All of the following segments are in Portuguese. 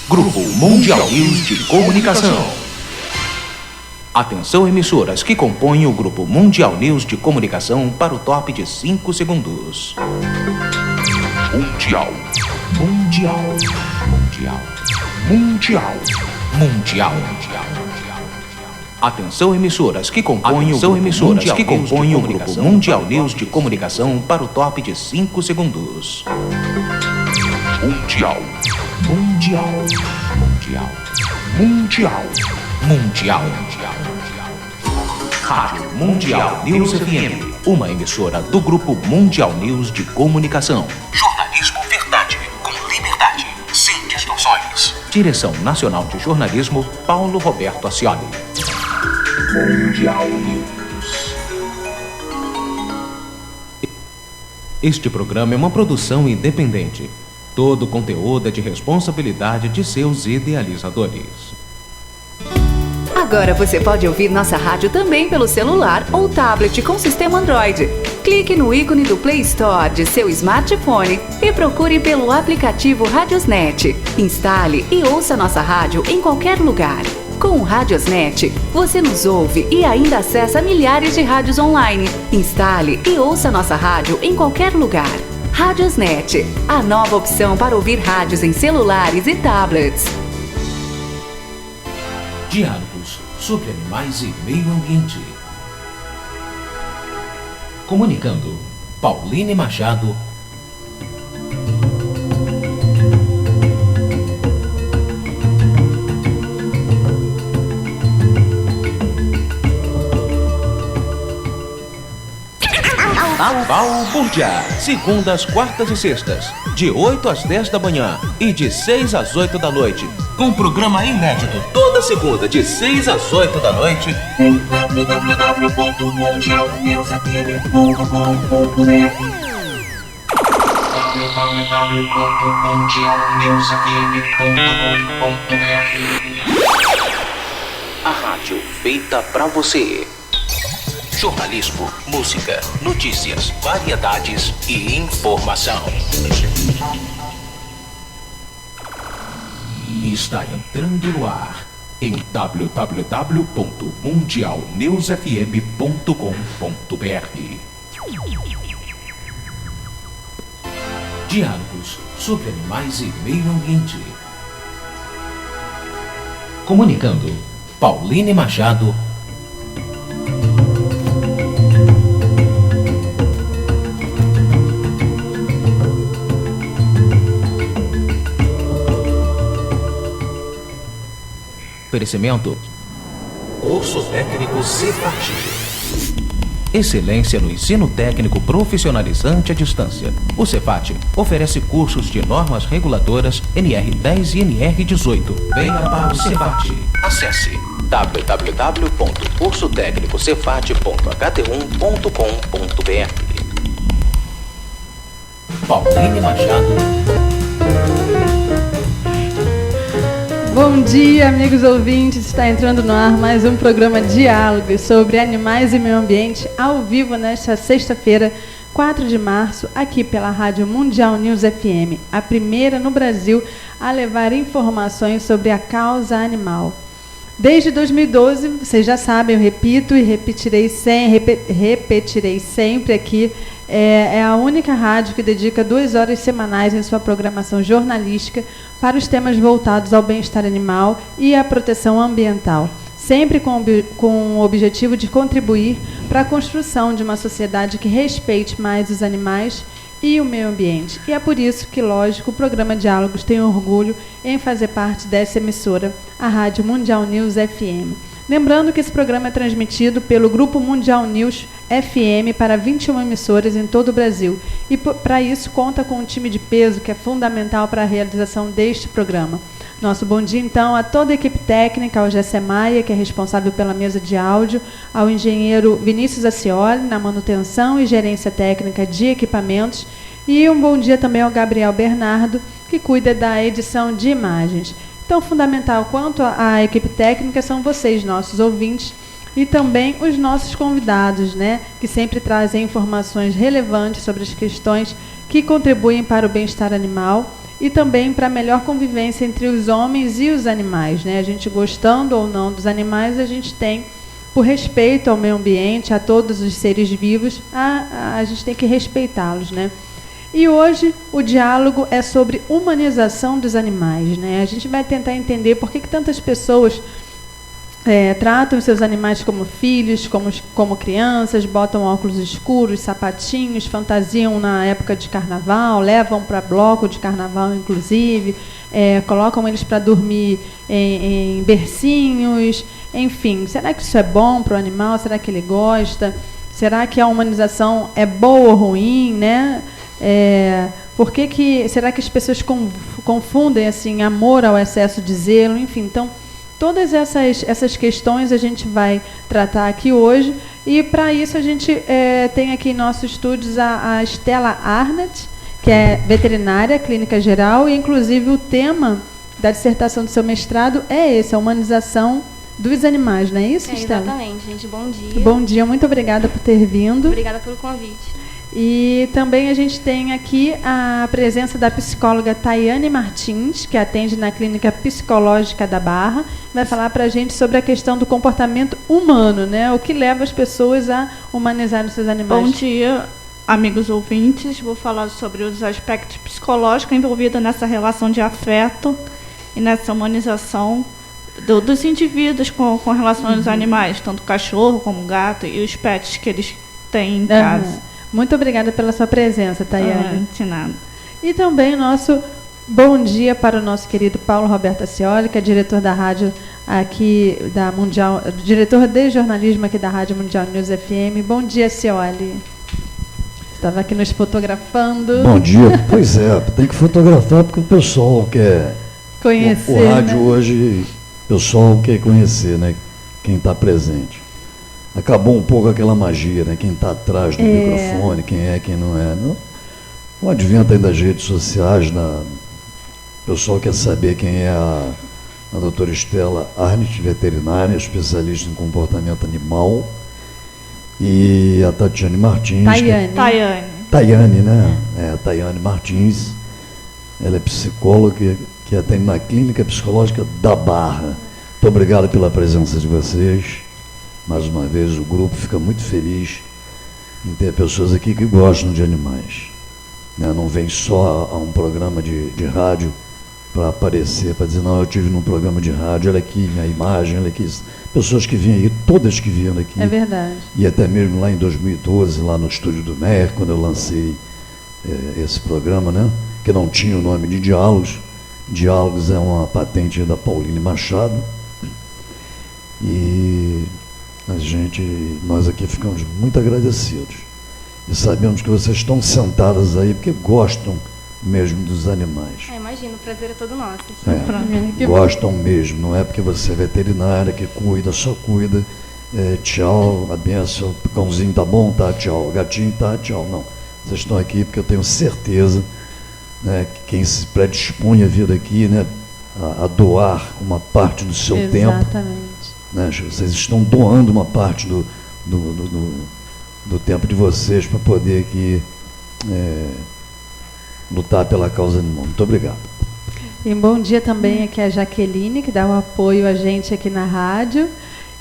Grupo Mundial News de Comunicação. Atenção, emissoras que compõem o Grupo Mundial News de Comunicação para o top de 5 segundos. Mundial. Mundial. Mundial. Mundial. Mundial. Atenção, emissoras que compõem o Grupo Mundial News de Comunicação para o top de 5 segundos. Mundial. Mundial. Mundial. Mundial. Mundial. Rádio Mundial News FM, uma emissora do Grupo Mundial News de Comunicação. Jornalismo verdade, com liberdade, sem distorções. Direção Nacional de Jornalismo, Paulo Roberto Ascioli. Mundial News. Este programa é uma produção independente. Todo o conteúdo é de responsabilidade de seus idealizadores. Agora você pode ouvir nossa rádio também pelo celular ou tablet com sistema Android. Clique no ícone do Play Store de seu smartphone e procure pelo aplicativo Radiosnet. Instale e ouça nossa rádio em qualquer lugar. Com o Radiosnet, você nos ouve e ainda acessa milhares de rádios online. Instale e ouça nossa rádio em qualquer lugar. Radiosnet, a nova opção para ouvir rádios em celulares e tablets. Diálogos sobre animais e meio ambiente. Comunicando, Pauline Machado. Balbúrdia, segundas, quartas e sextas, de 8 às 10 da manhã e de 6 às 8 da noite. Com programa inédito toda segunda, de 6 às 8 da noite. A rádio feita pra você. Jornalismo, música, notícias, variedades e informação. Está entrando no ar em www.mundialnewsfm.com.br. Diálogos sobre animais e meio ambiente. Comunicando, Pauline Machado. Oferecimento: Curso Técnico Cefat. Excelência no ensino técnico profissionalizante à distância. O Cefat oferece cursos de normas reguladoras NR10 e NR18. Venha para o Cefat. Acesse www.cursotecnicocefat.ht1.com.br. Pauline Machado. Bom dia, amigos ouvintes. Está entrando no ar mais um programa Diálogos sobre animais e meio ambiente, ao vivo nesta sexta-feira, 4 de março, aqui pela Rádio Mundial News FM, a primeira no Brasil a levar informações sobre a causa animal. Desde 2012, vocês já sabem, eu repito e repetirei sempre aqui, é a única rádio que dedica 2 horas semanais em sua programação jornalística para os temas voltados ao bem-estar animal e à proteção ambiental, sempre com o objetivo de contribuir para a construção de uma sociedade que respeite mais os animais e o meio ambiente. E é por isso que, lógico, o programa Diálogos tem orgulho em fazer parte dessa emissora, a Rádio Mundial News FM. Lembrando que esse programa é transmitido pelo Grupo Mundial News FM para 21 emissoras em todo o Brasil. E para isso conta com um time de peso que é fundamental para a realização deste programa. Nosso bom dia, então, a toda a equipe técnica, ao Gessé Maia, que é responsável pela mesa de áudio, ao engenheiro Vinícius Ascioli, na manutenção e gerência técnica de equipamentos, e um bom dia também ao Gabriel Bernardo, que cuida da edição de imagens. Então, fundamental quanto à equipe técnica são vocês, nossos ouvintes, e também os nossos convidados, né, que sempre trazem informações relevantes sobre as questões que contribuem para o bem-estar animal e também para a melhor convivência entre os homens e os animais, né? A gente gostando ou não dos animais, a gente tem, por respeito ao meio ambiente, a todos os seres vivos, a gente tem que respeitá-los, né? E hoje o diálogo é sobre humanização dos animais, né? A gente vai tentar entender por que tantas pessoas tratam seus animais como filhos, como crianças, botam óculos escuros, sapatinhos, fantasiam na época de carnaval, levam para bloco de carnaval, inclusive, colocam eles para dormir em bercinhos, enfim. Será que isso é bom para o animal? Será que ele gosta? Será que a humanização é boa ou ruim, né? Será que as pessoas confundem assim, amor ao excesso de zelo? Enfim, então, todas essas questões a gente vai tratar aqui hoje. E, para isso, a gente tem aqui em nossos estúdios a Stella Arnett, que é veterinária, clínica geral, e, inclusive, o tema da dissertação do seu mestrado é esse, a humanização dos animais, não é isso, Stella? Exatamente, gente. Bom dia. Bom dia, muito obrigada por ter vindo. Obrigada pelo convite. E também a gente tem aqui a presença da psicóloga Tayane Martins, que atende na Clínica Psicológica da Barra. Vai falar para a gente sobre a questão do comportamento humano, né? O que leva as pessoas a humanizar os seus animais. Bom dia, amigos ouvintes. Vou falar sobre os aspectos psicológicos envolvidos nessa relação de afeto e nessa humanização dos indivíduos com relação aos animais, tanto o cachorro como o gato e os pets que eles têm em casa. Muito obrigada pela sua presença, Tayane. De nada. E também nosso bom dia para o nosso querido Paulo Roberto Acioli, que é diretor da rádio aqui da Mundial, diretor de jornalismo aqui da Rádio Mundial News FM. Bom dia, Acioli. Estava aqui nos fotografando. Bom dia. Pois é, tem que fotografar porque o pessoal quer conhecer. O rádio, né? Hoje, o pessoal quer conhecer, né? Quem está presente. Acabou um pouco aquela magia, né? Quem está atrás do microfone, quem é, quem não é. Não? O advento aí das redes sociais, o pessoal quer saber quem é a doutora Stella Arnett, veterinária, especialista em comportamento animal, e a Tatiane Martins. Tayane, né? Tayane Martins. Ela é psicóloga que atende na Clínica Psicológica da Barra. Muito obrigado pela presença de vocês. Mais uma vez, o grupo fica muito feliz em ter pessoas aqui que gostam de animais. Né? Não vem só a um programa de rádio para aparecer, para dizer, não, eu estive num programa de rádio, olha aqui minha imagem, olha aqui. Pessoas que vinham aí, todas que vinham aqui. É verdade. E até mesmo lá em 2012, lá no estúdio do MER, quando eu lancei esse programa, né? Que não tinha o nome de Diálogos. Diálogos é uma patente da Pauline Machado. E nós aqui ficamos muito agradecidos. E sabemos que vocês estão sentadas aí porque gostam mesmo dos animais. Imagino, o prazer é todo nosso. Gostam mesmo, não é porque você é veterinária que cuida, só cuida. Tchau, a benção, o cãozinho tá bom, tá, tchau, o gatinho tá, tchau. Não, vocês estão aqui porque eu tenho certeza, né, que quem se predispõe a vir aqui, né, a doar uma parte do seu tempo. Exatamente. Né, vocês estão doando uma parte do tempo de vocês para poder aqui lutar pela causa animal. Muito obrigado. E um bom dia também aqui a Jaqueline, que dá o apoio a gente aqui na rádio.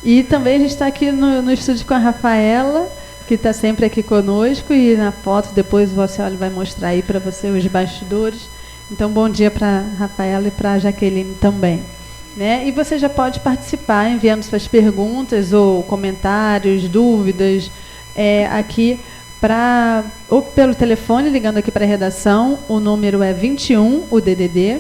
E também a gente está aqui no estúdio com a Rafaela, que está sempre aqui conosco. E na foto depois o Acioli vai mostrar aí para você os bastidores. Então, bom dia para a Rafaela e para a Jaqueline também. Né? E você já pode participar enviando suas perguntas ou comentários, dúvidas, aqui ou pelo telefone, ligando aqui para a redação. O número é 21, o DDD,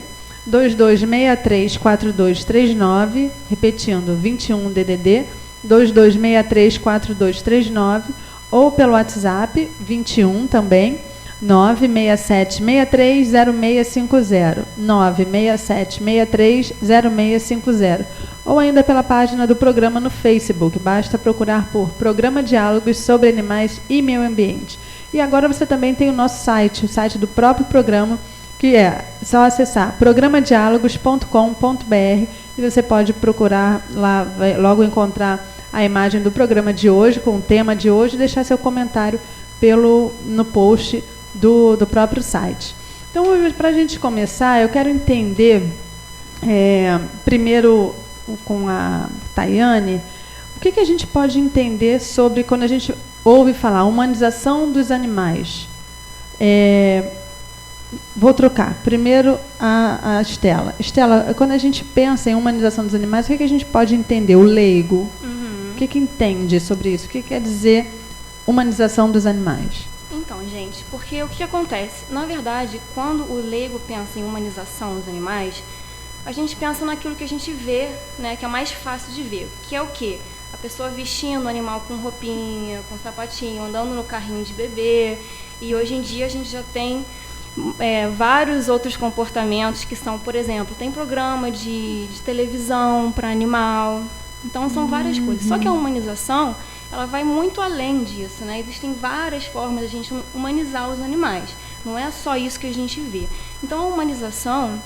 2263-4239, repetindo, 21 DDD, 2263-4239, ou pelo WhatsApp, 21 também, 967630650, 967630650, ou ainda pela página do programa no Facebook. Basta procurar por Programa Diálogos sobre Animais e Meio Ambiente. E agora você também tem o nosso site, o site do próprio programa, que é só acessar programadiálogos.com.br, e você pode procurar lá, vai logo encontrar a imagem do programa de hoje, com o tema de hoje, e deixar seu comentário no post do próprio site. Então, para a gente começar, eu quero entender, primeiro com a Tayane, o que a gente pode entender sobre quando a gente ouve falar humanização dos animais. Vou trocar. Primeiro a Estela. Estela, quando a gente pensa em humanização dos animais, o que a gente pode entender? O leigo. O que entende sobre isso? O que quer dizer humanização dos animais? Então, gente, porque o que acontece? Na verdade, quando o leigo pensa em humanização dos animais, a gente pensa naquilo que a gente vê, né, que é mais fácil de ver, que é o quê? A pessoa vestindo o animal com roupinha, com sapatinho, andando no carrinho de bebê. E hoje em dia a gente já tem vários outros comportamentos que são, por exemplo, tem programa de televisão para animal. Então são várias coisas. Só que a humanização, ela vai muito além disso, né? Existem várias formas de a gente humanizar os animais. Não é só isso que a gente vê. Então a humanização,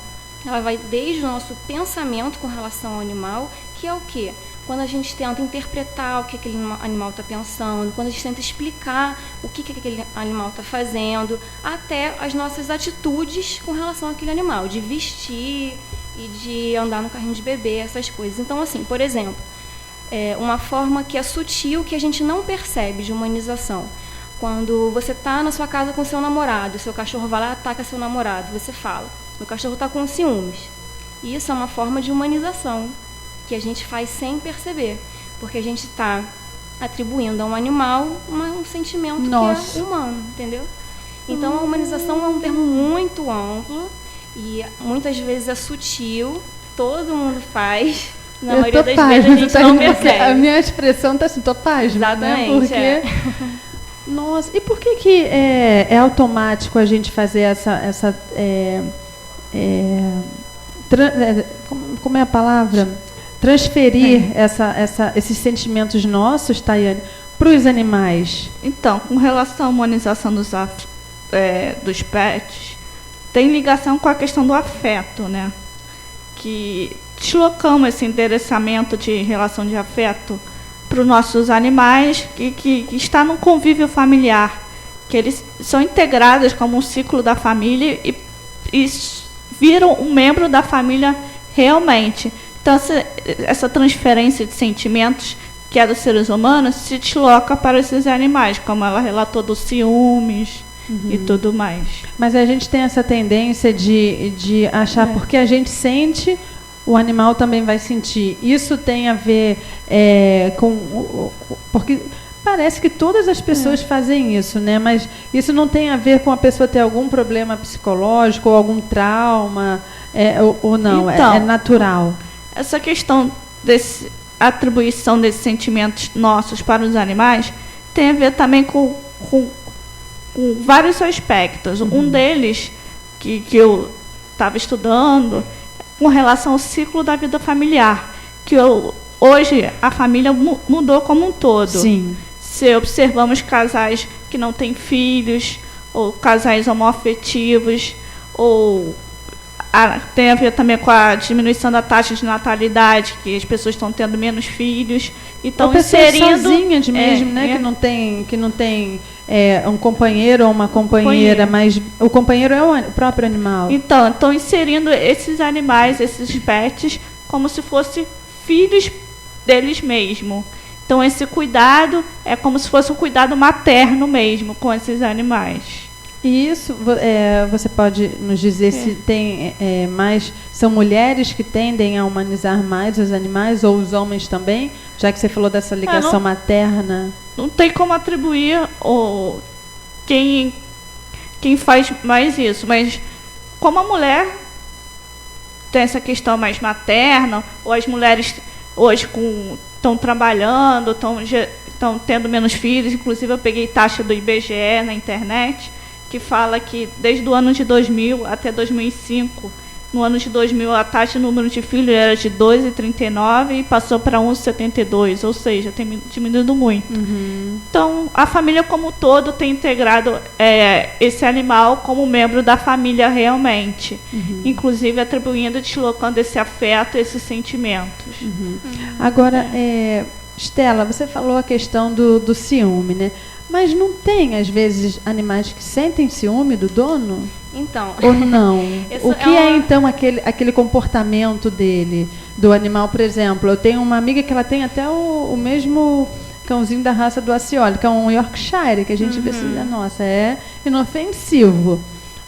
ela vai desde o nosso pensamento com relação ao animal, que é o quê? Quando a gente tenta interpretar o que aquele animal está pensando, quando a gente tenta explicar o que aquele animal está fazendo, até as nossas atitudes com relação àquele animal, de vestir e de andar no carrinho de bebê, essas coisas. Então, assim, por exemplo, uma forma que é sutil, que a gente não percebe de humanização. Quando você está na sua casa com seu namorado, seu cachorro vai lá e ataca seu namorado, você fala, meu cachorro está com ciúmes. Isso é uma forma de humanização, que a gente faz sem perceber, porque a gente está atribuindo a um animal um sentimento que é humano, entendeu? Então, a humanização é um termo muito amplo e muitas vezes é sutil, todo mundo faz, na maioria das vezes a gente não percebe. A minha expressão está assim, tô pasma, exatamente, né? Porque... Nossa, e por que é automático a gente fazer como é a palavra? Transferir esses sentimentos nossos, Tayane, para os animais? Então, com relação à humanização dos pets, tem ligação com a questão do afeto, né? Que deslocamos esse endereçamento de relação de afeto para os nossos animais, que está no convívio familiar, que eles são integrados como um ciclo da família e viram um membro da família realmente. Então, essa transferência de sentimentos que é dos seres humanos se desloca para esses animais, como ela relatou dos ciúmes e tudo mais. Mas a gente tem essa tendência de achar, porque a gente sente, o animal também vai sentir. Isso tem a ver com... Porque parece que todas as pessoas fazem isso, né? Mas isso não tem a ver com a pessoa ter algum problema psicológico ou algum trauma, ou não? Então, é natural. Essa questão dessa atribuição desses sentimentos nossos para os animais tem a ver também com vários aspectos. Um deles, que eu estava estudando, com relação ao ciclo da vida familiar, que hoje a família mudou como um todo. Sim. Se observamos casais que não têm filhos, ou casais homoafetivos, ou... tem a ver também com a diminuição da taxa de natalidade, que as pessoas estão tendo menos filhos e estão inserindo sozinhas mesmo, né? Que não tem um companheiro ou uma companheira, mas o companheiro é o próprio animal. Então, estão inserindo esses animais, esses pets, como se fossem filhos deles mesmos. Então, esse cuidado é como se fosse um cuidado materno mesmo com esses animais. E isso, você pode nos dizer se tem mais... São mulheres que tendem a humanizar mais os animais, ou os homens também? Já que você falou dessa ligação materna. Não tem como atribuir quem faz mais isso. Mas como a mulher tem essa questão mais materna, ou as mulheres hoje estão trabalhando, estão tendo menos filhos. Inclusive, eu peguei taxa do IBGE na internet, que fala que desde o ano de 2000 até 2005, no ano de 2000, a taxa de número de filhos era de 2,39 e passou para 1,72, ou seja, tem diminuído muito. Então, a família como um todo tem integrado esse animal como membro da família realmente, inclusive atribuindo, deslocando esse afeto, esses sentimentos. Agora, Estela, você falou a questão do ciúme, né? Mas não tem, às vezes, animais que sentem ciúme do dono? Então. Ou não? O que é então, aquele comportamento dele, do animal, por exemplo? Eu tenho uma amiga que ela tem até o mesmo cãozinho da raça do Acioli, que é um Yorkshire, que a gente vê assim, nossa, é inofensivo.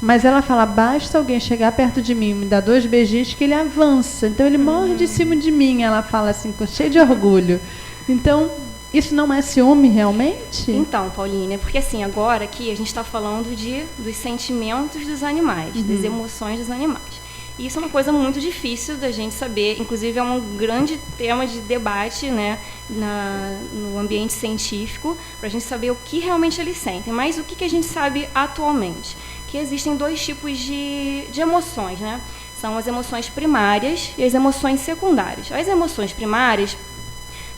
Mas ela fala, basta alguém chegar perto de mim, me dar 2 beijinhos, que ele avança. Então, ele morre de cima de mim, ela fala assim, cheia de orgulho. Então, isso não é ciúme realmente? Então, Pauline, porque assim, agora aqui a gente está falando dos sentimentos dos animais, das emoções dos animais. E isso é uma coisa muito difícil da gente saber, inclusive é um grande tema de debate, né, no ambiente científico, para a gente saber o que realmente eles sentem. Mas o que a gente sabe atualmente? Que existem 2 tipos de emoções, né? São as emoções primárias e as emoções secundárias. As emoções primárias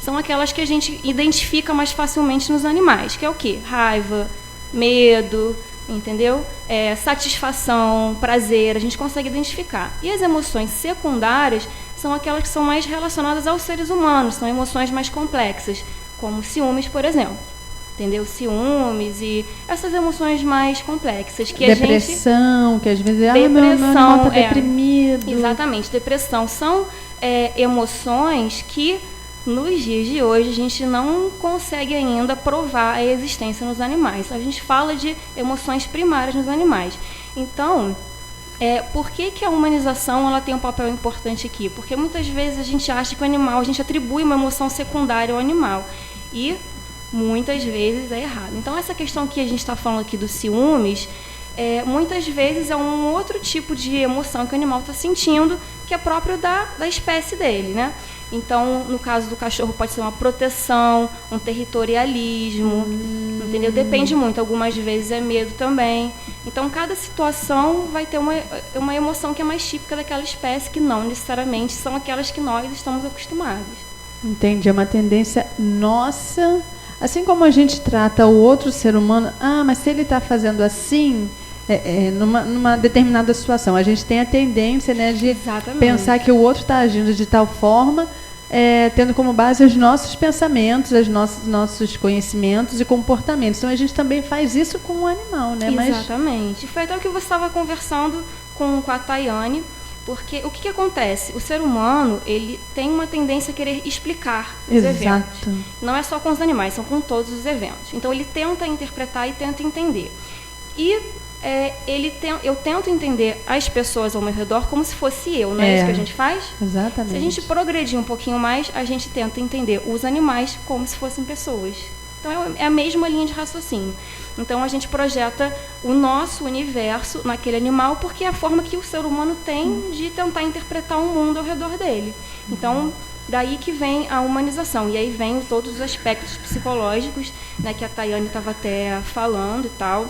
são aquelas que a gente identifica mais facilmente nos animais, que é o quê? Raiva, medo, entendeu? Satisfação, prazer, a gente consegue identificar. E as emoções secundárias são aquelas que são mais relacionadas aos seres humanos, são emoções mais complexas, como ciúmes, por exemplo. Entendeu? Ciúmes e essas emoções mais complexas. Que depressão, que às vezes meu animal está deprimido. Exatamente, depressão. São emoções que nos dias de hoje, a gente não consegue ainda provar a existência nos animais. A gente fala de emoções primárias nos animais. Então, por que a humanização ela tem um papel importante aqui? Porque muitas vezes a gente acha que o animal, a gente atribui uma emoção secundária ao animal. E muitas vezes é errado. Então, essa questão que a gente está falando aqui dos ciúmes, muitas vezes é um outro tipo de emoção que o animal está sentindo, que é próprio da espécie dele, né? Então, no caso do cachorro, pode ser uma proteção, um territorialismo, entendeu? Depende muito. Algumas vezes é medo também. Então, cada situação vai ter uma emoção que é mais típica daquela espécie, que não necessariamente são aquelas que nós estamos acostumados. Entendi. É uma tendência nossa. Assim como a gente trata o outro ser humano, mas se ele está fazendo assim, numa determinada situação, a gente tem a tendência, né, de pensar que o outro está agindo de tal forma, tendo como base os nossos pensamentos, os nossos conhecimentos e comportamentos. Então, a gente também faz isso com o animal, né? Exatamente. Foi até o que você estava conversando com a Tayane, porque o que acontece? O ser humano, ele tem uma tendência a querer explicar os eventos. Não é só com os animais, são com todos os eventos. Então, ele tenta interpretar e tenta entender. E eu tento entender as pessoas ao meu redor como se fosse eu, não é isso que a gente faz? Exatamente. Se a gente progredir um pouquinho mais, a gente tenta entender os animais como se fossem pessoas. Então, é a mesma linha de raciocínio. Então, a gente projeta o nosso universo naquele animal, porque é a forma que o ser humano tem de tentar interpretar o mundo ao redor dele. Então, daí que vem a humanização. E aí vem todos os aspectos psicológicos, né, que a Tayane estava até falando e tal.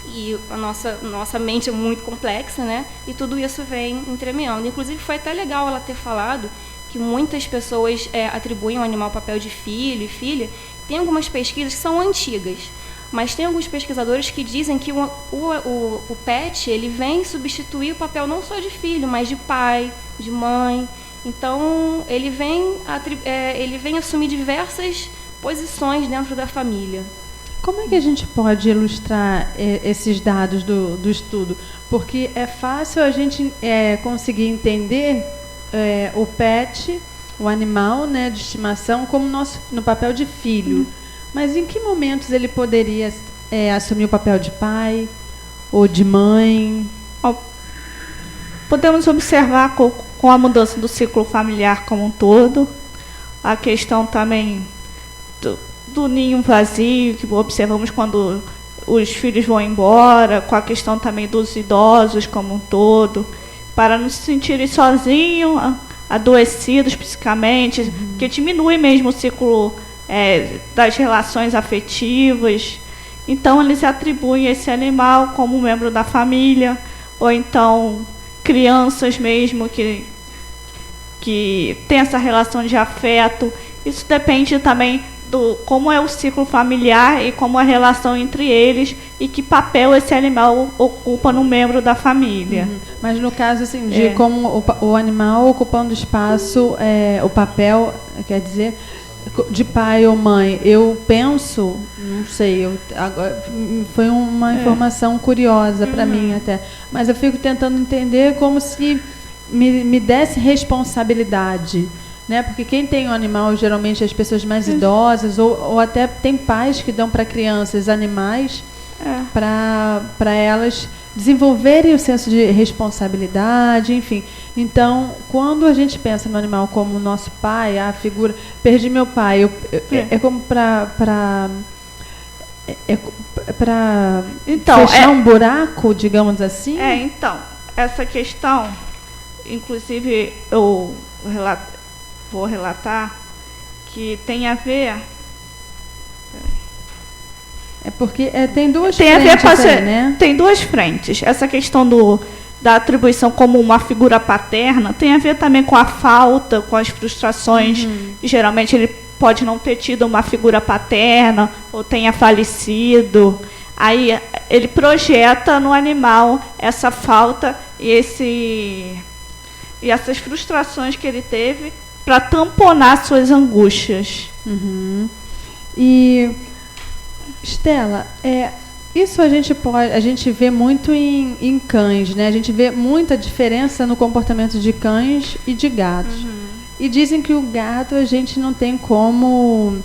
E a nossa mente é muito complexa, né? E tudo isso vem entremeando. Inclusive, foi até legal ela ter falado que muitas pessoas atribuem ao animal o papel de filho e filha. Tem algumas pesquisas que são antigas, mas tem alguns pesquisadores que dizem que o pet ele vem substituir o papel não só de filho, mas de pai, de mãe. Então, ele vem assumir diversas posições dentro da família. Como é que a gente pode ilustrar esses dados do estudo? Porque é fácil a gente conseguir entender o pet, o animal, né, de estimação, como no papel de filho. Mas em que momentos ele poderia assumir o papel de pai ou de mãe? Podemos observar com a mudança do ciclo familiar como um todo, a questão também do ninho vazio, que observamos quando os filhos vão embora, com a questão também dos idosos como um todo, para não se sentirem sozinhos, adoecidos psicamente, que diminui mesmo o ciclo das relações afetivas. Então, eles atribuem esse animal como membro da família, ou então crianças mesmo que têm essa relação de afeto. Isso depende também como é o ciclo familiar e como a relação entre eles e que papel esse animal ocupa no membro da família. Mas no caso assim, de como o animal ocupando espaço, o papel, quer dizer, de pai ou mãe, eu penso, não sei, agora, foi uma informação curiosa para mim até, mas eu fico tentando entender como se me desse responsabilidade, né? Porque quem tem um animal, geralmente as pessoas mais idosas, ou até tem pais que dão para crianças animais para elas desenvolverem o senso de responsabilidade, enfim. Então, quando a gente pensa no animal como nosso pai, a figura, perdi meu pai, é como para então, fechar um buraco, digamos assim? Então, essa questão, inclusive, eu vou relatar que tem a ver... É porque tem duas tem frentes a ver aí, né? Tem duas frentes. Essa questão da atribuição como uma figura paterna tem a ver também com a falta, com as frustrações. Geralmente ele pode não ter tido uma figura paterna ou tenha falecido. Aí ele projeta no animal essa falta e essas frustrações que ele teve para tamponar suas angústias. E Estela, isso a gente vê muito em cães, né? A gente vê muita diferença no comportamento de cães e de gatos. E dizem que o gato a gente não tem como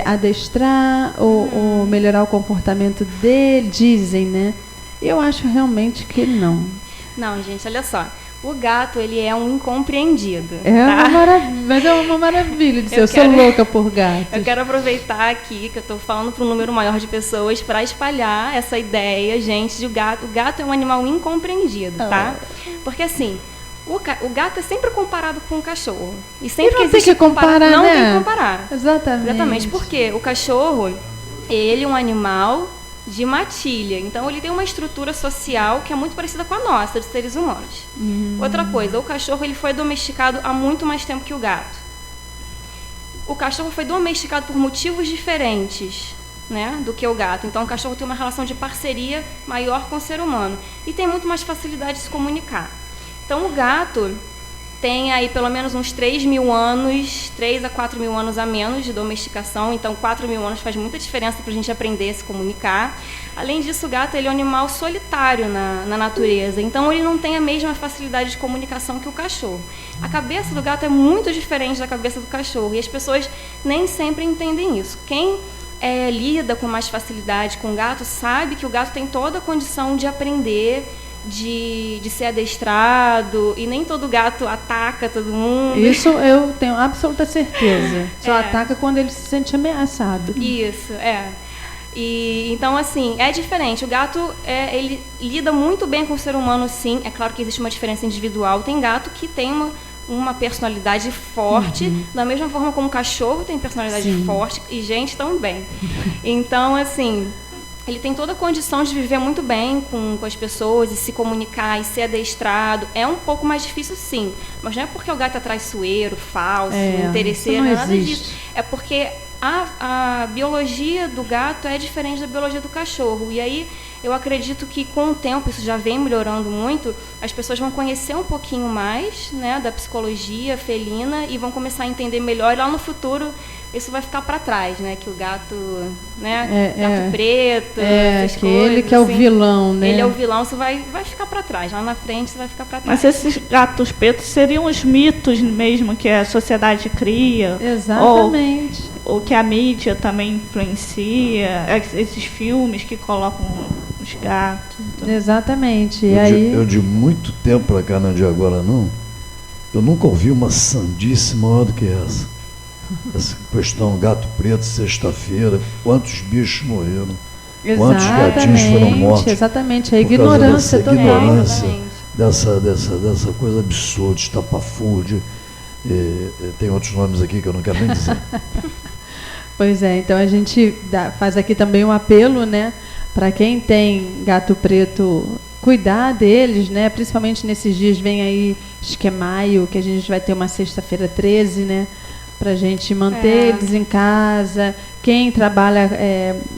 adestrar ou melhorar o comportamento dele, dizem, né? Eu acho realmente que não. Não, gente, olha só. O gato, ele é um incompreendido. Mas é uma maravilha de ser. Eu sou louca por gatos. Eu quero aproveitar aqui que eu estou falando para um número maior de pessoas para espalhar essa ideia, gente, de o gato é um animal incompreendido, tá? Porque assim, o gato é sempre comparado com o cachorro. E sempre que existe comparar, não né? tem que comparar. Exatamente. Porque o cachorro, ele é um animal de matilha. Então, ele tem uma estrutura social que é muito parecida com a nossa, dos seres humanos. Outra coisa, o cachorro ele foi domesticado há muito mais tempo que o gato. O cachorro foi domesticado por motivos diferentes, né, do que o gato. Então, o cachorro tem uma relação de parceria maior com o ser humano e tem muito mais facilidade de se comunicar. Então, o gato tem aí pelo menos uns 3 a 4 mil anos a menos de domesticação. Então, 4 mil anos faz muita diferença para a gente aprender a se comunicar. Além disso, o gato ele é um animal solitário na natureza. Então, ele não tem a mesma facilidade de comunicação que o cachorro. A cabeça do gato é muito diferente da cabeça do cachorro. E as pessoas nem sempre entendem isso. Quem lida com mais facilidade com o gato sabe que o gato tem toda a condição de aprender, de ser adestrado, e nem todo gato ataca todo mundo. Isso eu tenho absoluta certeza. Só ataca quando ele se sente ameaçado. Isso, E, então, assim, é diferente. O gato, ele lida muito bem com o ser humano, sim. É claro que existe uma diferença individual. Tem gato que tem uma personalidade forte, da mesma forma como o cachorro tem personalidade forte, e gente também. Então, assim, ele tem toda a condição de viver muito bem com as pessoas e se comunicar e ser adestrado. É um pouco mais difícil, sim. Mas não é porque o gato é traiçoeiro, falso, interesseiro, não é nada disso. É porque a biologia do gato é diferente da biologia do cachorro. E aí, eu acredito que com o tempo, isso já vem melhorando muito, as pessoas vão conhecer um pouquinho mais, né, da psicologia felina e vão começar a entender melhor. E lá no futuro, isso vai ficar para trás, né? Que o gato, né? Gato preto, essas coisas, ele que é o vilão, né? Ele é o vilão, isso vai ficar para trás. Lá na frente, isso vai ficar para trás. Mas esses gatos pretos seriam os mitos mesmo que a sociedade cria. Exatamente. Ou que a mídia também influencia, esses filmes que colocam os gatos. Então. Exatamente. Eu de muito tempo para cá, não é de agora não, eu nunca ouvi uma sandice maior do que essa. Essa questão gato preto, sexta-feira, quantos bichos morreram, quantos gatinhos foram mortos. Exatamente, a ignorância total. Dessa coisa absurda, estapafúrdia, tem outros nomes aqui que eu não quero nem dizer. Pois é, então a gente faz aqui também um apelo, né, para quem tem gato preto, cuidar deles, né, principalmente nesses dias, vem aí Esquemaio, que a gente vai ter uma sexta-feira 13, né, para a gente manter eles em casa. Quem trabalha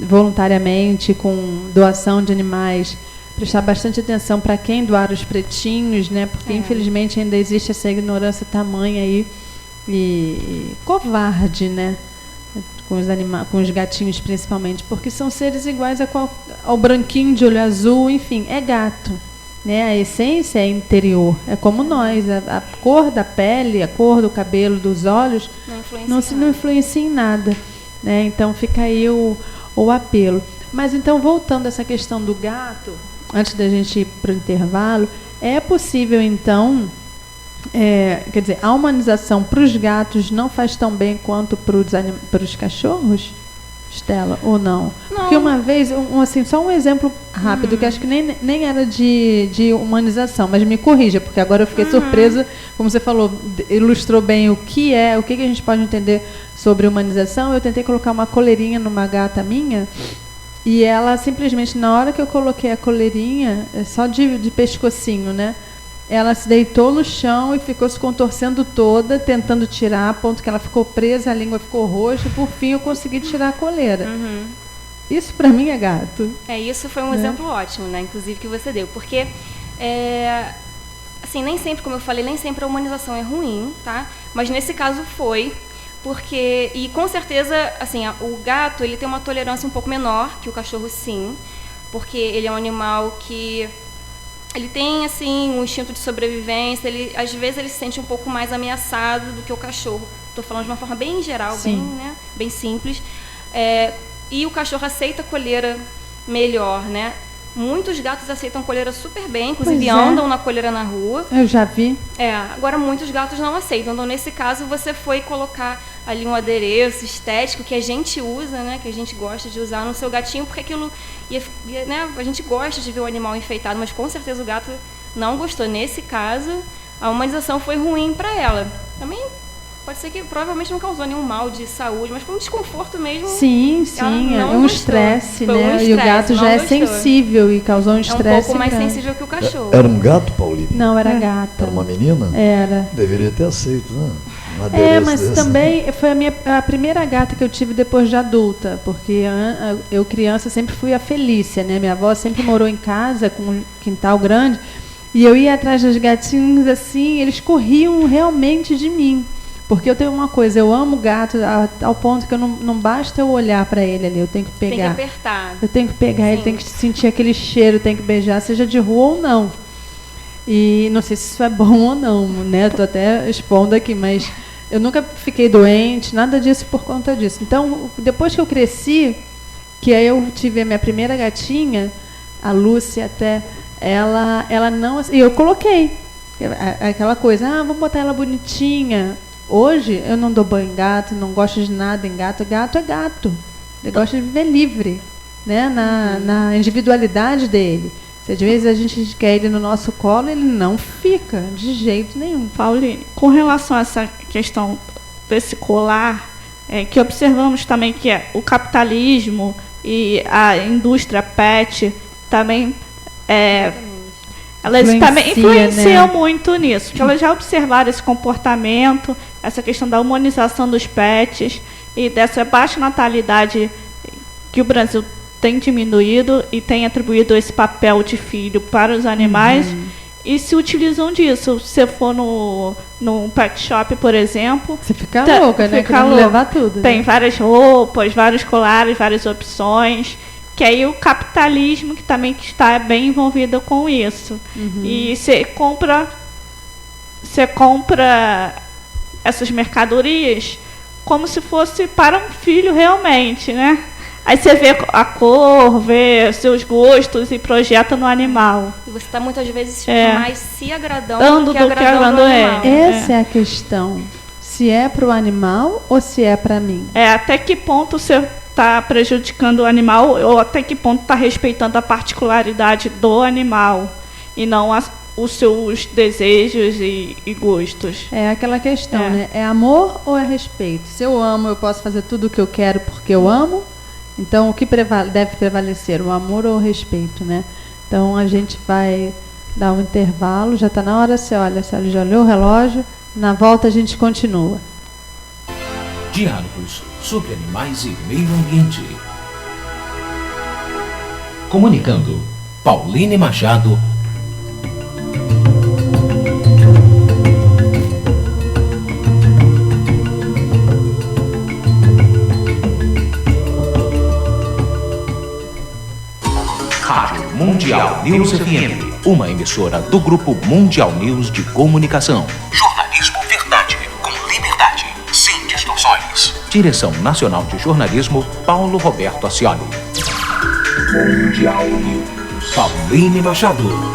voluntariamente com doação de animais, prestar bastante atenção para quem doar os pretinhos, né? Porque infelizmente ainda existe essa ignorância tamanha aí e covarde, né? com os gatinhos principalmente, porque são seres iguais ao branquinho de olho azul, enfim, é gato. Né? A essência é interior, é como nós, a cor da pele, a cor do cabelo, dos olhos, não influencia em nada. Né? Então fica aí o apelo. Mas então, voltando a essa questão do gato, antes da gente ir para o intervalo, é possível então, quer dizer, a humanização para os gatos não faz tão bem quanto para os cachorros, Estela, ou não? Porque uma vez, assim, só um exemplo rápido, que acho que nem era de humanização, mas me corrija, porque agora eu fiquei surpresa, como você falou, ilustrou bem o que a gente pode entender sobre humanização. Eu tentei colocar uma coleirinha numa gata minha, e ela simplesmente, na hora que eu coloquei a coleirinha, só de pescocinho, né? Ela se deitou no chão e ficou se contorcendo toda, tentando tirar, a ponto que ela ficou presa, a língua ficou roxa, e por fim eu consegui tirar a coleira. Isso para mim é gato. Isso foi um exemplo ótimo, né? Inclusive, que você deu. Porque, assim, nem sempre, como eu falei, nem sempre a humanização é ruim, tá? Mas nesse caso foi, porque, e com certeza, assim, o gato, ele tem uma tolerância um pouco menor que o cachorro, sim, porque ele é um animal que ele tem, assim, um instinto de sobrevivência, às vezes ele se sente um pouco mais ameaçado do que o cachorro. Estou falando de uma forma bem geral, bem simples. E o cachorro aceita a coleira melhor, né? Muitos gatos aceitam coleira super bem, inclusive andam na coleira na rua. Eu já vi. Agora muitos gatos não aceitam. Então, nesse caso, você foi colocar ali um adereço estético que a gente usa, né? Que a gente gosta de usar no seu gatinho, porque aquilo, né? A gente gosta de ver o animal enfeitado, mas com certeza o gato não gostou. Nesse caso, a humanização foi ruim para ela. Também pode ser que provavelmente não causou nenhum mal de saúde, mas foi um desconforto mesmo. Sim, é um estresse, né? E o gato já é sensível e causou um estresse. É um pouco mais sensível que o cachorro. Era um gato, Pauline? Não, era gata. Era uma menina? Era. Deveria ter aceito, né? Mas também foi a primeira gata que eu tive depois de adulta, porque eu criança sempre fui a Felícia, né? Minha avó sempre morou em casa com um quintal grande e eu ia atrás dos gatinhos assim, eles corriam realmente de mim. Porque eu tenho uma coisa, eu amo gato ao ponto que não basta eu olhar para ele ali, eu tenho que pegar. Tem que apertar. Eu tenho que pegar, ele tem que sentir aquele cheiro, tem que beijar, seja de rua ou não. E não sei se isso é bom ou não, né? Estou até expondo aqui, mas eu nunca fiquei doente, nada disso por conta disso. Então, depois que eu cresci, que aí eu tive a minha primeira gatinha, a Lúcia até, ela não... E eu coloquei aquela coisa, vamos botar ela bonitinha. Hoje, eu não dou banho em gato, não gosto de nada em gato. Gato é gato. Ele gosta de viver livre, né? Na individualidade dele. Se às vezes a gente quer ele no nosso colo, ele não fica, de jeito nenhum. Pauline, com relação a essa questão desse colar, que observamos também que o capitalismo e a indústria pet também... Elas também influenciam, né? Muito nisso, porque elas já observaram esse comportamento, essa questão da humanização dos pets e dessa baixa natalidade que o Brasil tem diminuído e tem atribuído esse papel de filho para os animais e se utilizam disso. Se você for num pet shop, por exemplo... Você fica louca, né? Querendo levar tudo. Tem várias roupas, vários colares, várias opções... Que aí o capitalismo que também está bem envolvido com isso. E você compra essas mercadorias como se fosse para um filho realmente, né? Aí você vê a cor, vê seus gostos e projeta no animal. E você está muitas vezes mais se agradando do que agradando o animal. Essa é a questão. Se é para o animal ou se é para mim? Até que ponto você está prejudicando o animal ou até que ponto está respeitando a particularidade do animal e não os seus desejos e gostos. É aquela questão, né? É amor ou é respeito? Se eu amo, eu posso fazer tudo o que eu quero porque eu amo? Então, o que deve prevalecer, o amor ou o respeito, né? Então, a gente vai dar um intervalo, já está na hora, você já olhou o relógio, na volta a gente continua. Diálogos sobre animais e meio ambiente. Comunicando, Pauline Machado. Mundial News FM, uma emissora do Grupo Mundial News de Comunicação. Jornalismo verdade, com liberdade, sem distorções. Direção Nacional de Jornalismo, Paulo Roberto Ascioli. Mundial News, Pauline Machado.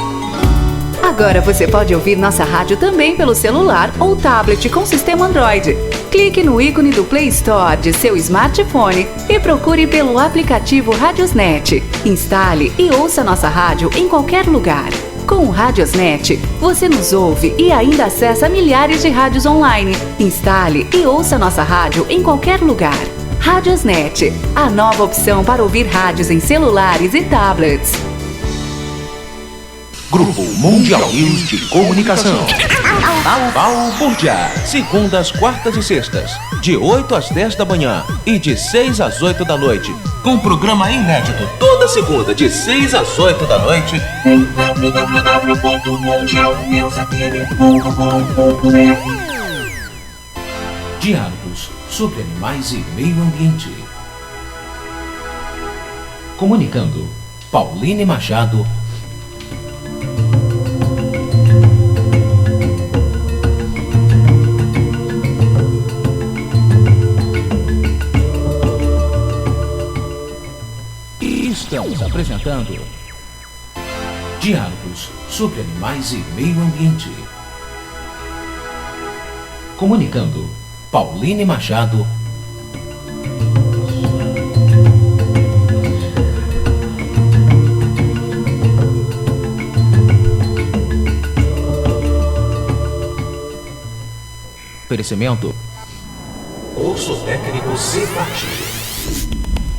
Agora você pode ouvir nossa rádio também pelo celular ou tablet com sistema Android. Clique no ícone do Play Store de seu smartphone e procure pelo aplicativo Radiosnet. Instale e ouça nossa rádio em qualquer lugar. Com o Radiosnet, você nos ouve e ainda acessa milhares de rádios online. Instale e ouça nossa rádio em qualquer lugar. Radiosnet, a nova opção para ouvir rádios em celulares e tablets. Grupo Mundial News de Comunicação. Balbúrdia, segundas, quartas e sextas, de 8 às 10 da manhã e de 6 às 8 da noite. Com programa inédito toda segunda, de 6 às 8 da noite. Diálogos sobre animais e meio ambiente. Comunicando, Pauline Machado. Estamos apresentando Diálogos sobre animais e meio ambiente. Comunicando, Pauline Machado. Oferecimento: Curso Técnico Cefat.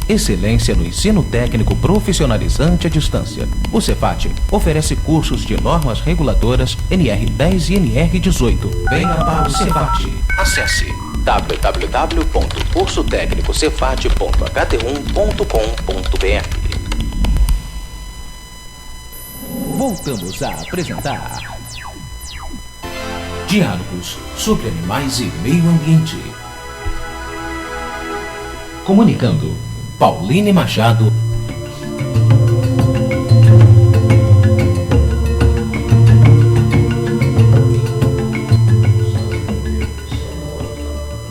Excelência no ensino técnico profissionalizante à distância. O Cefat oferece cursos de normas reguladoras NR10 e NR18. Venha para o Cefat. Acesse www.cursotecnicocefat.ht1.com.br. Voltamos a apresentar Diálogos sobre animais e meio ambiente. Comunicando, Pauline Machado.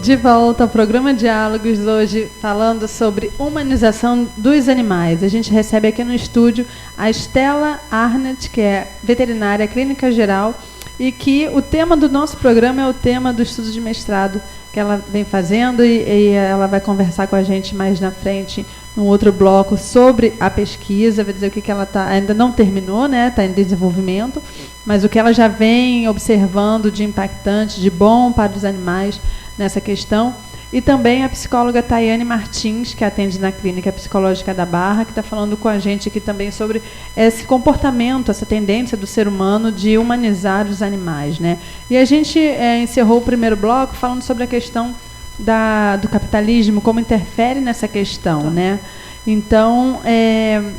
De volta ao programa Diálogos, hoje falando sobre humanização dos animais. A gente recebe aqui no estúdio a Stella Arnett, que é veterinária clínica geral, e que o tema do nosso programa é o tema do estudo de mestrado que ela vem fazendo, e ela vai conversar com a gente mais na frente, num outro bloco, sobre a pesquisa. Vai dizer o que ela ainda não terminou, né? Está em desenvolvimento, mas o que ela já vem observando de impactante, de bom para os animais nessa questão. E também a psicóloga Tayane Martins, que atende na Clínica Psicológica da Barra, que está falando com a gente aqui também sobre esse comportamento, essa tendência do ser humano de humanizar os animais, né? E a gente encerrou o primeiro bloco falando sobre a questão do capitalismo, como interfere nessa questão, né? Então,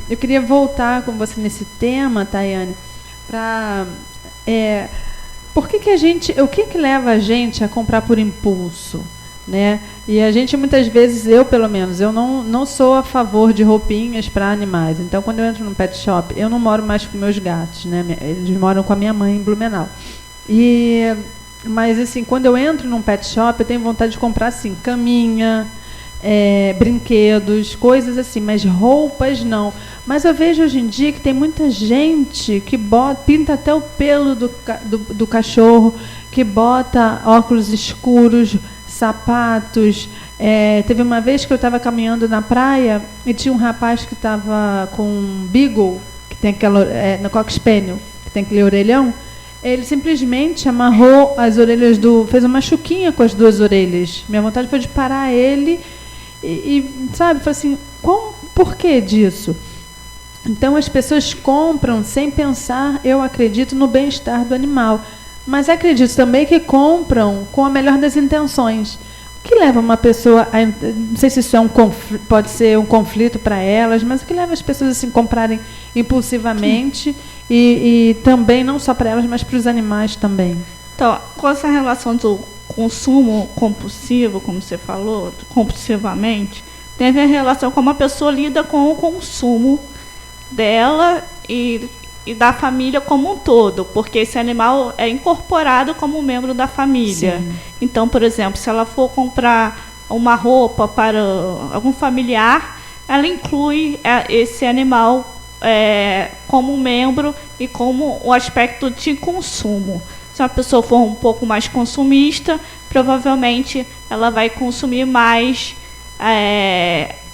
eu queria voltar com você nesse tema, Tayane, para... o que leva a gente a comprar por impulso? Né? E a gente, muitas vezes, eu pelo menos, eu não sou a favor de roupinhas para animais. Então, quando eu entro num pet shop, eu não moro mais com meus gatos, né? Eles moram com a minha mãe em Blumenau. Mas, assim, quando eu entro num pet shop, eu tenho vontade de comprar, assim, caminha, brinquedos, coisas assim, mas roupas não. Mas eu vejo hoje em dia que tem muita gente que pinta até o pelo do cachorro, que bota óculos escuros, sapatos. Teve uma vez que eu estava caminhando na praia e tinha um rapaz que estava com um beagle, que tem aquela, no cocker spaniel, que tem aquele orelhão. Ele simplesmente amarrou as orelhas fez uma chuquinha com as duas orelhas. Minha vontade foi de parar ele sabe, falei assim, por que disso? Então as pessoas compram sem pensar, eu acredito, no bem-estar do animal. Mas acredito também que compram com a melhor das intenções. O que leva uma pessoa a... Não sei se isso pode ser um conflito para elas, mas o que leva as pessoas assim, a comprarem impulsivamente e também, não só para elas, mas para os animais também? Então, com essa relação do consumo compulsivo, como você falou, compulsivamente, tem a ver a relação como a pessoa lida com o consumo dela e da família como um todo, porque esse animal é incorporado como membro da família. Sim. Então, por exemplo, se ela for comprar uma roupa para algum familiar, ela inclui esse animal como membro e como o aspecto de consumo. Se uma pessoa for um pouco mais consumista, provavelmente ela vai consumir mais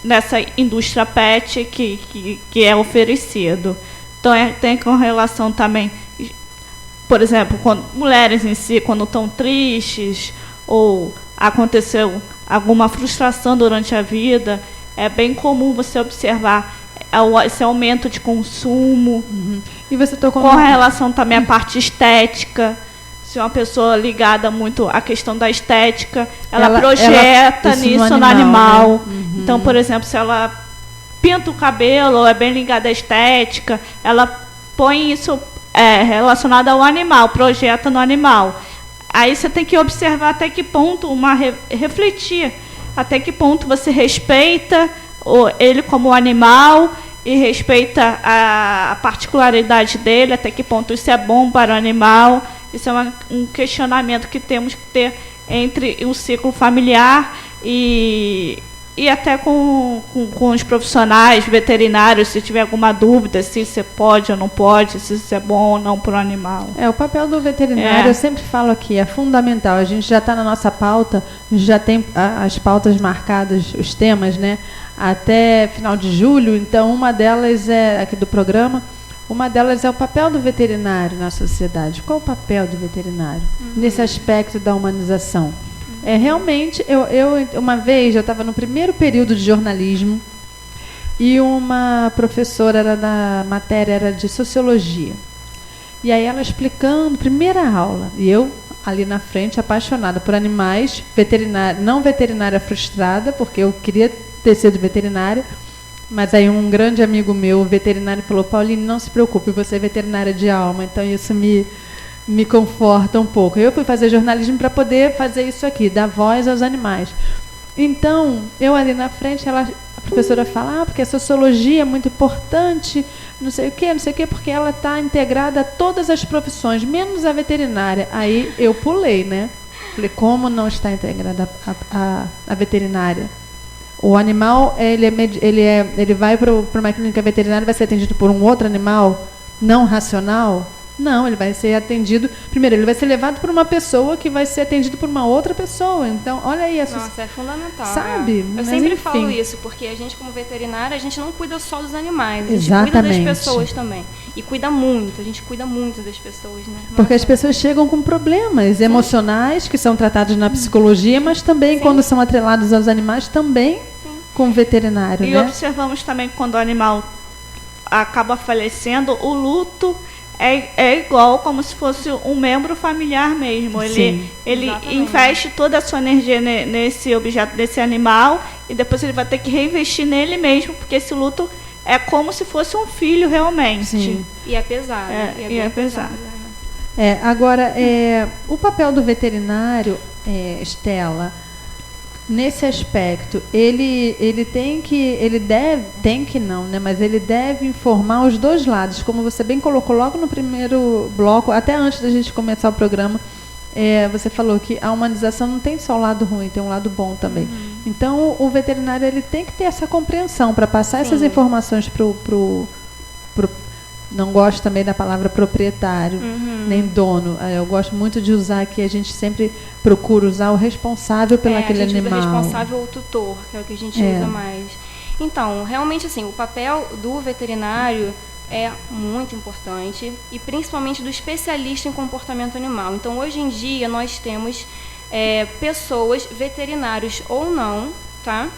nessa indústria pet que é oferecido. Então, tem com relação também, por exemplo, quando mulheres em si, quando estão tristes ou aconteceu alguma frustração durante a vida, é bem comum você observar esse aumento de consumo. Uhum. E você tocou com relação também à parte estética. Se uma pessoa ligada muito à questão da estética, ela projeta nisso no animal. Né? Uhum. Então, por exemplo, se ela pinta o cabelo, ou é bem ligada à estética, ela põe isso relacionado ao animal, projeta no animal. Aí você tem que observar até que ponto, refletir, até que ponto você respeita ele como animal e respeita a particularidade dele, até que ponto isso é bom para o animal. Isso é um questionamento que temos que ter entre o ciclo familiar e até com os profissionais veterinários, se tiver alguma dúvida, se isso pode ou não pode, se isso é bom ou não para o animal. O papel do veterinário, eu sempre falo aqui, é fundamental. A gente já está na nossa pauta, já tem as pautas marcadas, os temas, né, até final de julho. Então, uma delas aqui do programa, uma delas é o papel do veterinário na sociedade. Qual o papel do veterinário nesse aspecto da humanização? Realmente, uma vez, eu estava no primeiro período de jornalismo e uma professora da matéria era de sociologia. E aí ela explicando, primeira aula, e eu ali na frente, apaixonada por animais, não veterinária frustrada, porque eu queria ter sido veterinária, mas aí um grande amigo meu, veterinário, falou: Pauline, não se preocupe, você é veterinária de alma, então isso me conforta um pouco. Eu fui fazer jornalismo para poder fazer isso aqui, dar voz aos animais. Então, eu ali na frente, a professora fala: porque a sociologia é muito importante, não sei o quê, porque ela está integrada a todas as profissões, menos a veterinária. Aí eu pulei, né? Falei: como não está integrada a veterinária? O animal, ele vai para uma clínica veterinária, vai ser atendido por um outro animal não racional? Não, ele vai ser atendido... Primeiro, ele vai ser levado por uma pessoa que vai ser atendido por uma outra pessoa. Então, olha aí... Nossa, é fundamental. Sabe? Eu sempre falo isso, porque a gente, como veterinária, a gente não cuida só dos animais. A gente Exatamente. Cuida das pessoas também. E cuida muito, a gente cuida muito das pessoas, né? Porque as pessoas chegam com problemas emocionais, que são tratados na psicologia, mas também, quando são atrelados aos animais, também com o veterinário, e né? Observamos também que quando o animal acaba falecendo, o luto é igual como se fosse um membro familiar mesmo. Ele investe toda a sua energia nesse objeto, desse animal, e depois ele vai ter que reinvestir nele mesmo, porque esse luto é como se fosse um filho realmente. Sim. E é pesado. É pesado. Agora, o papel do veterinário, Estela, nesse aspecto, ele deve informar os dois lados, como você bem colocou logo no primeiro bloco, até antes da gente começar o programa. Você falou que a humanização não tem só o lado ruim, tem um lado bom também. Então, o veterinário, ele tem que ter essa compreensão para passar essas informações pro não gosto também da palavra proprietário, nem dono. Eu gosto muito de usar aqui, a gente sempre procura usar o responsável pelo aquele animal. A gente usa responsável ou tutor, que é o que a gente usa mais. Então, realmente, assim, o papel do veterinário é muito importante, e principalmente do especialista em comportamento animal. Então, hoje em dia, nós temos pessoas, veterinários ou não, tá?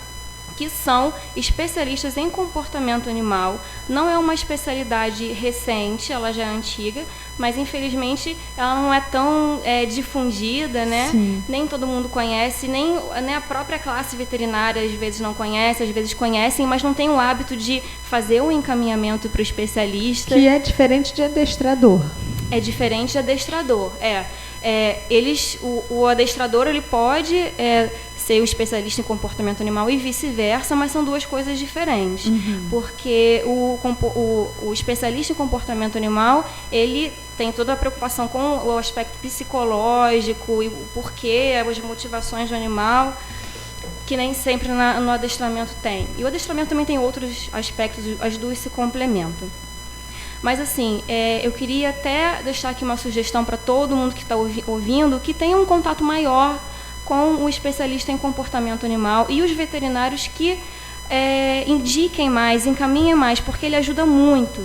Que são especialistas em comportamento animal. Não é uma especialidade recente, ela já é antiga, mas infelizmente ela não é tão difundida, né? Sim. Nem todo mundo conhece, nem a própria classe veterinária às vezes não conhece, às vezes conhecem, mas não tem o hábito de fazer o encaminhamento para o especialista. Que é diferente de adestrador. É diferente de adestrador, o adestrador, ele pode ser o especialista em comportamento animal e vice-versa, mas são duas coisas diferentes. Porque o especialista em comportamento animal, ele tem toda a preocupação com o aspecto psicológico e o porquê, as motivações do animal, que nem sempre no adestramento tem. E o adestramento também tem outros aspectos, as duas se complementam. Mas, assim, eu queria até deixar aqui uma sugestão para todo mundo que está ouvindo, que tenha um contato maior com o especialista em comportamento animal e os veterinários que indiquem mais, encaminhem mais, porque ele ajuda muito.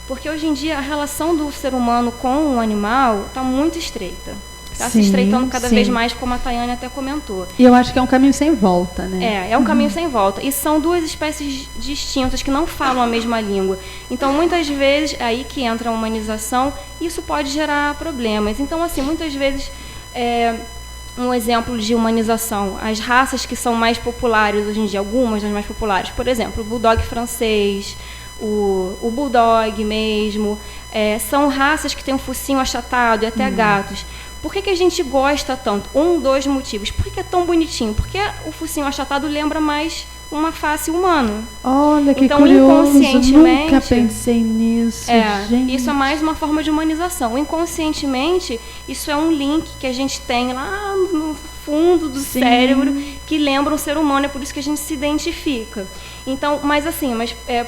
Porque, hoje em dia, a relação do ser humano com o animal está muito estreita. Está se estreitando cada vez mais, como a Tayane até comentou. E eu acho que é um caminho sem volta, né? É um caminho sem volta. E são duas espécies distintas que não falam a mesma língua. Então, muitas vezes, aí que entra a humanização, isso pode gerar problemas. Então, assim, muitas vezes, um exemplo de humanização, as raças que são mais populares hoje em dia, algumas das mais populares, por exemplo, o bulldog francês, o bulldog mesmo, são raças que têm um focinho achatado e até gatos. Por que a gente gosta tanto? Dois motivos. Por que é tão bonitinho? Porque o focinho achatado lembra mais uma face humana. Olha, que então, curioso. Inconscientemente, nunca pensei nisso, gente. Isso é mais uma forma de humanização. Inconscientemente, isso é um link que a gente tem lá no fundo do cérebro que lembra um ser humano, é por isso que a gente se identifica. Então,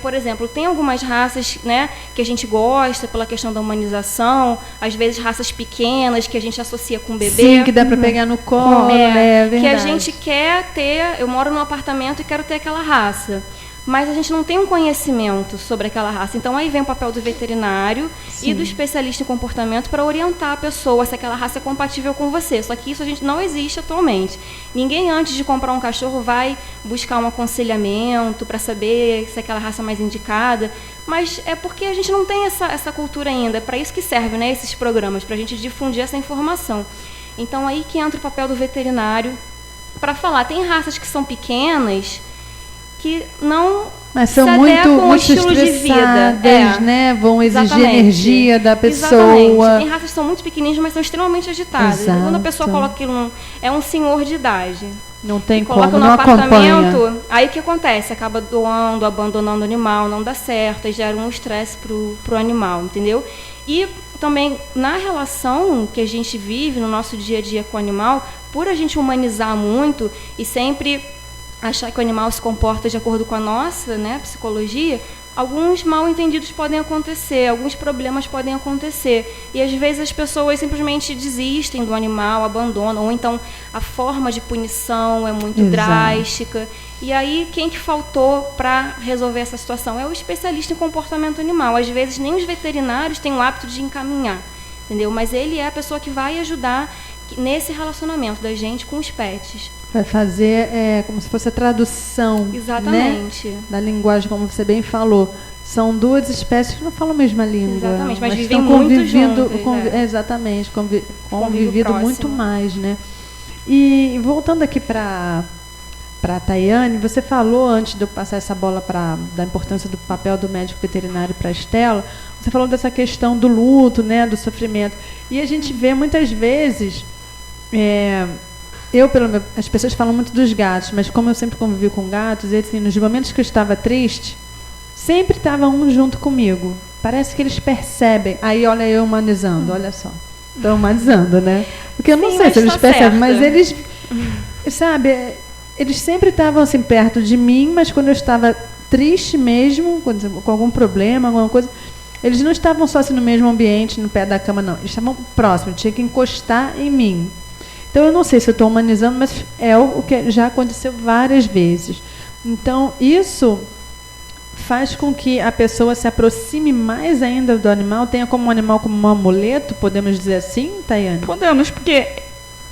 por exemplo, tem algumas raças, né, que a gente gosta pela questão da humanização, às vezes raças pequenas que a gente associa com bebê. Sim, que dá para pegar no colo, verdade. Que a gente quer ter, eu moro num apartamento e quero ter aquela raça. Mas a gente não tem um conhecimento sobre aquela raça. Então, aí vem o papel do veterinário e do especialista em comportamento para orientar a pessoa se aquela raça é compatível com você. Só que isso não existe atualmente. Ninguém, antes de comprar um cachorro, vai buscar um aconselhamento para saber se aquela raça é mais indicada. Mas é porque a gente não tem essa cultura ainda. É para isso que servem, né, esses programas, para a gente difundir essa informação. Então, aí que entra o papel do veterinário para falar. Tem raças que são pequenas que não mas são se muito ao estilo de vida, né? Vão exigir Exatamente. Energia da pessoa. Exatamente. Tem raças que são muito pequenininhas, mas são extremamente agitadas. Exato. Quando a pessoa coloca aquilo, é um senhor de idade. Não tem coloca como, no não apartamento, acompanha. aí o que acontece? Acaba doando, abandonando o animal, não dá certo, e gera um estresse pro animal, entendeu? E também, na relação que a gente vive no nosso dia a dia com o animal, por a gente humanizar muito e sempre achar que o animal se comporta de acordo com a nossa, né, psicologia, alguns mal-entendidos podem acontecer, alguns problemas podem acontecer. E, às vezes, as pessoas simplesmente desistem do animal, abandonam, ou então a forma de punição é muito drástica. E aí, quem que faltou para resolver essa situação? É o especialista em comportamento animal. Às vezes, nem os veterinários têm o hábito de encaminhar, entendeu? Mas ele é a pessoa que vai ajudar nesse relacionamento da gente com os pets. Vai fazer como se fosse a tradução, exatamente, né, da linguagem, como você bem falou. São duas espécies que não falam a mesma língua. Exatamente, mas vivem estão muito juntas. Exatamente, convivido muito mais, né? E voltando aqui para a Tayane, você falou, antes de eu passar essa bola da importância do papel do médico veterinário para a Estela, você falou dessa questão do luto, né, do sofrimento. E a gente vê muitas vezes... as pessoas falam muito dos gatos, mas como eu sempre convivi com gatos, e assim, nos momentos que eu estava triste, sempre estava um junto comigo. Parece que eles percebem. Aí, olha eu humanizando, olha só. Estou humanizando, né? Porque eu não sei se eles percebem, mas eles, sabe, eles sempre estavam assim perto de mim, mas quando eu estava triste mesmo, com algum problema, alguma coisa, eles não estavam só assim no mesmo ambiente, no pé da cama, não. Eles estavam próximos, tinha que encostar em mim. Então, eu não sei se eu estou humanizando, mas é o que já aconteceu várias vezes. Então, isso faz com que a pessoa se aproxime mais ainda do animal, tenha como um animal como um amuleto, podemos dizer assim, Tayane? Podemos, porque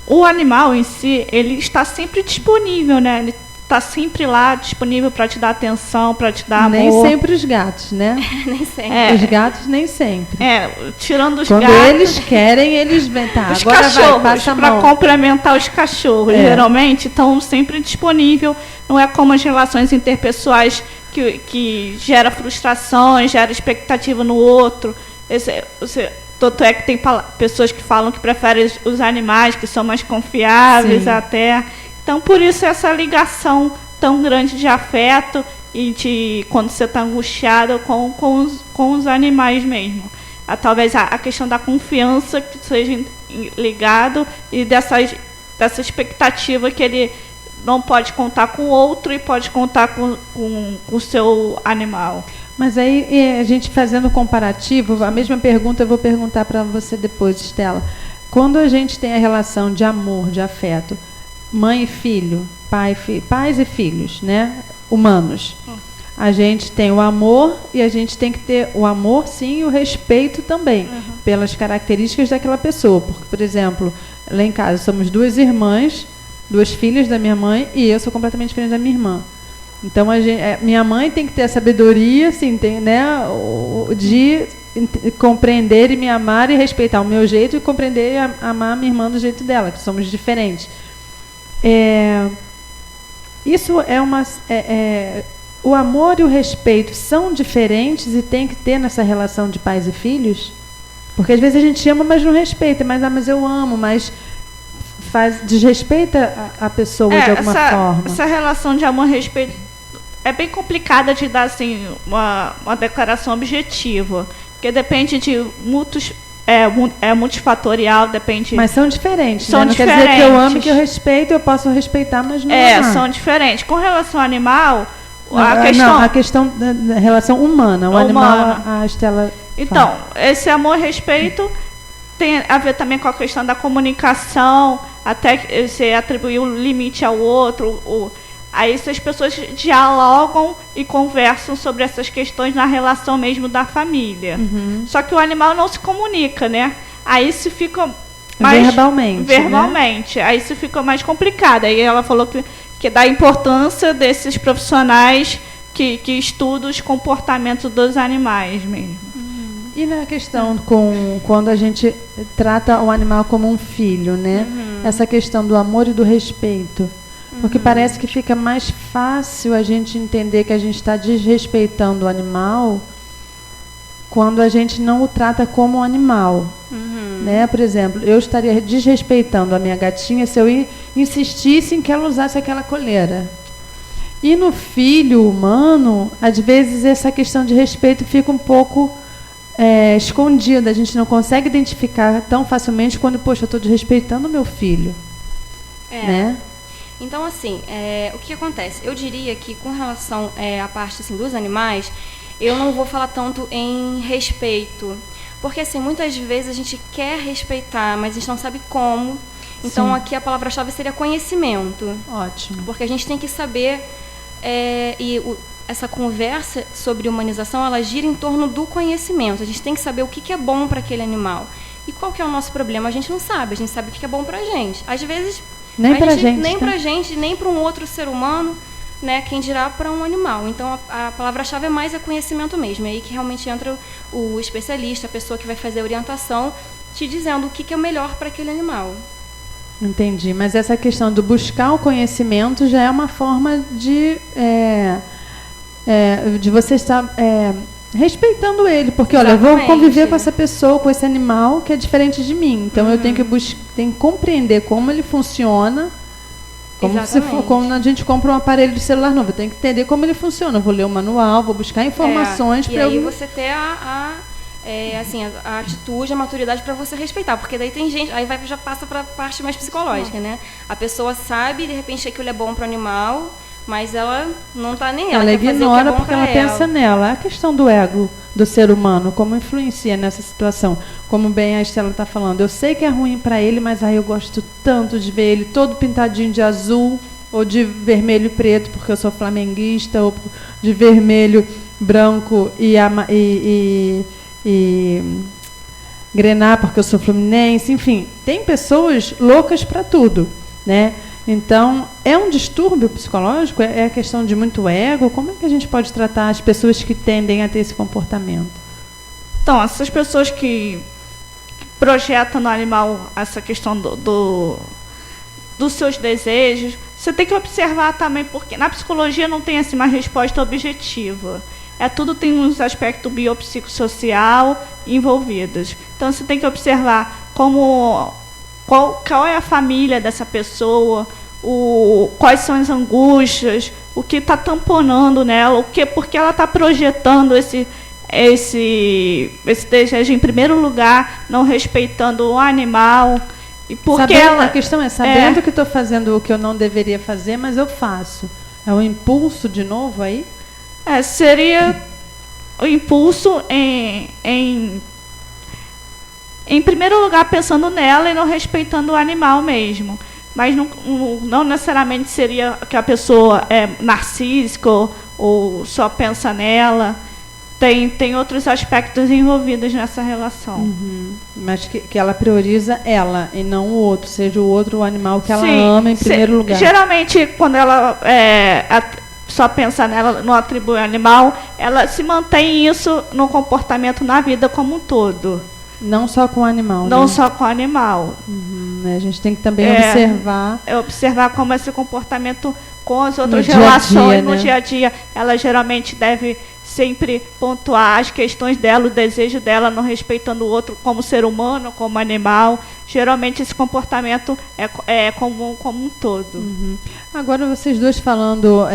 o animal em si, ele está sempre disponível, né? Ele está sempre lá, disponível para te dar atenção, para te dar amor. Nem sempre os gatos, né? Nem sempre. Os gatos nem sempre. Tirando os Quando gatos... Quando eles querem, eles vêm. Tá, os agora cachorros, vai, passa a mão. para complementar os cachorros, geralmente, estão sempre disponível. Não é como as relações interpessoais que gera frustrações, gera expectativa no outro. Tanto é que tem pessoas que falam que preferem os animais, que são mais confiáveis até... Então, por isso, essa ligação tão grande de afeto e de quando você está angustiado com os animais mesmo. Talvez a questão da confiança que seja ligado e dessa expectativa que ele não pode contar com o outro e pode contar com o seu animal. Mas aí, a gente fazendo comparativo, a mesma pergunta eu vou perguntar para você depois, Estela. Quando a gente tem a relação de amor, de afeto, mãe e filho, pais e filhos, né, humanos, a gente tem o amor e a gente tem que ter o amor, sim, e o respeito também, pelas características daquela pessoa. Porque, por exemplo, lá em casa somos 2 irmãs, 2 filhas da minha mãe, e eu sou completamente diferente da minha irmã. Então, minha mãe tem que ter a sabedoria, assim, né, de compreender e me amar e respeitar o meu jeito e compreender e amar a minha irmã do jeito dela, que somos diferentes. Isso é uma... o amor e o respeito são diferentes e tem que ter nessa relação de pais e filhos? Porque às vezes a gente ama, mas não respeita. Mas eu amo, mas desrespeita a pessoa de alguma forma. Essa relação de amor e respeito é bem complicada de dar assim, uma declaração objetiva. Porque depende de muitos... multifatorial, depende... Mas são diferentes, são né? diferentes. Não quer dizer que eu amo e que eu respeito, eu posso respeitar, mas não amar. São diferentes. Com relação ao animal, a questão da relação humana. O animal, a Estela então, esse amor e respeito tem a ver também com a questão da comunicação, até você atribuir um limite ao outro. Aí essas pessoas dialogam e conversam sobre essas questões na relação mesmo da família. Só que o animal não se comunica, né? Aí isso fica mais... Verbalmente. Né? Aí isso fica mais complicado. Aí ela falou que dá importância desses profissionais que estudam os comportamentos dos animais mesmo. E na questão quando a gente trata o animal como um filho, né? Essa questão do amor e do respeito. Porque parece que fica mais fácil a gente entender que a gente está desrespeitando o animal quando a gente não o trata como um animal. Né? Por exemplo, eu estaria desrespeitando a minha gatinha se eu insistisse em que ela usasse aquela coleira. E no filho humano, às vezes essa questão de respeito fica um pouco escondida. A gente não consegue identificar tão facilmente quando, poxa, eu estou desrespeitando o meu filho. Né? Então, assim, o que acontece? Eu diria que, com relação à parte assim, dos animais, eu não vou falar tanto em respeito. Porque, assim, muitas vezes a gente quer respeitar, mas a gente não sabe como. Então, aqui a palavra-chave seria conhecimento. Ótimo. Porque a gente tem que saber... essa conversa sobre humanização, ela gira em torno do conhecimento. A gente tem que saber o que é bom para aquele animal. E qual que é o nosso problema? A gente não sabe. A gente sabe o que é bom para a gente. Às vezes... Nem para a gente, nem para um outro ser humano, né? Quem dirá para um animal. Então, a palavra-chave é mais conhecimento mesmo. É aí que realmente entra o especialista, a pessoa que vai fazer a orientação, te dizendo o que é o melhor para aquele animal. Entendi. Mas essa questão do buscar o conhecimento já é uma forma de você estar... respeitando ele, porque olha, eu vou conviver com essa pessoa, com esse animal que é diferente de mim, então eu tenho que compreender como ele funciona, como a gente compra um aparelho de celular novo, eu tenho que entender como ele funciona, eu vou ler o manual, vou buscar informações para você ter a atitude, a maturidade para você respeitar, porque daí tem gente, aí já passa para a parte mais psicológica, né? A pessoa sabe, de repente aquilo é bom para o animal, mas ela não está nem ela quer fazer o que é bom porque ela pensa nela. A questão do ego do ser humano, como influencia nessa situação. Como bem a Estela está falando, eu sei que é ruim para ele, mas aí eu gosto tanto de ver ele todo pintadinho de azul, ou de vermelho e preto, porque eu sou flamenguista, ou de vermelho, branco e grená, porque eu sou fluminense. Enfim, tem pessoas loucas para tudo, né? Então, é um distúrbio psicológico? É a questão de muito ego? Como é que a gente pode tratar as pessoas que tendem a ter esse comportamento? Então, essas pessoas que projetam no animal essa questão dos seus desejos, você tem que observar também, porque na psicologia não tem assim, uma resposta objetiva. Tudo tem uns aspectos biopsicossocial envolvidos. Então, você tem que observar qual é a família dessa pessoa, quais são as angústias, o que está tamponando nela, porque ela está projetando esse desejo em primeiro lugar, não respeitando o animal. E porque a questão é, sabendo que estou fazendo o que eu não deveria fazer, mas eu faço. É um impulso de novo aí? Seria o impulso em primeiro lugar pensando nela e não respeitando o animal mesmo. Mas não necessariamente seria que a pessoa é narcísica ou só pensa nela. Tem outros aspectos envolvidos nessa relação. Uhum. Mas que ela prioriza ela e não o outro, seja o outro o animal que ela ama em primeiro lugar. Geralmente, quando ela só pensa nela, não atribui o animal, ela se mantém isso no comportamento na vida como um todo. Não só com o animal. Não, né? só com o animal. Uhum. A gente tem que também observar. Observar como esse comportamento com as outras relações no dia a dia. Ela geralmente deve sempre pontuar as questões dela, o desejo dela, não respeitando o outro como ser humano, como animal. Geralmente esse comportamento é comum como um todo. Uhum. Agora vocês dois falando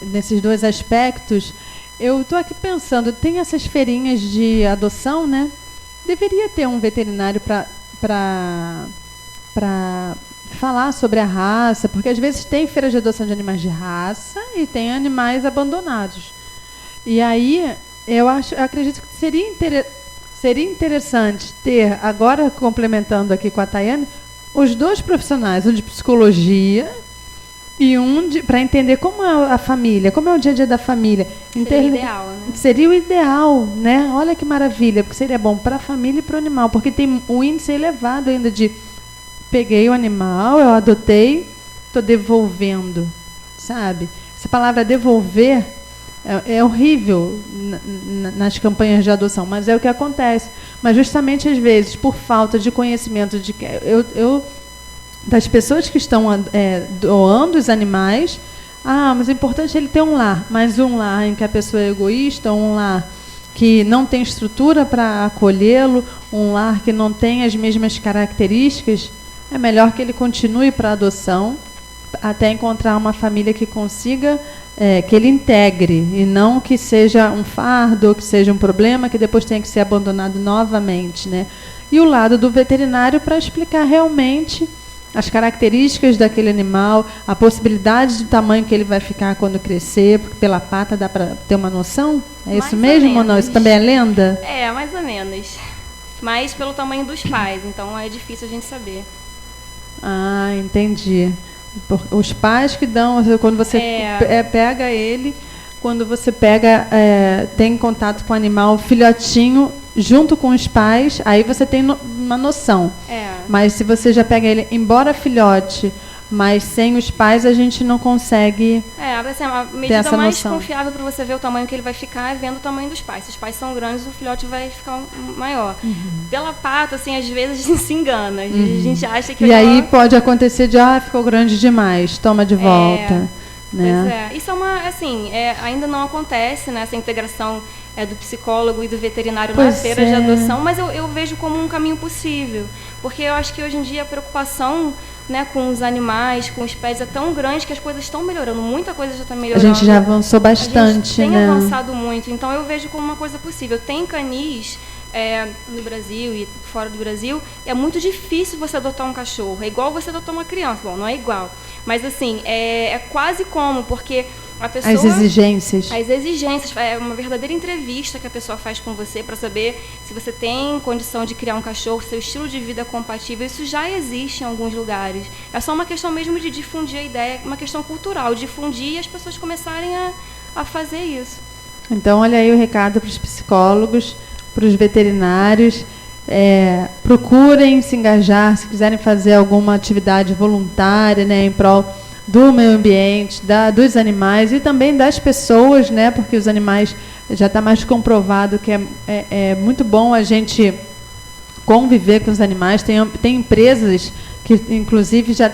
nesses dois aspectos, eu estou aqui pensando, tem essas feirinhas de adoção, né? Deveria ter um veterinário para falar sobre a raça, porque às vezes tem feiras de adoção de animais de raça e tem animais abandonados. E aí, eu acredito que seria interessante ter, agora complementando aqui com a Tayane, os dois profissionais, um de psicologia e para entender como é a família, como é o dia a dia da família. Seria o ideal, né? Seria o ideal, né? Olha que maravilha, porque seria bom para a família e para o animal, porque tem um índice elevado ainda de peguei o animal, eu adotei, estou devolvendo, sabe? Essa palavra devolver é horrível nas campanhas de adoção, mas é o que acontece. Mas justamente às vezes, por falta de conhecimento das pessoas que estão doando os animais, mas é importante ele ter um lar, mas um lar em que a pessoa é egoísta, um lar que não tem estrutura para acolhê-lo, um lar que não tem as mesmas características, é melhor que ele continue para a adoção até encontrar uma família que consiga, que ele integre, e não que seja um fardo, ou que seja um problema, que depois tenha que ser abandonado novamente, né? E o lado do veterinário para explicar realmente as características daquele animal, a possibilidade de tamanho que ele vai ficar quando crescer, porque pela pata dá para ter uma noção? É isso mesmo ou não? Isso também é lenda? É, mais ou menos. Mas pelo tamanho dos pais, então é difícil a gente saber. Ah, entendi. Os pais que dão, quando você pega ele, quando você tem contato com o animal filhotinho, junto com os pais, aí você tem uma noção. Mas se você já pega ele, embora filhote, mas sem os pais, a gente não consegue assim, a medida mais confiável para você ver o tamanho que ele vai ficar é vendo o tamanho dos pais. Se os pais são grandes, o filhote vai ficar maior. Uhum. Pela pata, assim, às vezes a gente se engana. A gente acha que... E aí pode acontecer ficou grande demais, toma de volta. Né? Pois isso ainda não acontece, né, essa integração do psicólogo e do veterinário na feira de adoção, mas eu vejo como um caminho possível, porque eu acho que hoje em dia a preocupação, né, com os animais, com os pets é tão grande que as coisas estão melhorando, muita coisa já está melhorando. A gente já avançou bastante, tem avançado muito, então eu vejo como uma coisa possível. Tem canis no Brasil e fora do Brasil, é muito difícil você adotar um cachorro, é igual você adotar uma criança, bom, não é igual, mas assim, é quase como, porque a pessoa... As exigências, é uma verdadeira entrevista que a pessoa faz com você para saber se você tem condição de criar um cachorro, seu estilo de vida é compatível. Isso já existe em alguns lugares. É só uma questão mesmo de difundir a ideia, uma questão cultural, difundir e as pessoas começarem a fazer isso. Então, olha aí o recado para os psicólogos, para os veterinários. Procurem se engajar, se quiserem fazer alguma atividade voluntária, né, em prol do meio ambiente, dos animais e também das pessoas, né? Porque os animais já está mais comprovado que é muito bom a gente conviver com os animais. Tem empresas que, inclusive, já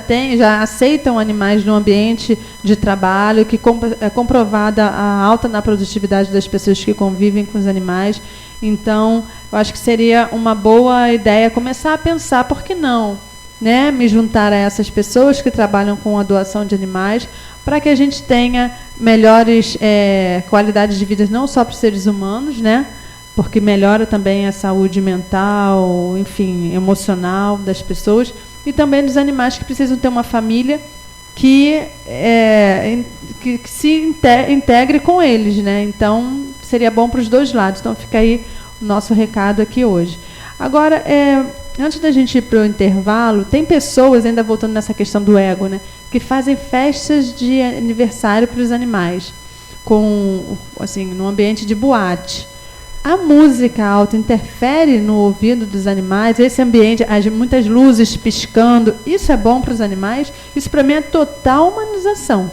aceitam animais no ambiente de trabalho, que é comprovada a alta na produtividade das pessoas que convivem com os animais. Então, eu acho que seria uma boa ideia começar a pensar, por que não? né, me juntar a essas pessoas que trabalham com a doação de animais, para que a gente tenha melhores qualidades de vida, não só para os seres humanos, né, porque melhora também a saúde mental, enfim, emocional das pessoas, e também dos animais que precisam ter uma família que se integre com eles, né? Então, seria bom para os dois lados. Então, fica aí o nosso recado aqui hoje. Agora, antes da gente ir para o intervalo, tem pessoas, ainda voltando nessa questão do ego, né, que fazem festas de aniversário para os animais, assim, num ambiente de boate. A música alta interfere no ouvido dos animais, esse ambiente, muitas luzes piscando, isso é bom para os animais? Isso para mim é total humanização.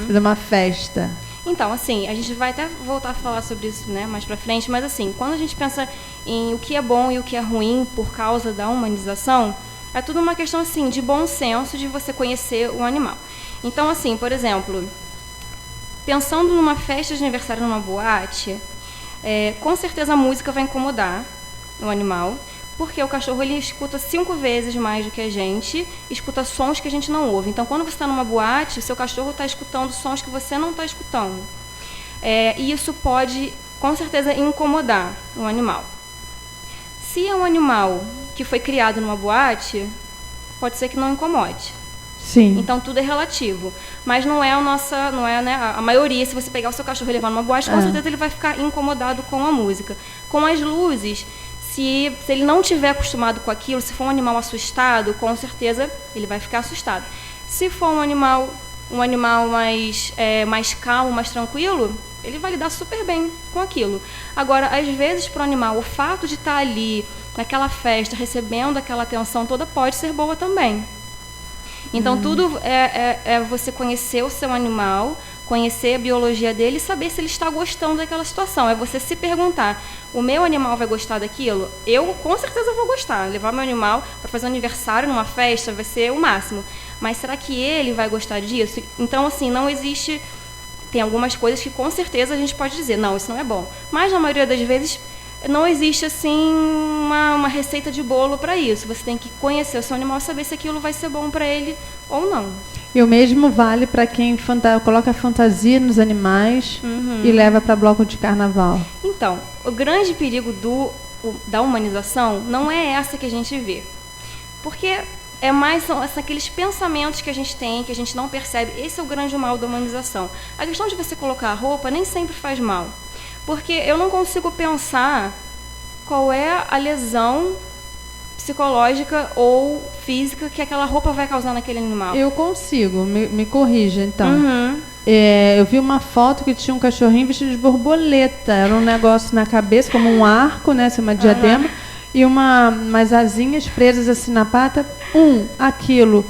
Fazer uma festa. Então, assim, a gente vai até voltar a falar sobre isso, né, mais pra frente, mas assim, quando a gente pensa em o que é bom e o que é ruim por causa da humanização, é tudo uma questão, assim, de bom senso, de você conhecer o animal. Então, assim, por exemplo, pensando numa festa de aniversário numa boate, com certeza a música vai incomodar o animal, porque o cachorro ele escuta 5 vezes mais do que a gente, escuta sons que a gente não ouve. Então, quando você está numa boate, o seu cachorro está escutando sons que você não está escutando. E isso pode, com certeza, incomodar o animal. Se é um animal que foi criado numa boate, pode ser que não incomode. Sim. Então, tudo é relativo. Mas não é né, a maioria. Se você pegar o seu cachorro e levar numa boate, com certeza ele vai ficar incomodado com a música. Com as luzes, se ele não estiver acostumado com aquilo, se for um animal assustado, com certeza ele vai ficar assustado. Se for um animal mais calmo, mais tranquilo, ele vai lidar super bem com aquilo. Agora, às vezes, para o animal, o fato de estar ali, naquela festa, recebendo aquela atenção toda, pode ser boa também. Então, tudo é você conhecer o seu animal, conhecer a biologia dele e saber se ele está gostando daquela situação. É você se perguntar, o meu animal vai gostar daquilo? Eu, com certeza, vou gostar. Levar meu animal para fazer um aniversário numa festa vai ser o máximo. Mas será que ele vai gostar disso? Então, assim, não existe... Tem algumas coisas que, com certeza, a gente pode dizer, não, isso não é bom. Mas, na maioria das vezes, não existe, assim, uma receita de bolo para isso. Você tem que conhecer o seu animal e saber se aquilo vai ser bom para ele ou não. E o mesmo vale para quem coloca fantasia nos animais e leva para bloco de carnaval. Então, o grande perigo da humanização não é essa que a gente vê. Porque são aqueles pensamentos que a gente tem, que a gente não percebe. Esse é o grande mal da humanização. A questão de você colocar a roupa nem sempre faz mal. Porque eu não consigo pensar qual é a lesão psicológica ou física que aquela roupa vai causar naquele animal. Eu consigo, me corrija, então. Eu vi uma foto que tinha um cachorrinho vestido de borboleta. Era um negócio na cabeça, como um arco, né, uma diadema, e umas asinhas presas assim na pata. Aquilo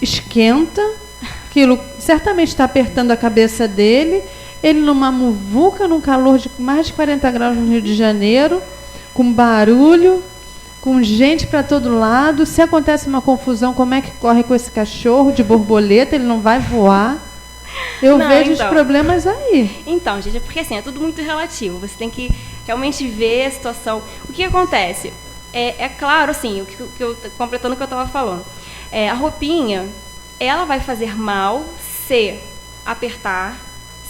esquenta, aquilo certamente está apertando a cabeça dele. Ele numa muvuca, num calor de mais de 40 graus no Rio de Janeiro, com barulho, com gente para todo lado. Se acontece uma confusão, como é que corre com esse cachorro de borboleta? Ele não vai voar? Eu vejo os problemas aí. Então, gente, é porque assim, é tudo muito relativo. Você tem que realmente ver a situação. O que acontece? É claro, assim, completando o que eu estava falando. A roupinha, ela vai fazer mal se apertar,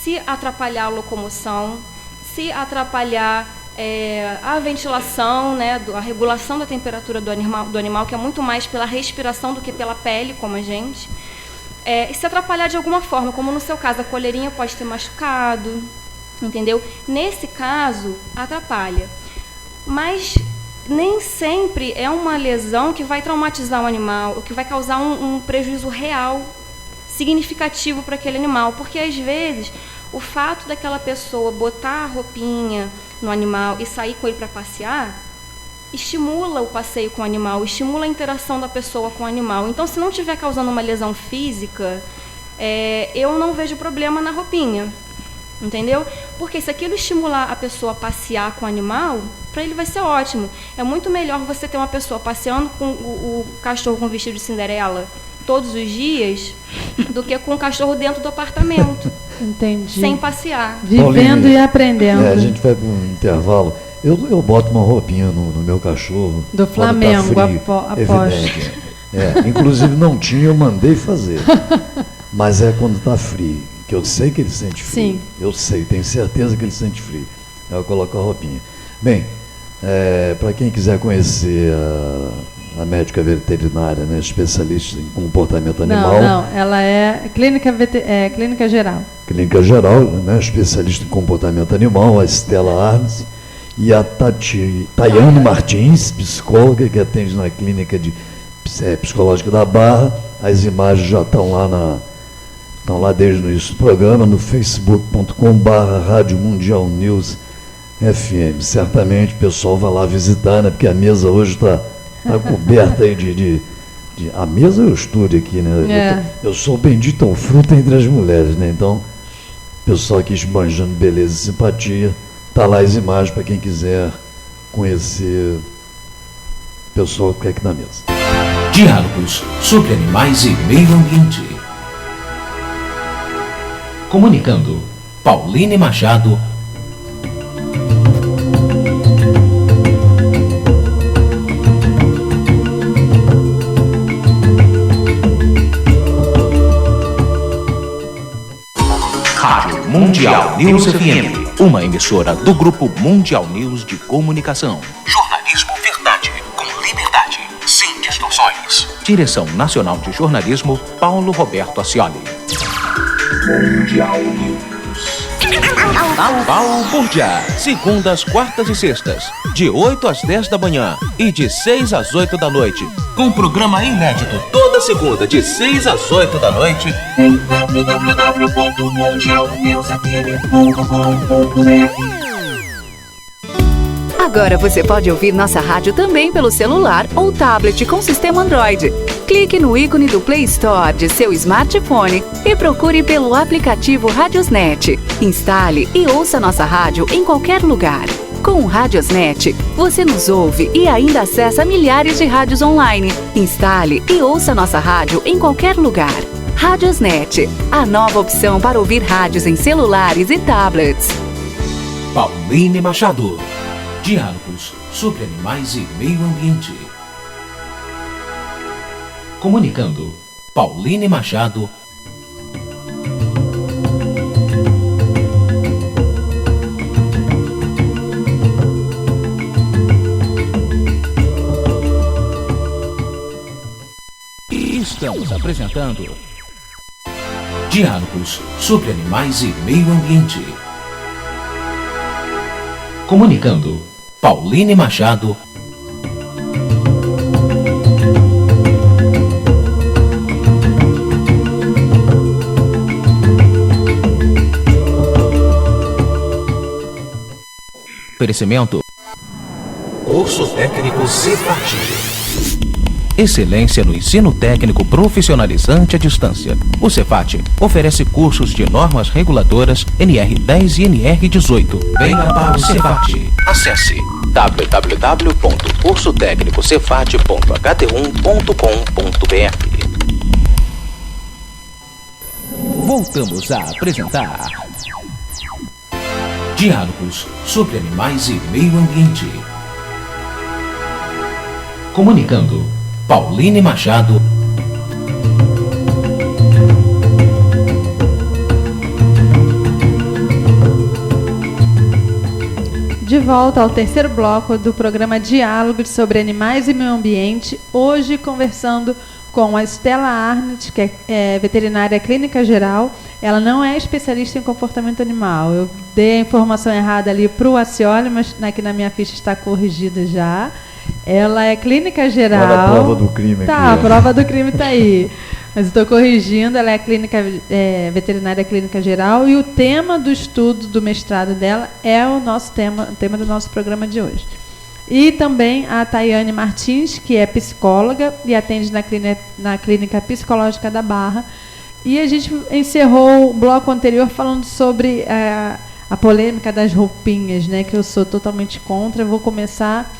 se atrapalhar a locomoção, se atrapalhar a ventilação, né, a regulação da temperatura do animal, que é muito mais pela respiração do que pela pele, como a gente. E se atrapalhar de alguma forma, como no seu caso, a coleirinha pode ter machucado, entendeu? Nesse caso, atrapalha. Mas nem sempre é uma lesão que vai traumatizar o animal, ou que vai causar um prejuízo real, significativo para aquele animal, porque às vezes o fato daquela pessoa botar a roupinha no animal e sair com ele para passear estimula o passeio com o animal, estimula a interação da pessoa com o animal. Então, se não estiver causando uma lesão física, eu não vejo problema na roupinha, entendeu? Porque se aquilo estimular a pessoa a passear com o animal, para ele vai ser ótimo. É muito melhor você ter uma pessoa passeando com o cachorro com vestido de Cinderela todos os dias do que com o cachorro dentro do apartamento. Entendi. Sem passear. Vivendo Pauline, e aprendendo. A gente vai para um intervalo. Eu boto uma roupinha no meu cachorro. Do Flamengo, tá frio, aposto. Inclusive não tinha, eu mandei fazer. Mas é quando está frio, que eu sei que ele sente frio. Sim. Eu sei, tenho certeza que ele sente frio. Aí eu coloco a roupinha. Bem, para quem quiser conhecer a médica veterinária, né, especialista em comportamento animal. Não, ela é clínica geral. Clínica geral, né, especialista em comportamento animal, a Estela Arnes, e a Tayane Martins, psicóloga, que atende na clínica psicológica da Barra. As imagens já estão lá desde o início do programa, no facebook.com/Rádio Mundial News FM. Certamente o pessoal vai lá visitar, né, porque a mesa hoje está coberta aí a mesa é o estúdio aqui, né? Eu sou o bendito ao fruto entre as mulheres, né? Então, o pessoal aqui esbanjando beleza e simpatia. Tá lá as imagens para quem quiser conhecer o pessoal que é aqui na mesa. Diálogos sobre animais e meio ambiente. Comunicando, Pauline Machado. Rádio Mundial News FM, uma emissora do Grupo Mundial News de Comunicação. Jornalismo verdade, com liberdade, sem distorções. Direção Nacional de Jornalismo, Paulo Roberto Ascioli. Mundial News. Balbúrdia, segundas, quartas e sextas, de 8 às 10 da manhã e de 6 às 8 da noite. Com programa inédito toda segunda, de 6 às 8 da noite. Agora você pode ouvir nossa rádio também pelo celular ou tablet com sistema Android. Clique no ícone do Play Store de seu smartphone e procure pelo aplicativo Radiosnet. Instale e ouça nossa rádio em qualquer lugar. Com o Radiosnet, você nos ouve e ainda acessa milhares de rádios online. Instale e ouça nossa rádio em qualquer lugar. Radiosnet, a nova opção para ouvir rádios em celulares e tablets. Pauline Machado. Diálogos sobre animais e meio ambiente. Comunicando, Pauline Machado. Estamos apresentando Diálogos sobre animais e meio ambiente. Comunicando, Pauline Machado. Oferecimento: Curso Técnico Cefat. Excelência no ensino técnico profissionalizante à distância. O Cefat oferece cursos de normas reguladoras NR10 e NR18. Venha para o Cefat. Acesse www.cursotecnicocefat.ht1.com.br. Voltamos a apresentar Diálogos sobre animais e meio ambiente. Comunicando, Pauline Machado. De volta ao terceiro bloco do programa Diálogos sobre Animais e Meio Ambiente, hoje conversando com a Estela Arnett, que é veterinária clínica geral. Ela não é especialista em comportamento animal. Eu dei a informação errada ali para o Ascioli, mas aqui na minha ficha está corrigida já. Ela é clínica geral. Olha a prova do crime tá, aqui. A prova do crime está aí. Mas estou corrigindo, ela é veterinária clínica geral e o tema do estudo do mestrado dela é o tema do nosso programa de hoje. E também a Tayane Martins, que é psicóloga e atende na clínica psicológica da Barra. E a gente encerrou o bloco anterior falando sobre a polêmica das roupinhas, né, que eu sou totalmente contra. Eu vou começar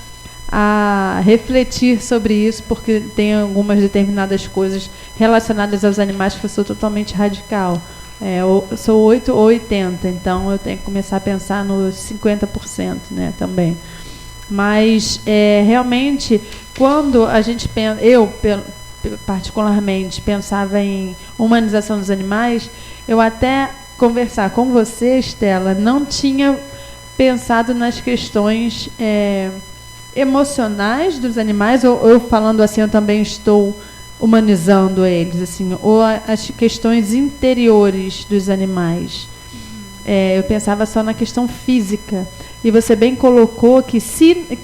a refletir sobre isso, porque tem algumas determinadas coisas relacionadas aos animais que eu sou totalmente radical. Eu sou 8 ou 80, então eu tenho que começar a pensar nos 50%, né, também. Mas realmente, quando a gente pensa, particularmente pensava em humanização dos animais, eu até conversar com você, Estela, não tinha pensado nas questões emocionais dos animais, ou eu falando assim, eu também estou humanizando eles, assim, ou as questões interiores dos animais. Eu pensava só na questão física. E você bem colocou que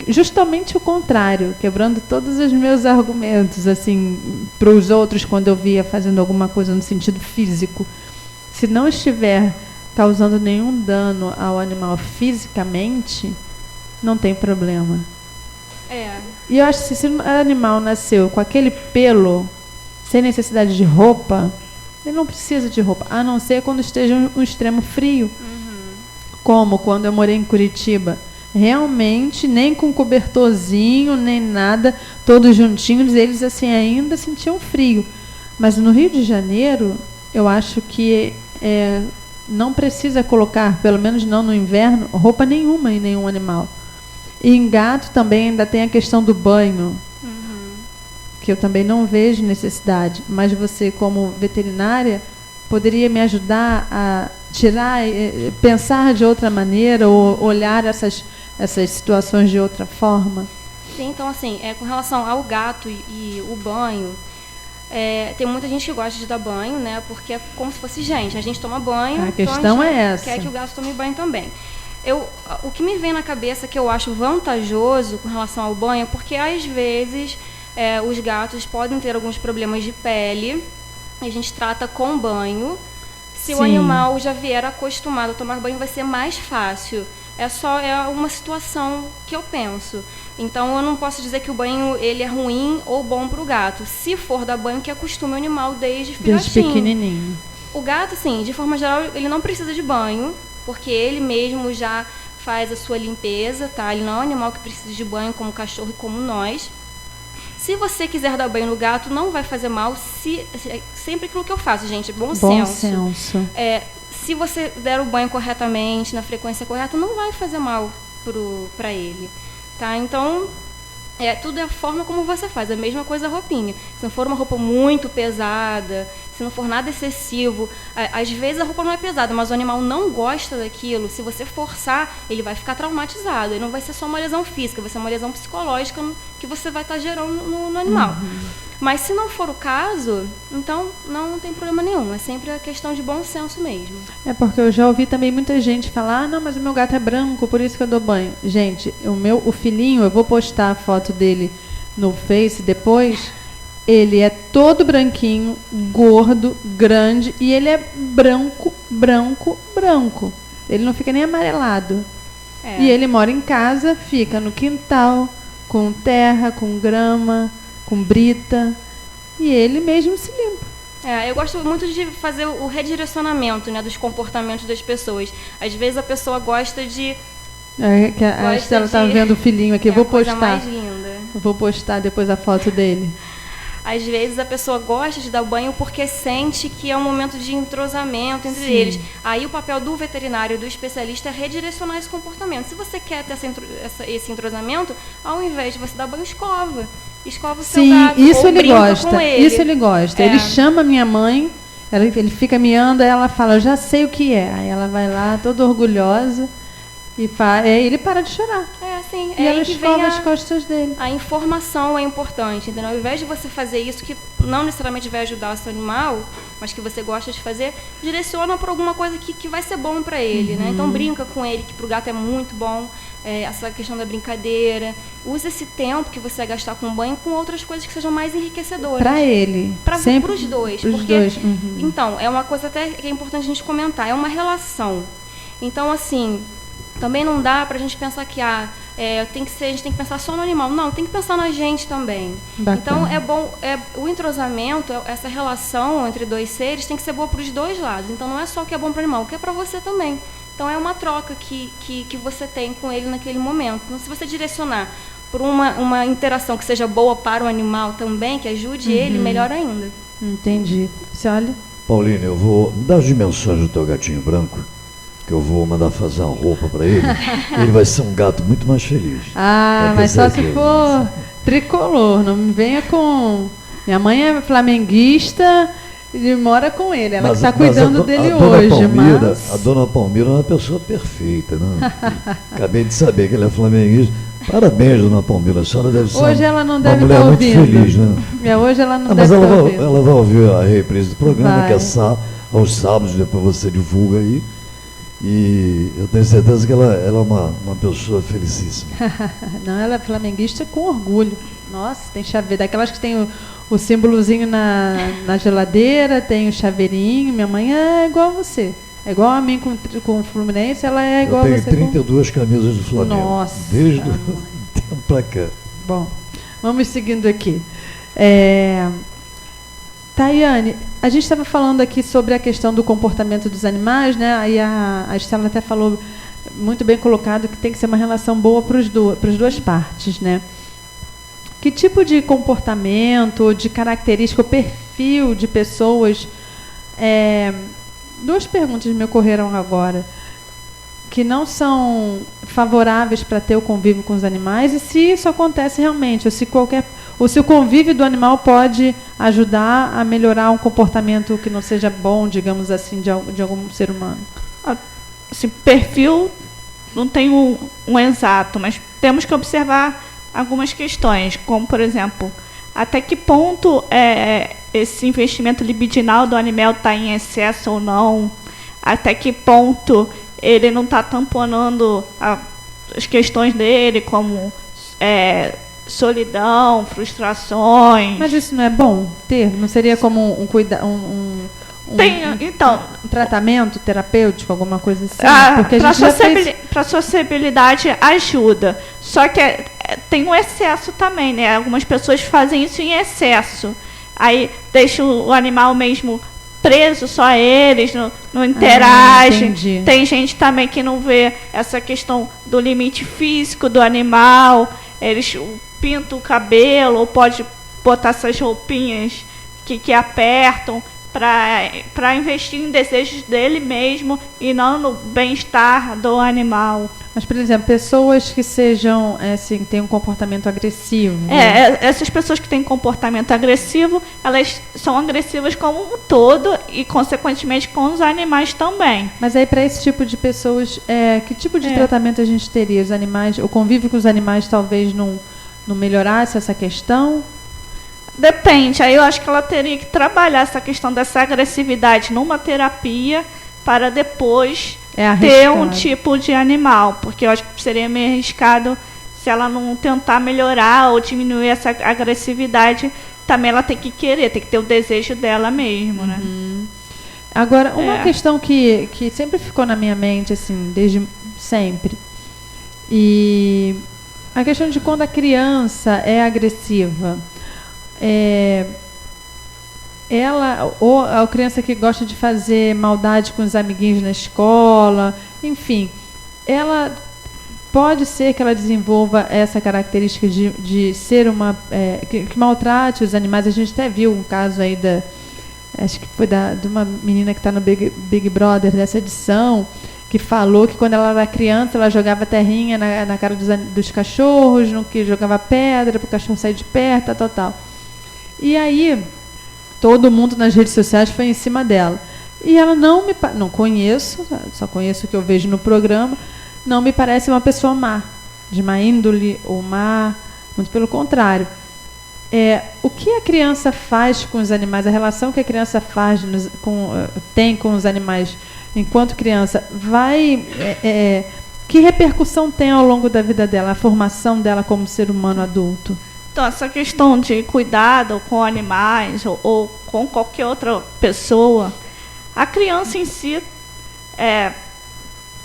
justamente o contrário, quebrando todos os meus argumentos assim para os outros quando eu via fazendo alguma coisa no sentido físico, se não estiver causando nenhum dano ao animal fisicamente, não tem problema. E eu acho que se o animal nasceu com aquele pelo, sem necessidade de roupa, ele não precisa de roupa, a não ser quando esteja um extremo frio. Como quando eu morei em Curitiba. Realmente, nem com cobertorzinho, nem nada, todos juntinhos, eles assim ainda sentiam frio. Mas no Rio de Janeiro, eu acho que não precisa colocar, pelo menos não no inverno, roupa nenhuma em nenhum animal. E em gato também ainda tem a questão do banho, que eu também não vejo necessidade. Mas você, como veterinária, poderia me ajudar a pensar de outra maneira ou olhar essas situações de outra forma? Sim, então assim, com relação ao gato e o banho, tem muita gente que gosta de dar banho, né? Porque é como se fosse gente. A gente toma banho, a questão é essa. Quer que o gato tome banho também. O que me vem na cabeça que eu acho vantajoso com relação ao banho é porque às vezes os gatos podem ter alguns problemas de pele e a gente trata com banho. Se o animal já vier acostumado a tomar banho, vai ser mais fácil. É uma situação que eu penso. Então, eu não posso dizer que o banho ele é ruim ou bom para o gato. Se for dar banho, que acostume o animal desde filhotinho. Desde pequenininho. O gato, assim, de forma geral, ele não precisa de banho, porque ele mesmo já faz a sua limpeza, tá? Ele não é um animal que precisa de banho como o cachorro e como nós. Se você quiser dar banho no gato, não vai fazer mal. Sempre aquilo que eu faço, gente, bom senso. Se você der o banho corretamente, na frequência correta, não vai fazer mal para ele. Tá? Então, tudo é a forma como você faz. A mesma coisa a roupinha. Se não for uma roupa muito pesada, se não for nada excessivo, às vezes a roupa não é pesada, mas o animal não gosta daquilo. Se você forçar, ele vai ficar traumatizado. Ele não vai ser só uma lesão física, vai ser uma lesão psicológica que você vai estar gerando no animal. Mas se não for o caso, então não tem problema nenhum. É sempre a questão de bom senso mesmo. Porque eu já ouvi também muita gente falar: não, mas o meu gato é branco, por isso que eu dou banho. Gente, o filhinho, eu vou postar a foto dele no Face depois. Ele é todo branquinho, gordo, grande, e ele é branco. Ele não fica nem amarelado. E ele mora em casa, fica no quintal, com terra, com grama, com brita, e ele mesmo se limpa. Eu gosto muito de fazer o redirecionamento, né, dos comportamentos das pessoas. Às vezes a pessoa gosta de... A Estela está vendo o filhinho aqui, vou postar. Mais linda. Vou postar depois a foto dele. Às vezes a pessoa gosta de dar banho porque sente que é um momento de entrosamento entre eles. Aí o papel do veterinário, do especialista, é redirecionar esse comportamento. Se você quer ter esse entrosamento, ao invés de você dar banho, escova o seu gato. Sim, isso ou ele gosta. Com ele. Isso ele gosta. Ele chama a minha mãe, ele fica miando, aí ela fala: eu já sei o que é. Aí ela vai lá, toda orgulhosa, e ele para de chorar. E ela escova as costas dele. A informação é importante, entendeu? Ao invés de você fazer isso, que não necessariamente vai ajudar o seu animal, mas que você gosta de fazer, direciona para alguma coisa que vai ser bom para ele, né? Então brinca com ele, que para o gato é muito bom. Essa questão da brincadeira. Use esse tempo que você vai gastar com banho com outras coisas que sejam mais enriquecedoras. Para ele. Para os dois. Então, é uma coisa até que é importante a gente comentar. É uma relação. Então, assim, também não dá para a gente pensar que a gente tem que pensar só no animal. Não, tem que pensar na gente também. Bacana. Então, é bom, o entrosamento, essa relação entre dois seres tem que ser boa para os dois lados. Então, não é só o que é bom para o animal, o que é para você também. Então, é uma troca que você tem com ele naquele momento. Então, se você direcionar por uma interação que seja boa para o animal também, que ajude ele, melhor ainda. Entendi. Você olha? Pauline, eu vou dar as dimensões do teu gatinho branco, que eu vou mandar fazer uma roupa para ele. Ele vai ser um gato muito mais feliz. Mas só se for tricolor, não me venha com Minha mãe é flamenguista e mora com ele. Ela está mas cuidando dele a dona hoje. Palmira, a dona Palmira é uma pessoa perfeita, né? Acabei de saber que ela é flamenguista. Parabéns, dona Palmira. A senhora deve ser Hoje ela não uma deve mulher estar muito ouvindo. feliz, né? Hoje ela não Mas deve ela estar vai, ouvindo. ela vai ouvir a reprise do programa, Vai. que é aos sábados, depois você divulga aí. E eu tenho certeza que ela é uma pessoa felicíssima. Não, ela é flamenguista com orgulho. Nossa, tem chaveiro. Daquelas que tem o símbolozinho na geladeira, tem o chaveirinho. Minha mãe é igual a você. É igual a mim com o Fluminense, ela é igual a Eu você tenho 32 camisas do Flamengo. Nossa. Desde o tempo pra cá. Bom, vamos seguindo aqui. Tayane, a gente estava falando aqui sobre a questão do comportamento dos animais, né? Aí a Estela até falou, muito bem colocado, que tem que ser uma relação boa para as duas partes, né? Que tipo de comportamento, de característica, o perfil de pessoas... duas perguntas me ocorreram agora. Que não são favoráveis para ter o convívio com os animais, e se isso acontece realmente, ou se o convívio do animal pode ajudar a melhorar um comportamento que não seja bom, digamos assim, de algum ser humano. Esse perfil não tem um exato, mas temos que observar algumas questões, como, por exemplo, até que ponto esse investimento libidinal do animal está em excesso ou não, até que ponto ele não está tamponando as questões dele, como solidão, frustrações. Mas isso não é bom ter? Não seria como um tratamento terapêutico, alguma coisa assim? Porque para sociabilidade ajuda. Só que tem um excesso também, né? Algumas pessoas fazem isso em excesso. Aí deixam o animal mesmo preso só a eles, não interagem. Tem gente também que não vê essa questão do limite físico do animal. Eles pintam o cabelo ou pode botar essas roupinhas que apertam para investir em desejos dele mesmo e não no bem-estar do animal. Mas, por exemplo, pessoas que sejam, têm um comportamento agressivo. Né? Essas pessoas que têm comportamento agressivo, elas são agressivas como um todo e, consequentemente, com os animais também. Mas aí, para esse tipo de pessoas, que tipo de tratamento a gente teria? Os animais, o convívio com os animais talvez não melhorasse essa questão? Depende. Aí eu acho que ela teria que trabalhar essa questão dessa agressividade numa terapia para depois ter um tipo de animal. Porque eu acho que seria meio arriscado se ela não tentar melhorar ou diminuir essa agressividade. Também ela tem que querer, tem que ter o desejo dela mesmo, né? Agora, uma questão que sempre ficou na minha mente, assim, desde sempre. E a questão de quando a criança é agressiva. Ela, ou a criança que gosta de fazer maldade com os amiguinhos na escola, enfim, ela pode ser que ela desenvolva essa característica de ser uma que maltrate os animais. A gente até viu um caso aí acho que foi de uma menina que está no Big Brother dessa edição, que falou que quando ela era criança ela jogava terrinha na cara dos cachorros, no que jogava pedra para o cachorro sair de perto, tal. E aí, todo mundo nas redes sociais foi em cima dela. E ela não conheço, só conheço o que eu vejo no programa, não me parece uma pessoa má, de má índole ou má, muito pelo contrário. O que a criança faz com os animais, a relação que a criança tem com os animais enquanto criança, que repercussão tem ao longo da vida dela, a formação dela como ser humano adulto? Então, essa questão de cuidado com animais ou com qualquer outra pessoa, a criança em si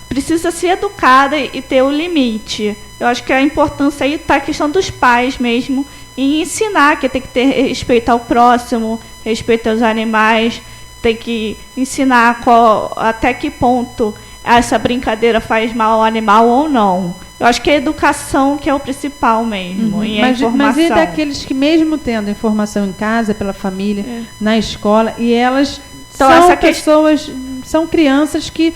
precisa ser educada e ter o limite. Eu acho que a importância aí está a questão dos pais mesmo, em ensinar que tem que ter respeito ao próximo, respeito aos animais, tem que ensinar até que ponto essa brincadeira faz mal ao animal ou não. Eu acho que a educação que é o principal mesmo, e a informação. Mas e daqueles que mesmo tendo informação em casa, pela família, na escola, e elas são crianças que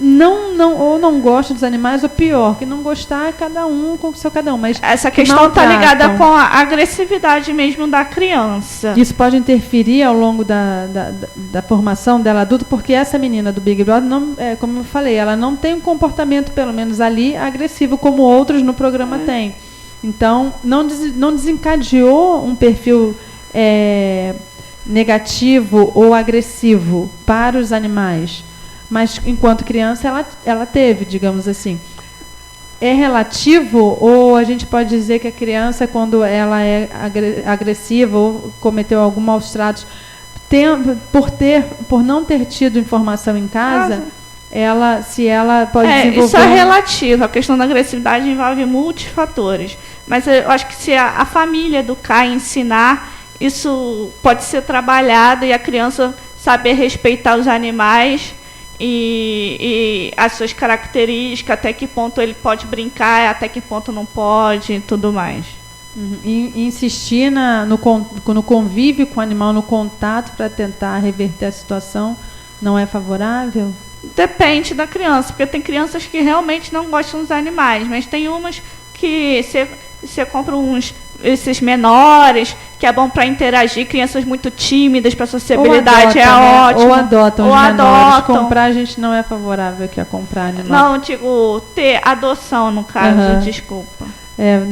não gosta dos animais, ou pior, que não gostar é cada um com o seu cada um. Mas essa questão está ligada com a agressividade mesmo da criança. Isso pode interferir ao longo da formação dela adulta, porque essa menina do Big Brother, não, como eu falei, ela não tem um comportamento, pelo menos ali, agressivo, como outros no programa têm. Então, não desencadeou um perfil negativo ou agressivo para os animais. Mas, enquanto criança, ela teve, digamos assim. É relativo, ou a gente pode dizer que a criança, quando ela é agressiva ou cometeu algum maus tratos, por não ter tido informação em casa, se ela pode desenvolver... Isso é relativo. A questão da agressividade envolve multifatores. Mas eu acho que se a família educar e ensinar, isso pode ser trabalhado e a criança saber respeitar os animais e as suas características, até que ponto ele pode brincar, até que ponto não pode e tudo mais. E insistir no convívio com o animal, no contato para tentar reverter a situação, não é favorável? Depende da criança, porque tem crianças que realmente não gostam dos animais, mas tem umas que você compra esses menores, que é bom para interagir, crianças muito tímidas, para sociabilidade ótimo. Ou adotam os menores. Comprar a gente não é favorável que a comprar animal. Não, digo, ter adoção, no caso, desculpa.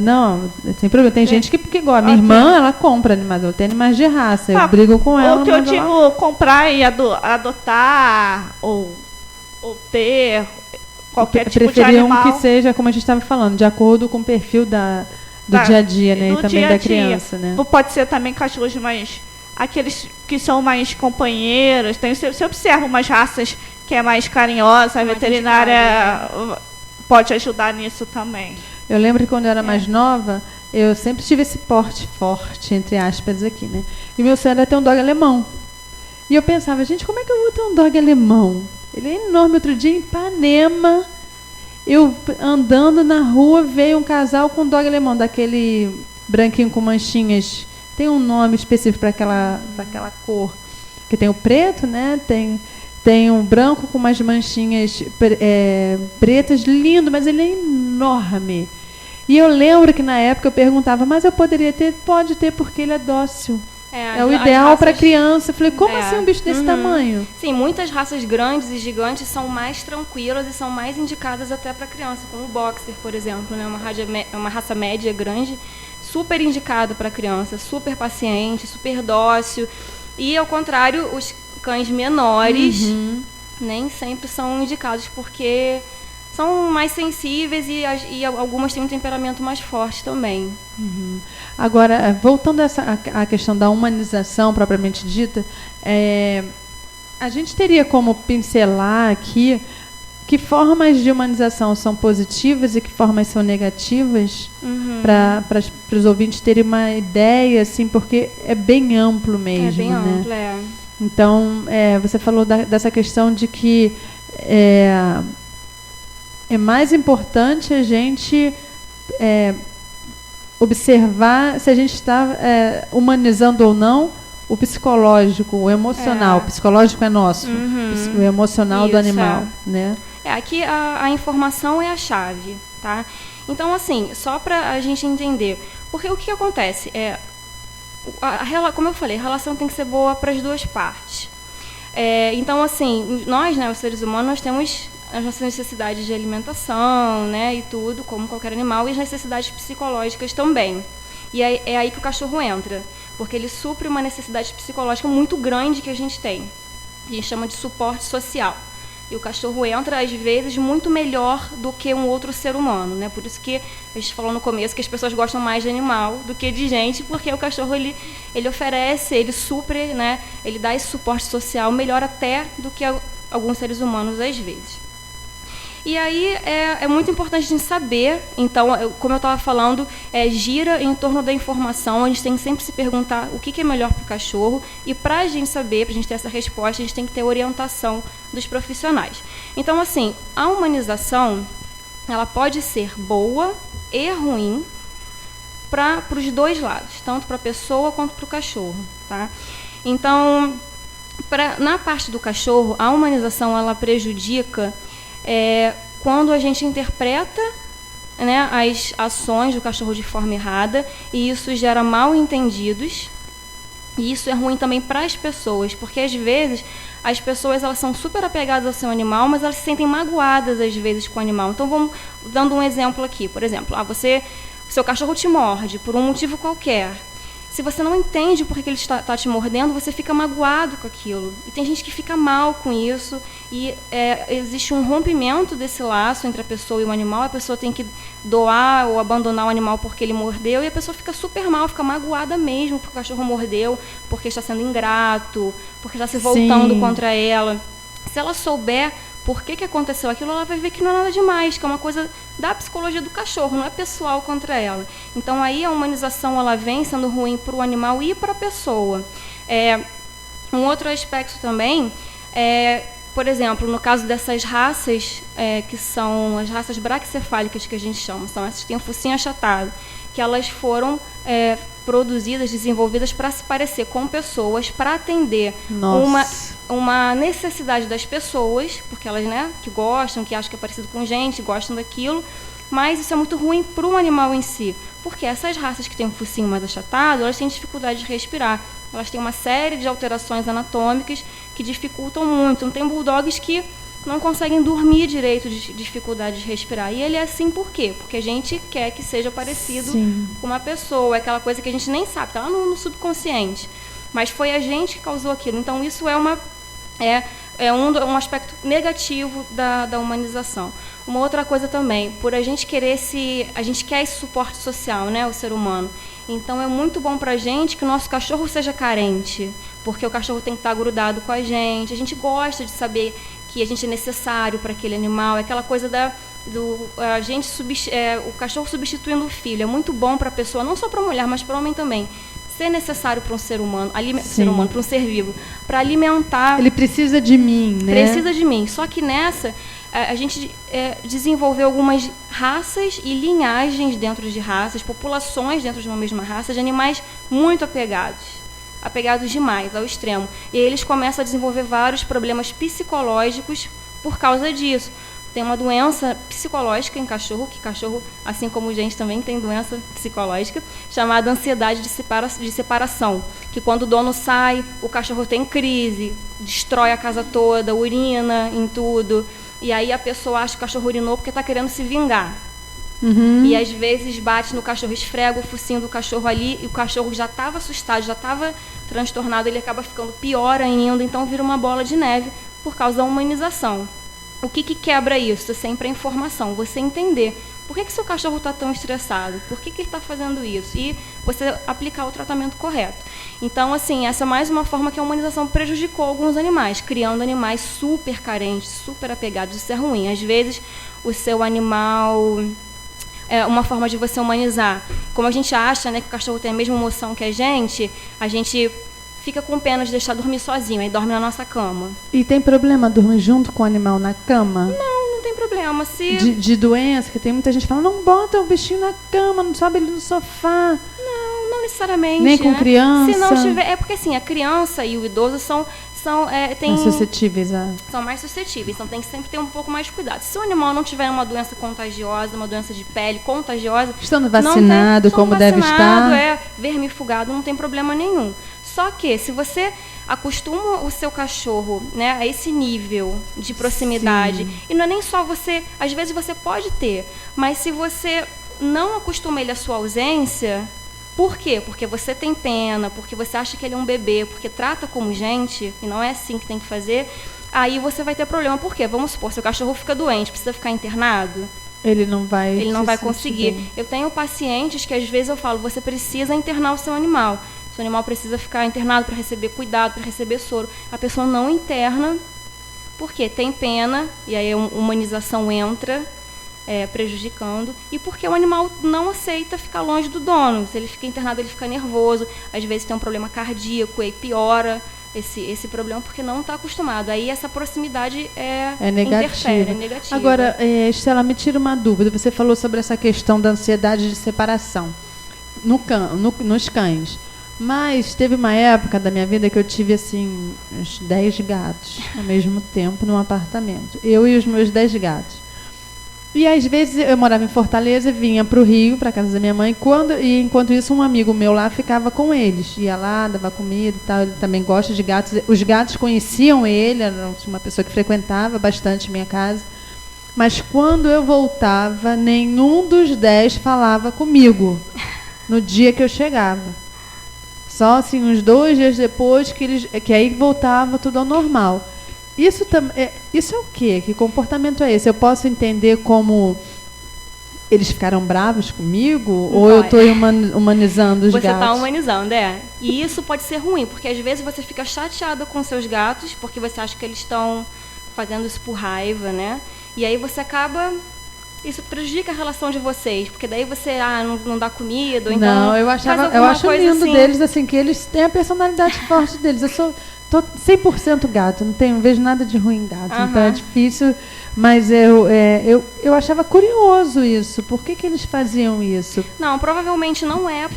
Não, sem problema. Tem gente que gosta. Minha irmã, ela compra animais, ela tem animais de raça. Eu brigo com ela. O que eu digo, comprar e adotar, ou ter qualquer tipo de animal. Que seja, como a gente estava falando, de acordo com o perfil do dia a dia, né? E também da criança, né? Pode ser também cachorros aqueles que são mais companheiros. Você observa umas raças que é mais carinhosa, a veterinária pode ajudar nisso também. Eu lembro que quando eu era mais nova, eu sempre tive esse porte forte, entre aspas, aqui, né? E meu sonho era ter um dog alemão. E eu pensava, gente, como é que eu vou ter um dog alemão? Ele é enorme. Outro dia, em Ipanema, eu andando na rua, veio um casal com um dog alemão, daquele branquinho com manchinhas. Tem um nome específico para aquela cor. Que tem o preto, né? Tem um branco com umas manchinhas pretas, lindo, mas ele é enorme. E eu lembro que na época eu perguntava, mas eu poderia ter? Pode ter, porque ele é dócil. É o ideal para criança. Eu falei, como assim um bicho desse tamanho? Sim, muitas raças grandes e gigantes são mais tranquilas e são mais indicadas até para criança, como o boxer, por exemplo, né? Uma raça média grande, super indicado para criança, super paciente, super dócil. E, ao contrário, os cães menores nem sempre são indicados, porque são mais sensíveis e algumas têm um temperamento mais forte também. Agora, voltando à questão da humanização propriamente dita, a gente teria como pincelar aqui que formas de humanização são positivas e que formas são negativas, para os ouvintes terem uma ideia, assim, porque é bem amplo mesmo. É bem amplo, Então, você falou dessa questão de que é mais importante a gente observar se a gente está humanizando ou não o psicológico, o emocional. O psicológico é nosso, o emocional do animal, né? Aqui a informação é a chave, tá? Então, assim, só para a gente entender, porque o que acontece? Como eu falei, a relação tem que ser boa para as duas partes. Então, assim, nós, né, os seres humanos, nós temos as nossas necessidades de alimentação, né, e tudo, como qualquer animal, e as necessidades psicológicas também. E é aí que o cachorro entra, porque ele supre uma necessidade psicológica muito grande que a gente tem. A gente chama de suporte social. E o cachorro entra, às vezes, muito melhor do que um outro ser humano, né? Por isso que a gente falou no começo que as pessoas gostam mais de animal do que de gente, porque o cachorro, ele oferece, ele supre, né? Ele dá esse suporte social melhor até do que alguns seres humanos, às vezes. E aí é muito importante a gente saber, então, como eu estava falando, gira em torno da informação, a gente tem que sempre se perguntar o que é melhor para o cachorro, e para a gente saber, para a gente ter essa resposta, a gente tem que ter orientação dos profissionais. Então, assim, a humanização, ela pode ser boa e ruim para os dois lados, tanto para a pessoa quanto para o cachorro, tá? Então, na parte do cachorro, a humanização, ela prejudica quando a gente interpreta, né, as ações do cachorro de forma errada, e isso gera mal entendidos, e isso é ruim também para as pessoas, porque às vezes as pessoas elas são super apegadas ao seu animal, mas elas se sentem magoadas às vezes com o animal. Então vamos dando um exemplo aqui, por exemplo, seu cachorro te morde por um motivo qualquer. Se você não entende por que ele está te mordendo, você fica magoado com aquilo. E tem gente que fica mal com isso. E existe um rompimento desse laço entre a pessoa e o animal. A pessoa tem que doar ou abandonar o animal porque ele mordeu. E a pessoa fica super mal, fica magoada mesmo porque o cachorro mordeu, porque está sendo ingrato, porque está se voltando contra ela. Se ela souber por que aconteceu aquilo, ela vai ver que não é nada demais, que é uma coisa da psicologia do cachorro, não é pessoal contra ela. Então aí a humanização ela vem sendo ruim para o animal e para a pessoa. Um outro aspecto também por exemplo, no caso dessas raças, que são as raças braquicefálicas que a gente chama, são essas que têm o focinho achatado, que elas foram produzidas, desenvolvidas para se parecer com pessoas, para atender uma necessidade das pessoas, porque elas, né, que gostam, que acham que é parecido com gente, gostam daquilo, mas isso é muito ruim para o animal em si, porque essas raças que têm um focinho mais achatado, elas têm dificuldade de respirar, elas têm uma série de alterações anatômicas que dificultam muito. Então, tem bulldogs que não conseguem dormir direito, de dificuldade de respirar. E ele é assim por quê? Porque a gente quer que seja parecido com uma pessoa. É aquela coisa que a gente nem sabe, está lá no subconsciente. Mas foi a gente que causou aquilo. Então, isso é um aspecto negativo da humanização. Uma outra coisa também, por a gente querer a gente quer esse suporte social, né, o ser humano. Então, é muito bom para a gente que o nosso cachorro seja carente, porque o cachorro tem que estar grudado com a gente gosta de saber que a gente é necessário para aquele animal, é aquela coisa o cachorro substituindo o filho, é muito bom para a pessoa, não só para a mulher, mas para o homem também, ser necessário para um ser humano, para um ser vivo, para alimentar. Ele precisa de mim, né? Precisa de mim, só que nessa a gente desenvolveu algumas raças e linhagens dentro de raças, populações dentro de uma mesma raça, de animais muito apegados demais, ao extremo. E aí eles começam a desenvolver vários problemas psicológicos por causa disso. Tem uma doença psicológica em cachorro, que cachorro, assim como gente, também tem doença psicológica, chamada ansiedade de separação, que quando o dono sai, o cachorro tem crise, destrói a casa toda, urina em tudo. E aí a pessoa acha que o cachorro urinou porque está querendo se vingar. E às vezes bate no cachorro, esfrega o focinho do cachorro ali, e o cachorro já estava assustado, já estava transtornado, ele acaba ficando pior ainda, então vira uma bola de neve por causa da humanização. O que quebra isso? Sempre a informação, você entender por que seu cachorro está tão estressado, por que ele está fazendo isso, e você aplicar o tratamento correto. Então, assim, essa é mais uma forma que a humanização prejudicou alguns animais, criando animais super carentes, super apegados. Isso é ruim. Às vezes, o seu animal é uma forma de você humanizar. Como a gente acha, né, que o cachorro tem a mesma emoção que a gente fica com pena de deixar dormir sozinho, aí dorme na nossa cama. E tem problema dormir junto com o animal na cama? Não tem problema. De doença, que tem muita gente que fala, não bota o bichinho na cama, não sobe ele no sofá. Não necessariamente. Nem com criança? Se não tiver... É porque, assim, a criança e o idoso são mais suscetíveis são mais suscetíveis, então tem que sempre ter um pouco mais de cuidado. Se o animal não tiver uma doença contagiosa, uma doença de pele contagiosa... Estando vacinado, como deve estar. Vermifugado, não tem problema nenhum. Só que, se você acostuma o seu cachorro, né, a esse nível de proximidade, e não é nem só você... Às vezes você pode ter, mas se você não acostuma ele à sua ausência... Por quê? Porque você tem pena, porque você acha que ele é um bebê, porque trata como gente, e não é assim que tem que fazer, aí você vai ter problema. Por quê? Vamos supor, seu cachorro fica doente, precisa ficar internado. Ele não vai conseguir. Bem. Eu tenho pacientes que às vezes eu falo, você precisa internar o seu animal. Seu animal precisa ficar internado para receber cuidado, para receber soro. A pessoa não interna, porque tem pena, e aí a humanização entra... prejudicando, e porque o animal não aceita ficar longe do dono. Se ele fica internado, ele fica nervoso, às vezes tem um problema cardíaco, aí piora esse problema porque não está acostumado. Aí essa proximidade interfere, é negativa. Agora, Estela, me tira uma dúvida. Você falou sobre essa questão da ansiedade de separação nos cães. Mas teve uma época da minha vida que eu tive, assim, uns 10 gatos ao mesmo tempo num apartamento. Eu e os meus 10 gatos. E às vezes eu morava em Fortaleza e vinha para o Rio, para casa da minha mãe, e enquanto isso um amigo meu lá ficava com eles. Ia lá, dava comida e tal, ele também gosta de gatos. Os gatos conheciam ele, era uma pessoa que frequentava bastante minha casa. Mas quando eu voltava, nenhum dos 10 falava comigo no dia que eu chegava. Só assim, uns 2 dias depois que aí voltava tudo ao normal. Isso é o quê? Que comportamento é esse? Eu posso entender como eles ficaram bravos comigo? Ou eu estou humanizando os gatos? Você está humanizando, E isso pode ser ruim, porque às vezes você fica chateada com seus gatos, porque você acha que eles estão fazendo isso por raiva, né? E aí você acaba... Isso prejudica a relação de vocês, porque daí você não dá comida, ou então... Não, eu acho lindo assim. Deles, assim, que eles têm a personalidade forte deles. Eu tô 100% gato, não vejo nada de ruim em gato, então é difícil, mas eu achava curioso isso. Por que eles faziam isso? Não, provavelmente não é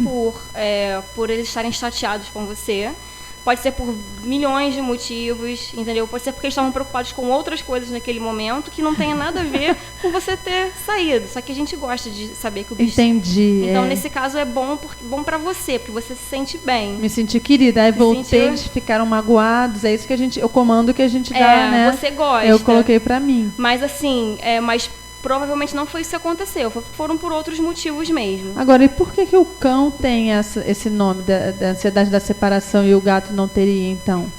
por eles estarem chateados com você. Pode ser por milhões de motivos, entendeu? Pode ser porque eles estavam preocupados com outras coisas naquele momento que não tenha nada a ver com você ter saído. Só que a gente gosta de saber que o bicho... Entendi. Então, nesse caso, é bom para você, porque você se sente bem. Me senti querida. Aí voltei, eles ficaram magoados. É isso que o comando que a gente dá, né? Você gosta. Eu coloquei pra mim. Mas assim, provavelmente não foi isso que aconteceu. Foram por outros motivos mesmo. Agora, e por que o cão tem esse nome da ansiedade da separação e o gato não teria, então?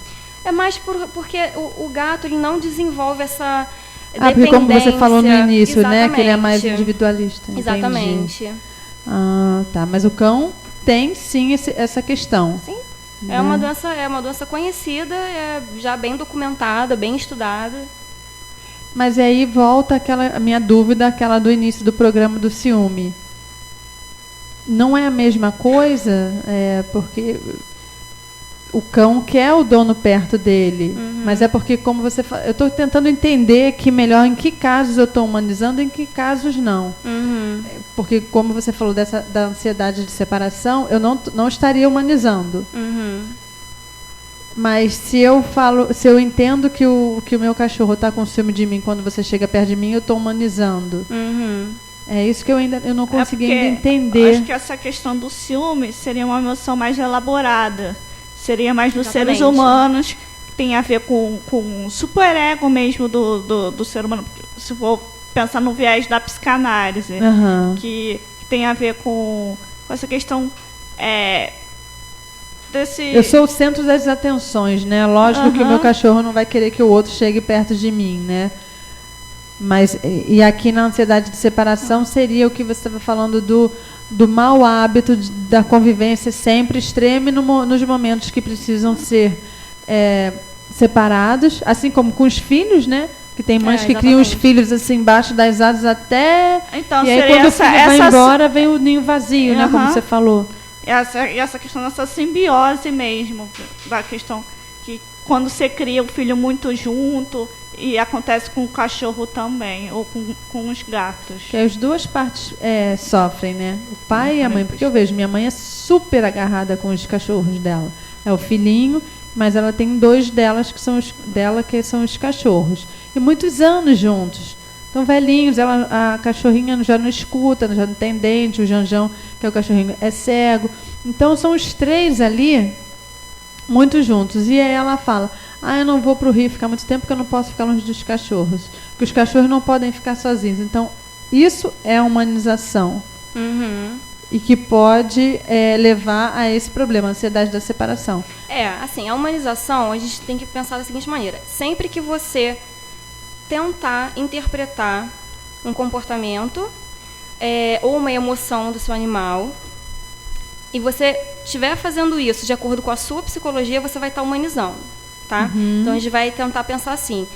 É mais porque o gato ele não desenvolve essa dependência. Porque como você falou no início, né? Que ele é mais individualista. Exatamente. Entendi. Ah, tá. Mas o cão tem, sim, essa questão. Sim. Né? É uma doença conhecida, já bem documentada, bem estudada. Mas aí volta a minha dúvida, aquela do início do programa do ciúme. Não é a mesma coisa, porque o cão quer o dono perto dele. Mas é porque, como você fala, eu estou tentando entender aqui melhor em que casos eu estou humanizando e em que casos não. Porque, como você falou da ansiedade de separação, eu não estaria humanizando. Mas se eu entendo que o meu cachorro está com ciúme de mim quando você chega perto de mim, eu estou humanizando. É isso que eu não consegui ainda entender. Acho que essa questão do ciúme seria uma emoção mais elaborada. Seria mais dos seres humanos, que tem a ver com o superego mesmo do ser humano. Se for pensar no viés da psicanálise, que tem a ver com essa questão... Eu sou o centro das atenções, né? Lógico que o meu cachorro não vai querer que o outro chegue perto de mim, né? Mas, e aqui na ansiedade de separação seria o que você estava falando do mau hábito da convivência sempre extrema nos momentos que precisam ser separados, assim como com os filhos, né? Que tem mães que criam os filhos assim embaixo das asas até... Então, e aí quando o filho vai embora, vem o ninho vazio, né? Como você falou. Essa questão dessa simbiose mesmo, da questão que quando você cria o filho muito junto, e acontece com o cachorro também, ou com os gatos. Que as duas partes sofrem, né? O pai e a mãe, porque eu vejo, minha mãe é super agarrada com os cachorros dela. É o filhinho, mas ela tem 2 delas que são os cachorros. E muitos anos juntos. Estão velhinhos, a cachorrinha já não escuta, já não tem dente, o Janjão, que é o cachorrinho, é cego. Então, são os 3 ali, muito juntos. E aí ela fala, eu não vou para o Rio ficar muito tempo, porque eu não posso ficar longe dos cachorros. Porque os cachorros não podem ficar sozinhos. Então, isso é humanização. E que pode levar a esse problema, a ansiedade da separação. Assim, a humanização, a gente tem que pensar da seguinte maneira. Sempre que você... tentar interpretar um comportamento ou uma emoção do seu animal e você estiver fazendo isso de acordo com a sua psicologia, você vai estar humanizando, tá? Então, a gente vai tentar pensar assim.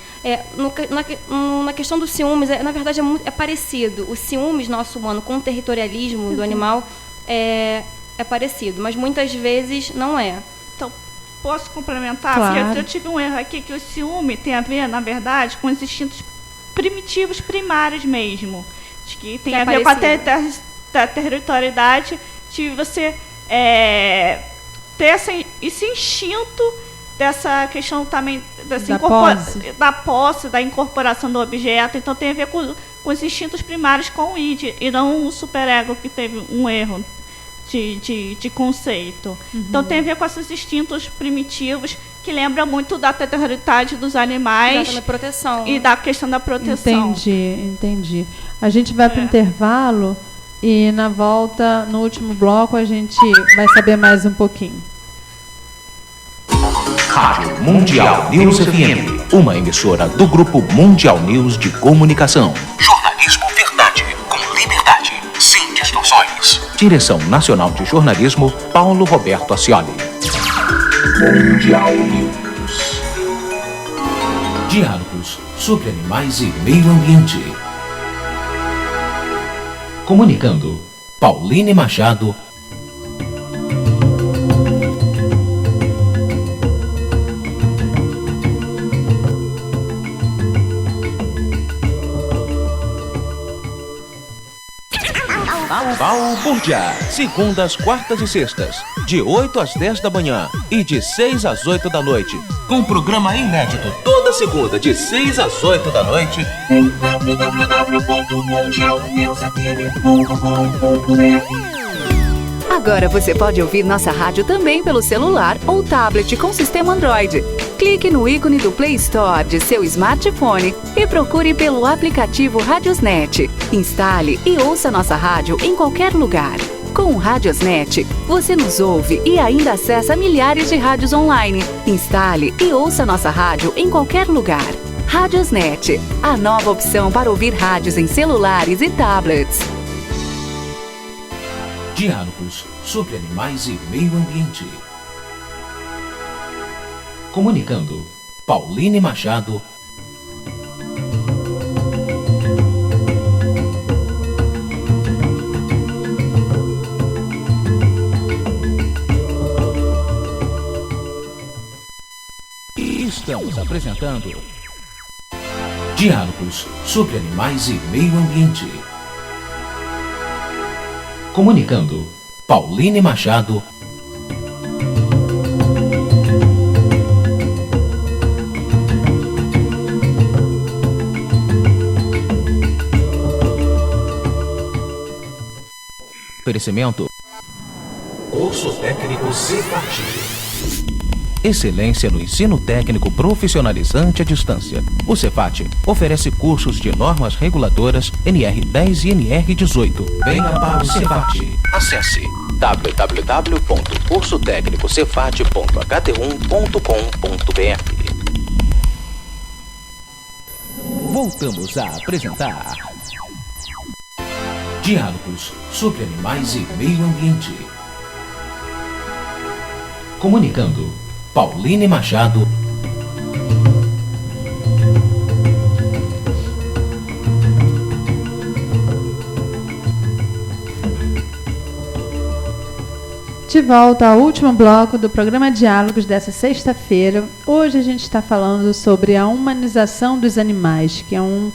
Na questão dos ciúmes, na verdade, é parecido. O ciúmes nosso humano com o territorialismo do animal é parecido, mas muitas vezes não é. Então, posso complementar? Claro. Porque eu tive um erro aqui, que o ciúme tem a ver, na verdade, com os instintos primitivos primários mesmo. De que tem a ver com a territorialidade, de você ter esse instinto dessa questão também da posse, da incorporação do objeto. Então tem a ver com os instintos primários com o id, e não o superego que teve um erro de conceito. Então tem a ver com esses instintos primitivos que lembra muito da tetralidade dos animais da proteção, e da questão da proteção. Entendi. A gente vai para o intervalo e na volta, no último bloco, a gente vai saber mais um pouquinho. Rádio Mundial News FM, uma emissora do Grupo Mundial News de Comunicação. Jornalismo verdade, com liberdade, sem distorções. Direção Nacional de Jornalismo, Paulo Roberto Ascioli. Mundial News. Diálogos sobre animais e meio ambiente. Comunicando, Pauline Machado. Balbúrdia, segundas, quartas e sextas, de 8 às 10 da manhã e de 6 às 8 da noite. Com programa inédito toda segunda, de 6 às 8 da noite. Agora você pode ouvir nossa rádio também pelo celular ou tablet com sistema Android. Clique no ícone do Play Store de seu smartphone e procure pelo aplicativo Radiosnet. Instale e ouça nossa rádio em qualquer lugar. Com o Radiosnet, você nos ouve e ainda acessa milhares de rádios online. Instale e ouça nossa rádio em qualquer lugar. Radiosnet, a nova opção para ouvir rádios em celulares e tablets. Diálogos sobre animais e meio ambiente. Comunicando, Pauline Machado. E estamos apresentando Diálogos sobre animais e meio ambiente. Comunicando, Pauline Machado. Oferecimento Curso Técnico Cefat. Excelência no ensino técnico profissionalizante à distância. O Cefat oferece cursos de normas reguladoras NR10 e NR18. Venha para o Cefat. Acesse www.cursotecnicocefat.ht1.com.br. Voltamos a apresentar Diálogos sobre animais e meio ambiente. Comunicando, Pauline Machado. De volta ao último bloco do programa Diálogos dessa sexta-feira. Hoje a gente está falando sobre a humanização dos animais, que é um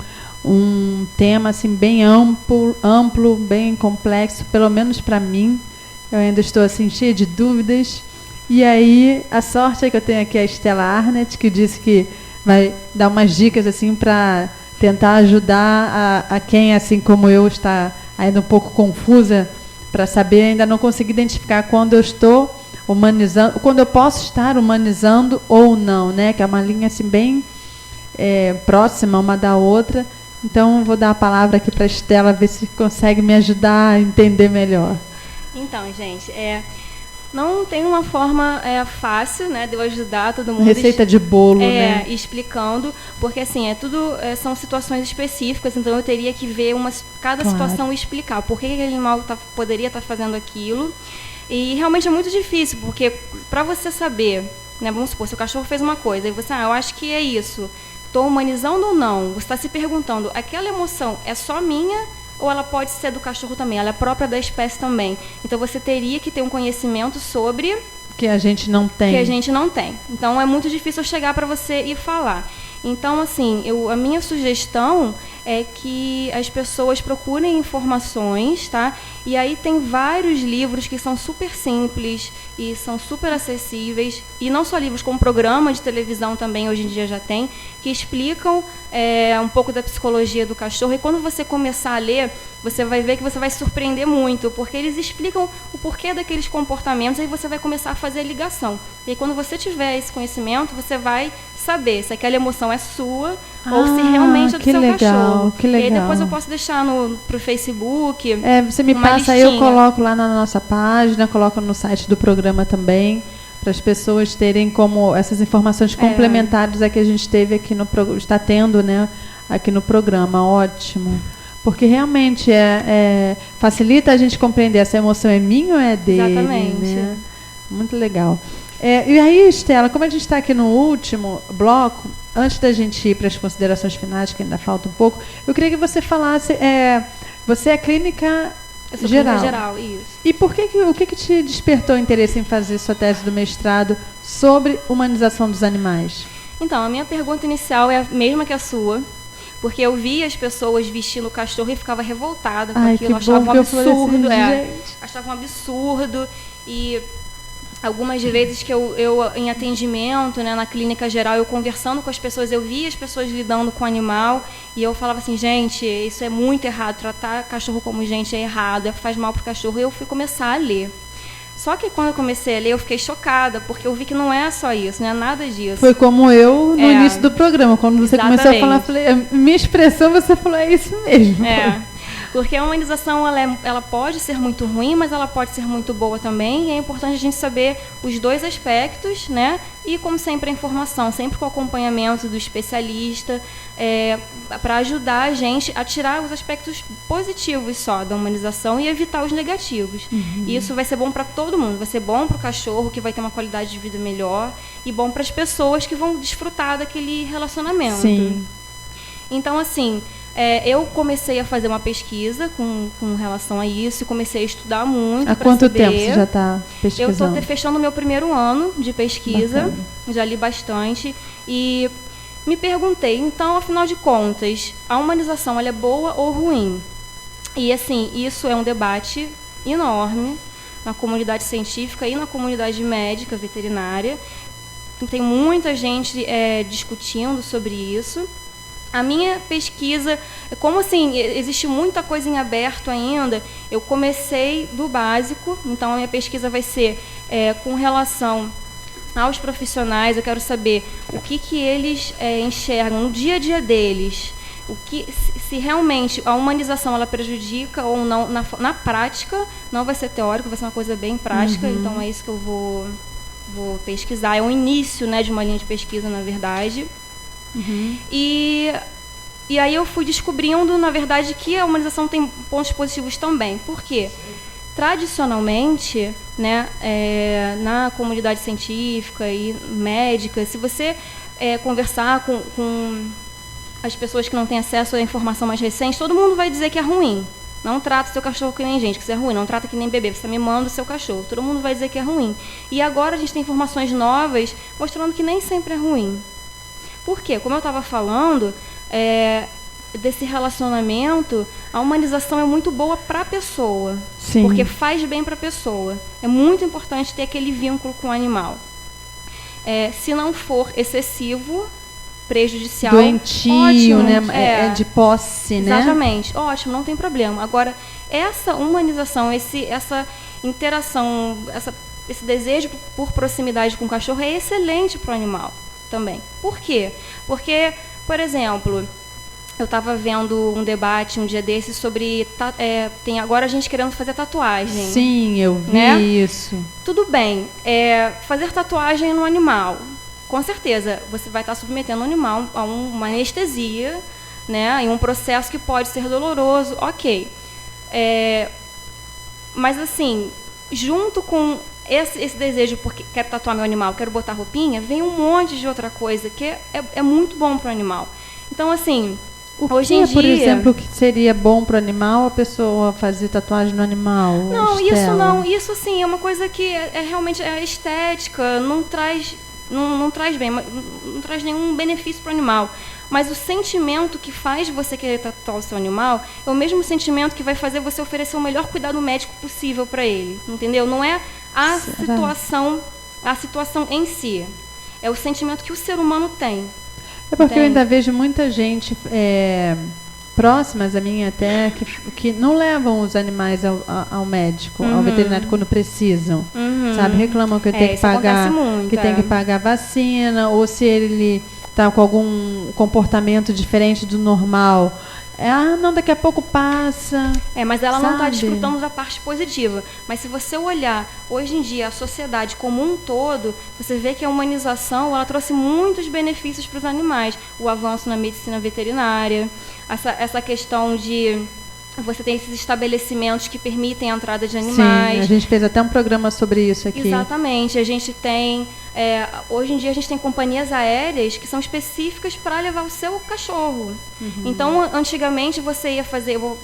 tema assim, bem amplo, bem complexo, pelo menos para mim. Eu ainda estou assim, cheia de dúvidas. E aí, a sorte é que eu tenho aqui a Stella Arnett, que disse que vai dar umas dicas assim, para tentar ajudar a quem, assim como eu, está ainda um pouco confusa, para saber, ainda não consegui identificar quando eu estou humanizando, quando eu posso estar humanizando ou não, né? Que é uma linha assim, bem próxima uma da outra. Então, vou dar a palavra aqui para a Stella, ver se consegue me ajudar a entender melhor. Então, gente, não tem uma forma fácil, né, de eu ajudar todo mundo. Receita de bolo, né? Explicando, porque assim, são situações específicas, então eu teria que ver cada situação e explicar por que aquele animal poderia estar fazendo aquilo. E realmente é muito difícil, porque para você saber, né, vamos supor, seu cachorro fez uma coisa, e você, eu acho que é isso. Estou humanizando ou não? Você está se perguntando, aquela emoção é só minha ou ela pode ser do cachorro também? Ela é própria da espécie também. Então, você teria que ter um conhecimento sobre... Que a gente não tem. Que a gente não tem. Então, é muito difícil eu chegar para você e falar. Então, assim, a minha sugestão é que as pessoas procurem informações, tá? E aí tem vários livros que são super simples e são super acessíveis, e não só livros, como programa de televisão também, hoje em dia já tem, que explicam um pouco da psicologia do cachorro, e quando você começar a ler, você vai ver que você vai se surpreender muito, porque eles explicam o porquê daqueles comportamentos, aí você vai começar a fazer a ligação. E aí, quando você tiver esse conhecimento, você vai saber se aquela emoção é sua ou se realmente é do seu cachorro. Que legal. E aí depois eu posso deixar pro Facebook. Você me passa aí, eu coloco lá na nossa página, coloco no site do programa também, para as pessoas terem como essas informações complementares a que a gente teve aqui está tendo, né, aqui no programa. Ótimo. Porque realmente facilita a gente compreender essa emoção é minha ou é dele. Exatamente. Né? Muito legal. E aí, Estela, como a gente está aqui no último bloco, antes da gente ir para as considerações finais, que ainda falta um pouco, eu queria que você falasse, você é clínica geral. Clínica geral, isso. E o que te despertou o interesse em fazer sua tese do mestrado sobre humanização dos animais? Então, a minha pergunta inicial é a mesma que a sua, porque eu via as pessoas vestindo o cachorro e ficava revoltada com aquilo. Eu achava um absurdo. Achava um absurdo. E algumas vezes que eu em atendimento, né, na clínica geral, eu conversando com as pessoas, eu via as pessoas lidando com o animal e eu falava assim, gente, isso é muito errado, tratar cachorro como gente é errado, faz mal pro cachorro. E eu fui começar a ler. Só que quando eu comecei a ler, eu fiquei chocada, porque eu vi que não é só isso, não é nada disso. Foi como eu no início do programa, quando você começou a falar, eu falei, minha expressão, você falou, é isso mesmo. Porque a humanização ela pode ser muito ruim, mas ela pode ser muito boa também. E é importante a gente saber os dois aspectos, né? E, como sempre, a informação, sempre com o acompanhamento do especialista, para ajudar a gente a tirar os aspectos positivos só da humanização e evitar os negativos. E isso vai ser bom para todo mundo. Vai ser bom para o cachorro, que vai ter uma qualidade de vida melhor, e bom para as pessoas que vão desfrutar daquele relacionamento. Sim. Então, assim, eu comecei a fazer uma pesquisa com relação a isso e comecei a estudar muito. Há quanto tempo você já está pesquisando? Eu estou fechando o meu primeiro ano de pesquisa. Bacana. Já li bastante e me perguntei, então, afinal de contas, a humanização ela é boa ou ruim? E, assim, isso é um debate enorme na comunidade científica e na comunidade médica, veterinária. Tem muita gente discutindo sobre isso. A minha pesquisa, como assim, existe muita coisa em aberto ainda, eu comecei do básico, então a minha pesquisa vai ser com relação aos profissionais. Eu quero saber o que eles enxergam no dia a dia deles, se realmente a humanização ela prejudica ou não na prática. Não vai ser teórico, vai ser uma coisa bem prática, então é isso que eu vou pesquisar. É o início, né, de uma linha de pesquisa, na verdade. E aí eu fui descobrindo, na verdade, que a humanização tem pontos positivos também. Por quê? Tradicionalmente, né, na comunidade científica e médica, se você conversar com as pessoas que não têm acesso à informação mais recente, todo mundo vai dizer que é ruim. Não trata seu cachorro que nem gente, que isso é ruim. Não trata que nem bebê, você está mimando o seu cachorro. Todo mundo vai dizer que é ruim. E agora a gente tem informações novas mostrando que nem sempre é ruim. Por quê? Como eu estava falando, desse relacionamento, a humanização é muito boa para a pessoa. Sim. Porque faz bem para a pessoa. É muito importante ter aquele vínculo com o animal. Se não for excessivo, prejudicial, doentio, ótimo, né? De posse, né? Exatamente. Ótimo, não tem problema. Agora, essa humanização, essa interação, esse desejo por proximidade com o cachorro é excelente para o animal também. Por quê? Porque, por exemplo, eu estava vendo um debate um dia desses sobre... tem agora a gente querendo fazer tatuagem. Sim, eu vi, né? Isso. Tudo bem. Fazer tatuagem no animal, com certeza, você vai estar submetendo o animal a uma anestesia, né? Em um processo que pode ser doloroso, ok. Mas, assim, junto com esse desejo, porque quero tatuar meu animal, quero botar roupinha, vem um monte de outra coisa que é muito bom para o animal. Então, assim, hoje em dia... por exemplo, que seria bom para o animal, a pessoa fazer tatuagem no animal? Não, isso não. Isso, assim, é uma coisa que realmente é estética, não traz bem, não traz nenhum benefício para o animal. Mas o sentimento que faz você querer tatuar o seu animal é o mesmo sentimento que vai fazer você oferecer o melhor cuidado médico possível para ele, entendeu? Não é a situação em si, é o sentimento que o ser humano tem. É porque eu ainda vejo muita gente próximas a mim até que não levam os animais ao médico, ao veterinário quando precisam, sabe? Reclamam que tem que pagar, tem que pagar vacina, ou se ele está com algum comportamento diferente do normal. Não, daqui a pouco passa. Mas ela não está desfrutando da parte positiva. Mas se você olhar, hoje em dia, a sociedade como um todo, você vê que a humanização, ela trouxe muitos benefícios para os animais. O avanço na medicina veterinária, essa questão de você tem esses estabelecimentos que permitem a entrada de animais. Sim, a gente fez até um programa sobre isso aqui. Exatamente. A gente tem... hoje em dia a gente tem companhias aéreas que são específicas para levar o seu cachorro. Então, antigamente você ia fazer, vou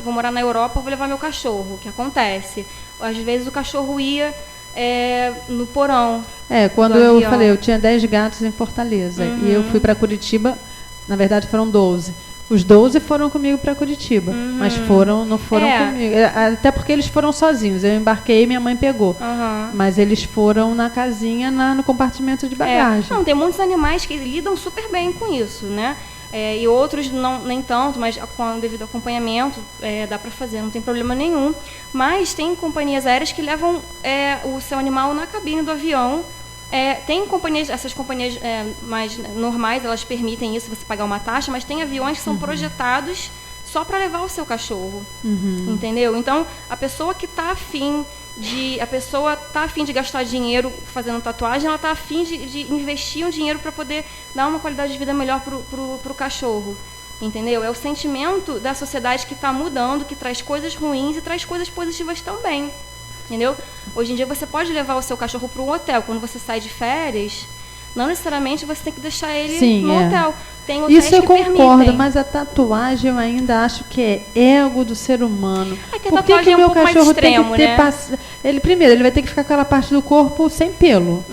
morar na Europa, vou levar meu cachorro. O que acontece? Às vezes o cachorro ia no porão. Quando eu falei, eu tinha 10 gatos em Fortaleza e eu fui para Curitiba, na verdade foram 12. Os 12 foram comigo para Curitiba, mas não foram comigo. Até porque eles foram sozinhos. Eu embarquei e minha mãe pegou. Mas eles foram na casinha, no compartimento de bagagem. Não, tem muitos animais que lidam super bem com isso, né? E outros nem tanto, mas devido ao acompanhamento dá para fazer, não tem problema nenhum. Mas tem companhias aéreas que levam o seu animal na cabine do avião. Tem essas companhias mais normais, elas permitem isso, você pagar uma taxa, mas tem aviões que são projetados só para levar o seu cachorro, entendeu? Então, a pessoa está afim de gastar dinheiro fazendo tatuagem, ela está afim de investir um dinheiro para poder dar uma qualidade de vida melhor pro cachorro, entendeu? É o sentimento da sociedade que está mudando, que traz coisas ruins e traz coisas positivas também. Entendeu? Hoje em dia você pode levar o seu cachorro para um hotel. Quando você sai de férias, não necessariamente você tem que deixar ele no hotel. Tem hotéis isso eu que concordo, permitem. mas a tatuagem eu ainda acho que é ego do ser humano. Que a Por que tatuagem o meu é um pouco cachorro mais extremo, tem que ter né? ele vai ter que ficar com aquela parte do corpo sem pelo.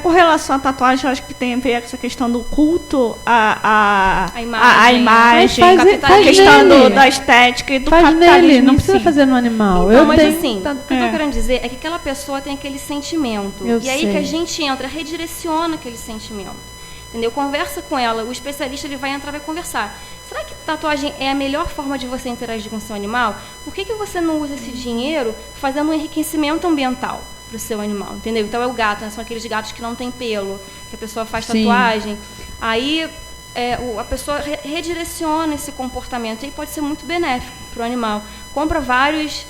Com relação à tatuagem, eu acho que tem a ver com essa questão do culto a imagem, a questão da estética e do capitalismo. Nele, não precisa fazer no animal. Então, mas assim, o que eu estou querendo dizer é que aquela pessoa tem aquele sentimento. Aí que a gente entra, redireciona aquele sentimento. Entendeu? Conversa com ela, o especialista ele vai entrar e vai conversar. Será que tatuagem é a melhor forma de você interagir com o seu animal? Por que você não usa esse dinheiro fazendo um enriquecimento ambiental para o seu animal? Entendeu? Então é o gato, né? São aqueles gatos que não tem pelo, que a pessoa faz tatuagem. Aí a pessoa redireciona esse comportamento e pode ser muito benéfico para o animal. Compra várias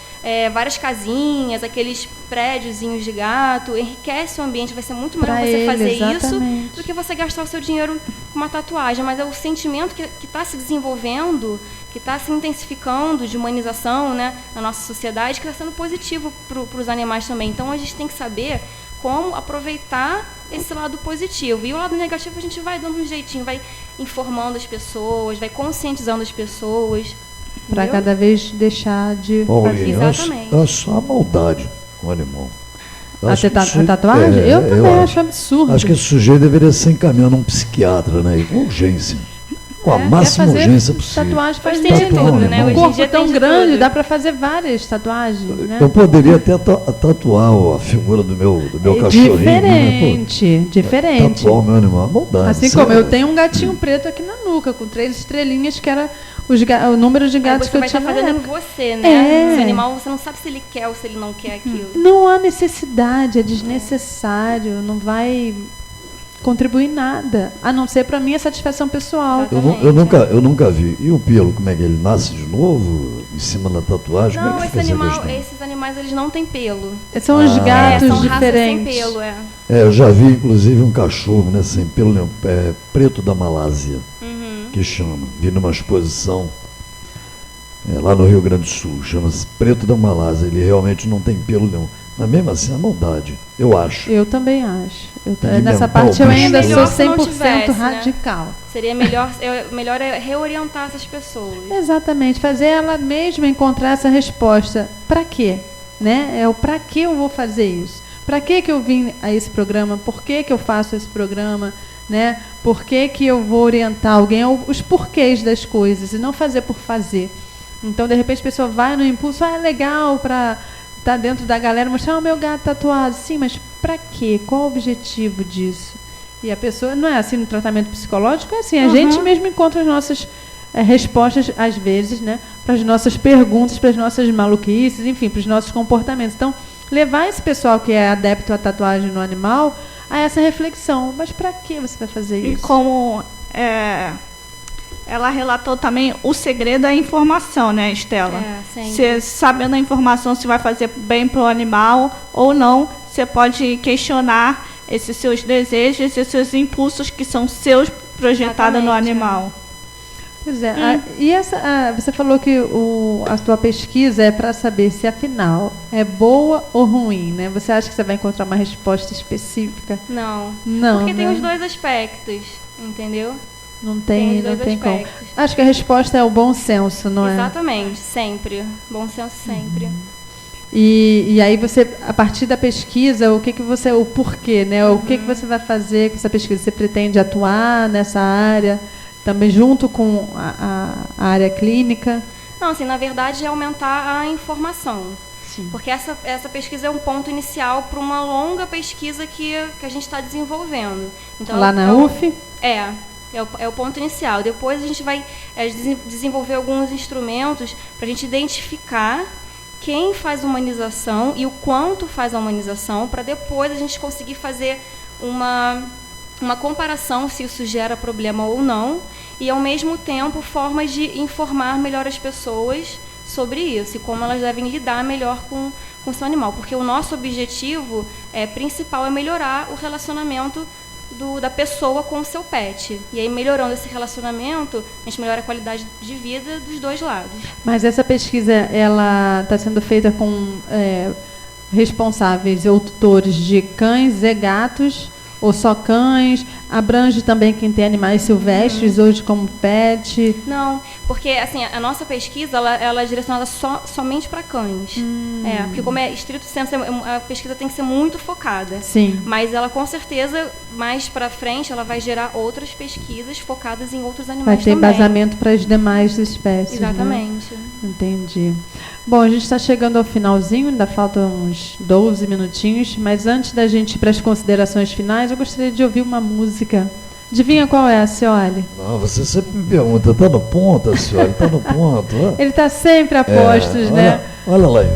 casinhas, aqueles prédiozinhos de gato, enriquece o ambiente, vai ser muito melhor você fazer isso do que você gastar o seu dinheiro com uma tatuagem. Mas é o sentimento que está se desenvolvendo, que está se intensificando de humanização, né, na nossa sociedade, que está sendo positivo para os animais também. Então a gente tem que saber como aproveitar esse lado positivo. E o lado negativo a gente vai dando um jeitinho, vai informando as pessoas, vai conscientizando as pessoas. Para cada vez deixar de fazer. Exatamente. É só a maldade com o animal. A tatuagem? Eu também acho absurdo. Acho que esse sujeito deveria ser encaminhado a um psiquiatra, né? Com urgência. Com a máxima urgência possível. Tatuagem faz de tudo, né? O corpo é tão grande, dá para fazer várias tatuagens, né? Eu poderia até tatuar a figura do meu cachorrinho. Diferente. Tatuar o meu animal. Maldade. Assim como eu tenho um gatinho preto aqui na nuca, com 3 estrelinhas, que era o número de gatos que eu tinha. Você vai estar fazendo em você, né? O animal, você não sabe se ele quer ou se ele não quer aquilo. Não há necessidade, é desnecessário, não vai contribuir nada, a não ser para minha satisfação pessoal. Eu nunca vi. E o pelo, como é que ele nasce de novo em cima da tatuagem? Não, como é que esses animais eles não têm pelo. São os gatos são diferentes. Raças sem pelo, eu já vi inclusive um cachorro, né, sem pelo, preto da Malásia, que chama. Vi numa exposição lá no Rio Grande do Sul, chama-se Preto da Malásia. Ele realmente não tem pelo nenhum. Mas mesmo assim, a maldade, eu acho. Eu também acho. Nessa parte eu ainda sou 100% radical. Né? Seria melhor reorientar essas pessoas. Exatamente, fazer ela mesma encontrar essa resposta. Para quê? Né? Para que eu vou fazer isso? Para que eu vim a esse programa? Por que eu faço esse programa? né? Por que que eu vou orientar alguém? Os porquês das coisas, e não fazer por fazer. Então, de repente, a pessoa vai no impulso, é legal para estar dentro da galera, mostrar o meu gato tatuado. Sim, mas para quê? Qual o objetivo disso? E a pessoa, não é assim no tratamento psicológico, é assim, a gente mesmo encontra as nossas respostas, às vezes, né, para as nossas perguntas, para as nossas maluquices, enfim, para os nossos comportamentos. Então, levar esse pessoal que é adepto à tatuagem no animal a essa reflexão. Mas para que você vai fazer isso? E como ela relatou também, o segredo é a informação, né, Estela? Sempre. Você sabendo a informação se vai fazer bem para o animal ou não, você pode questionar esses seus desejos, esses seus impulsos que são seus projetados no animal. Pois é. E você falou que a tua pesquisa é para saber se, afinal, é boa ou ruim, né? Você acha que você vai encontrar uma resposta específica? Não. Não, porque né? tem os dois aspectos, entendeu? Não tem os dois como. aspectos. Acho que a resposta é o bom senso, não é? Exatamente, sempre. Bom senso sempre. E aí você, a partir da pesquisa, o porquê, né? O que você vai fazer com essa pesquisa? Você pretende atuar nessa área, também junto com a área clínica? Não, assim, na verdade é aumentar a informação. Sim. Porque essa pesquisa é um ponto inicial para uma longa pesquisa que a gente está desenvolvendo. Então, lá na UF? É o ponto inicial. Depois a gente vai desenvolver alguns instrumentos para a gente identificar quem faz humanização e o quanto faz a humanização, para depois a gente conseguir fazer uma comparação se isso gera problema ou não, e ao mesmo tempo formas de informar melhor as pessoas sobre isso e como elas devem lidar melhor com o seu animal, porque o nosso objetivo principal é melhorar o relacionamento da pessoa com o seu pet. E aí, melhorando esse relacionamento, a gente melhora a qualidade de vida dos dois lados. Mas essa pesquisa, ela está sendo feita com responsáveis ou tutores de cães e gatos, ou só cães? Abrange também quem tem animais silvestres hoje como pet? Não, porque assim, a nossa pesquisa ela é direcionada somente para cães. Porque como é estrito senso, a pesquisa tem que ser muito focada. Sim. Mas ela, com certeza, mais para frente, ela vai gerar outras pesquisas focadas em outros animais também. Vai ter embasamento para as demais espécies. Exatamente. Né? Entendi. Bom, a gente está chegando ao finalzinho, ainda faltam uns 12 minutinhos, mas antes da gente ir para as considerações finais, eu gostaria de ouvir uma música. Adivinha qual é, Cioli? Não, você sempre me pergunta, está no ponto, Cioli? Está no ponto? Ele está sempre a postos, né? Olha lá aí.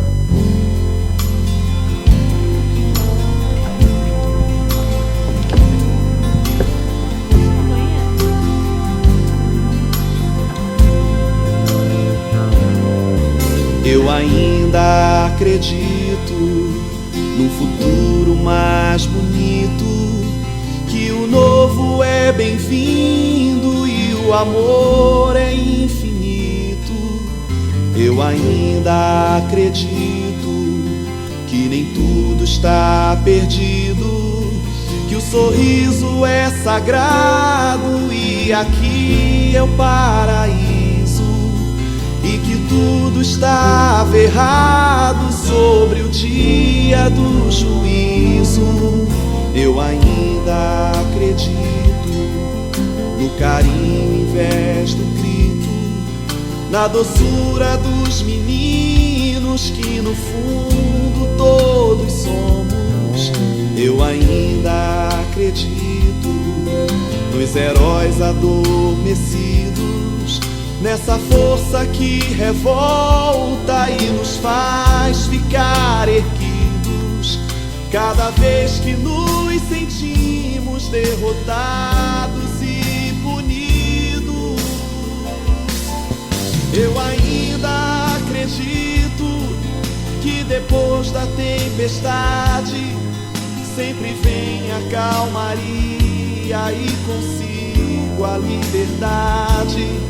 Eu ainda acredito num futuro mais bonito, que o novo é bem-vindo e o amor é infinito. Eu ainda acredito que nem tudo está perdido, que o sorriso é sagrado e aqui é o paraíso, e que tudo estava errado sobre o dia do juízo. Eu ainda acredito no carinho em vez do grito, na doçura dos meninos que no fundo todos somos. Eu ainda acredito nos heróis adormecidos, nessa força que revolta e nos faz ficar erguidos cada vez que nos sentimos derrotados e punidos. Eu ainda acredito que depois da tempestade sempre vem a calmaria e consigo a liberdade.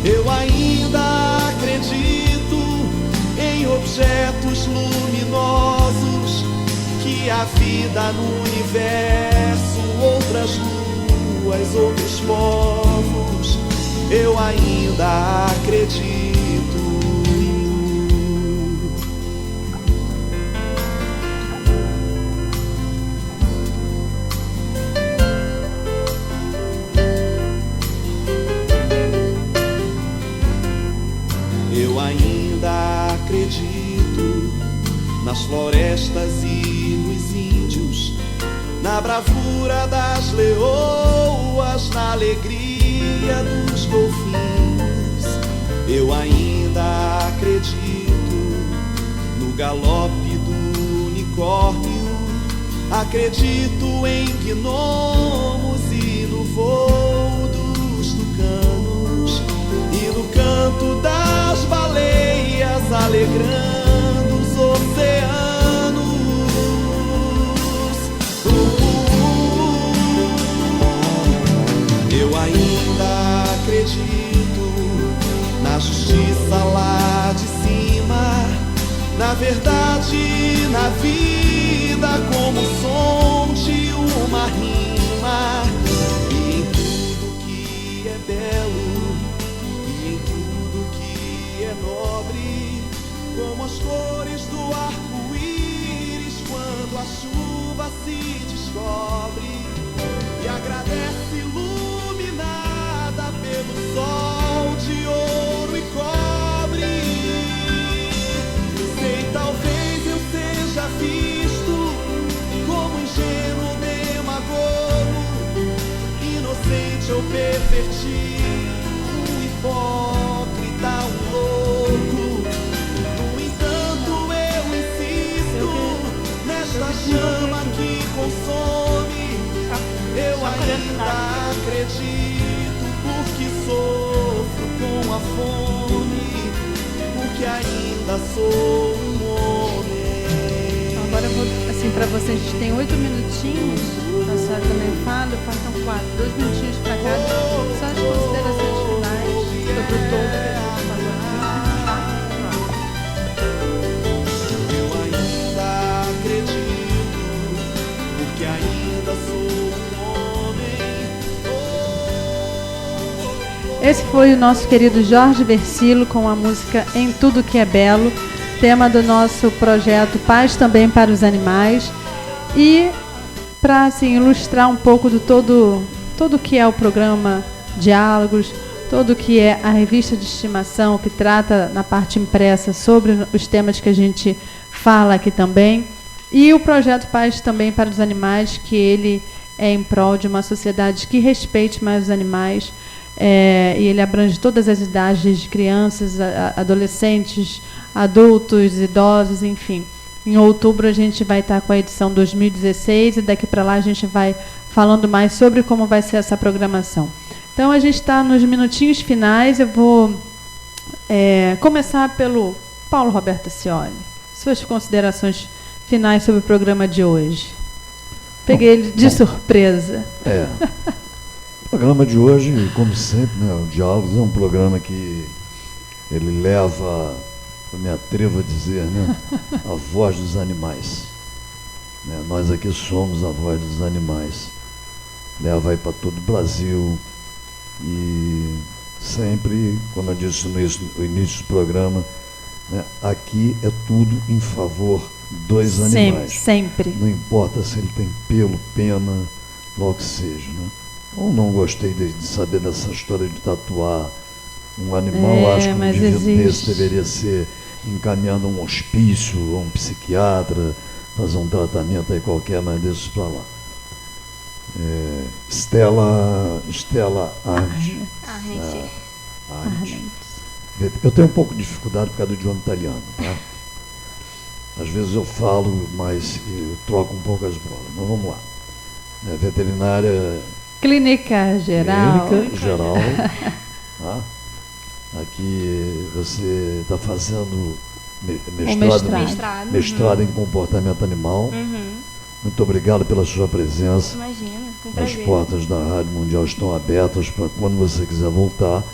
Eu ainda acredito em objetos luminosos, que a vida no universo, outras luas, outros povos. Eu ainda acredito. nas florestas e nos índios, na bravura das leoas, na alegria dos golfinhos. Eu ainda acredito no galope do unicórnio, acredito em gnomos e no voo dos tucanos e no canto das baleias alegrando os oceanos. Eu ainda acredito na justiça lá de cima, na verdade, na vida como o som de uma rima, e em tudo que é belo, e em tudo que é nobre, como as cores do arco-íris quando a chuva se descobre e agradece iluminada pelo sol de ouro e cobre. Sei, talvez eu seja visto como ingênuo demagogo, inocente ou pervertido, um hipócrita, um louco. No entanto eu insisto nesta chama que consome. Eu ainda acredito porque sofro com a fome, porque ainda sou um homem. Agora eu vou, assim, para vocês, a gente tem 8 minutinhos, a senhora também fala, faltam 4, 2 minutinhos para cada, só as considerações finais sobre o todo que a gente falou aqui. Eu ainda acredito, porque ainda sou um homem. Esse foi o nosso querido Jorge Versilo com a música Em Tudo Que É Belo, tema do nosso projeto Paz Também para os Animais. E para assim, ilustrar um pouco do todo que é o programa Diálogos, todo que é a revista de estimação que trata na parte impressa sobre os temas que a gente fala aqui também, e o projeto Paz Também para os Animais, que ele é em prol de uma sociedade que respeite mais os animais, e ele abrange todas as idades, desde crianças, adolescentes, adultos, idosos, enfim. Em outubro a gente vai estar com a edição 2016 e daqui para lá a gente vai falando mais sobre como vai ser essa programação. Então a gente está nos minutinhos finais. Eu vou começar pelo Paulo Roberto Cioli. Suas considerações finais sobre o programa de hoje. Peguei ele de surpresa. O programa de hoje, como sempre, né, o Diálogos é um programa que ele leva, eu me atrevo a dizer, né, a voz dos animais. Né, nós aqui somos a voz dos animais. Leva aí para todo o Brasil e sempre, como eu disse no início do programa, né, aqui é tudo em favor dos animais. Sempre. Não importa se ele tem pelo, pena, logo que seja, né? Ou não gostei de saber dessa história de tatuar um animal. Acho que um indivíduo desse deveria ser encaminhado a um hospício, a um psiquiatra, fazer um tratamento aí qualquer, mas deixa isso para lá. Stella Arndt. Eu tenho um pouco de dificuldade por causa do idioma italiano, tá? Às vezes eu falo, mas eu troco um pouco as bolas. Mas vamos lá. Veterinária... Clínica Geral. Clínica Geral. Tá? Aqui você está fazendo mestrado em comportamento animal. Muito obrigado pela sua presença. Imagina, com As prazer. portas da Rádio Mundial estão abertas para quando você quiser voltar.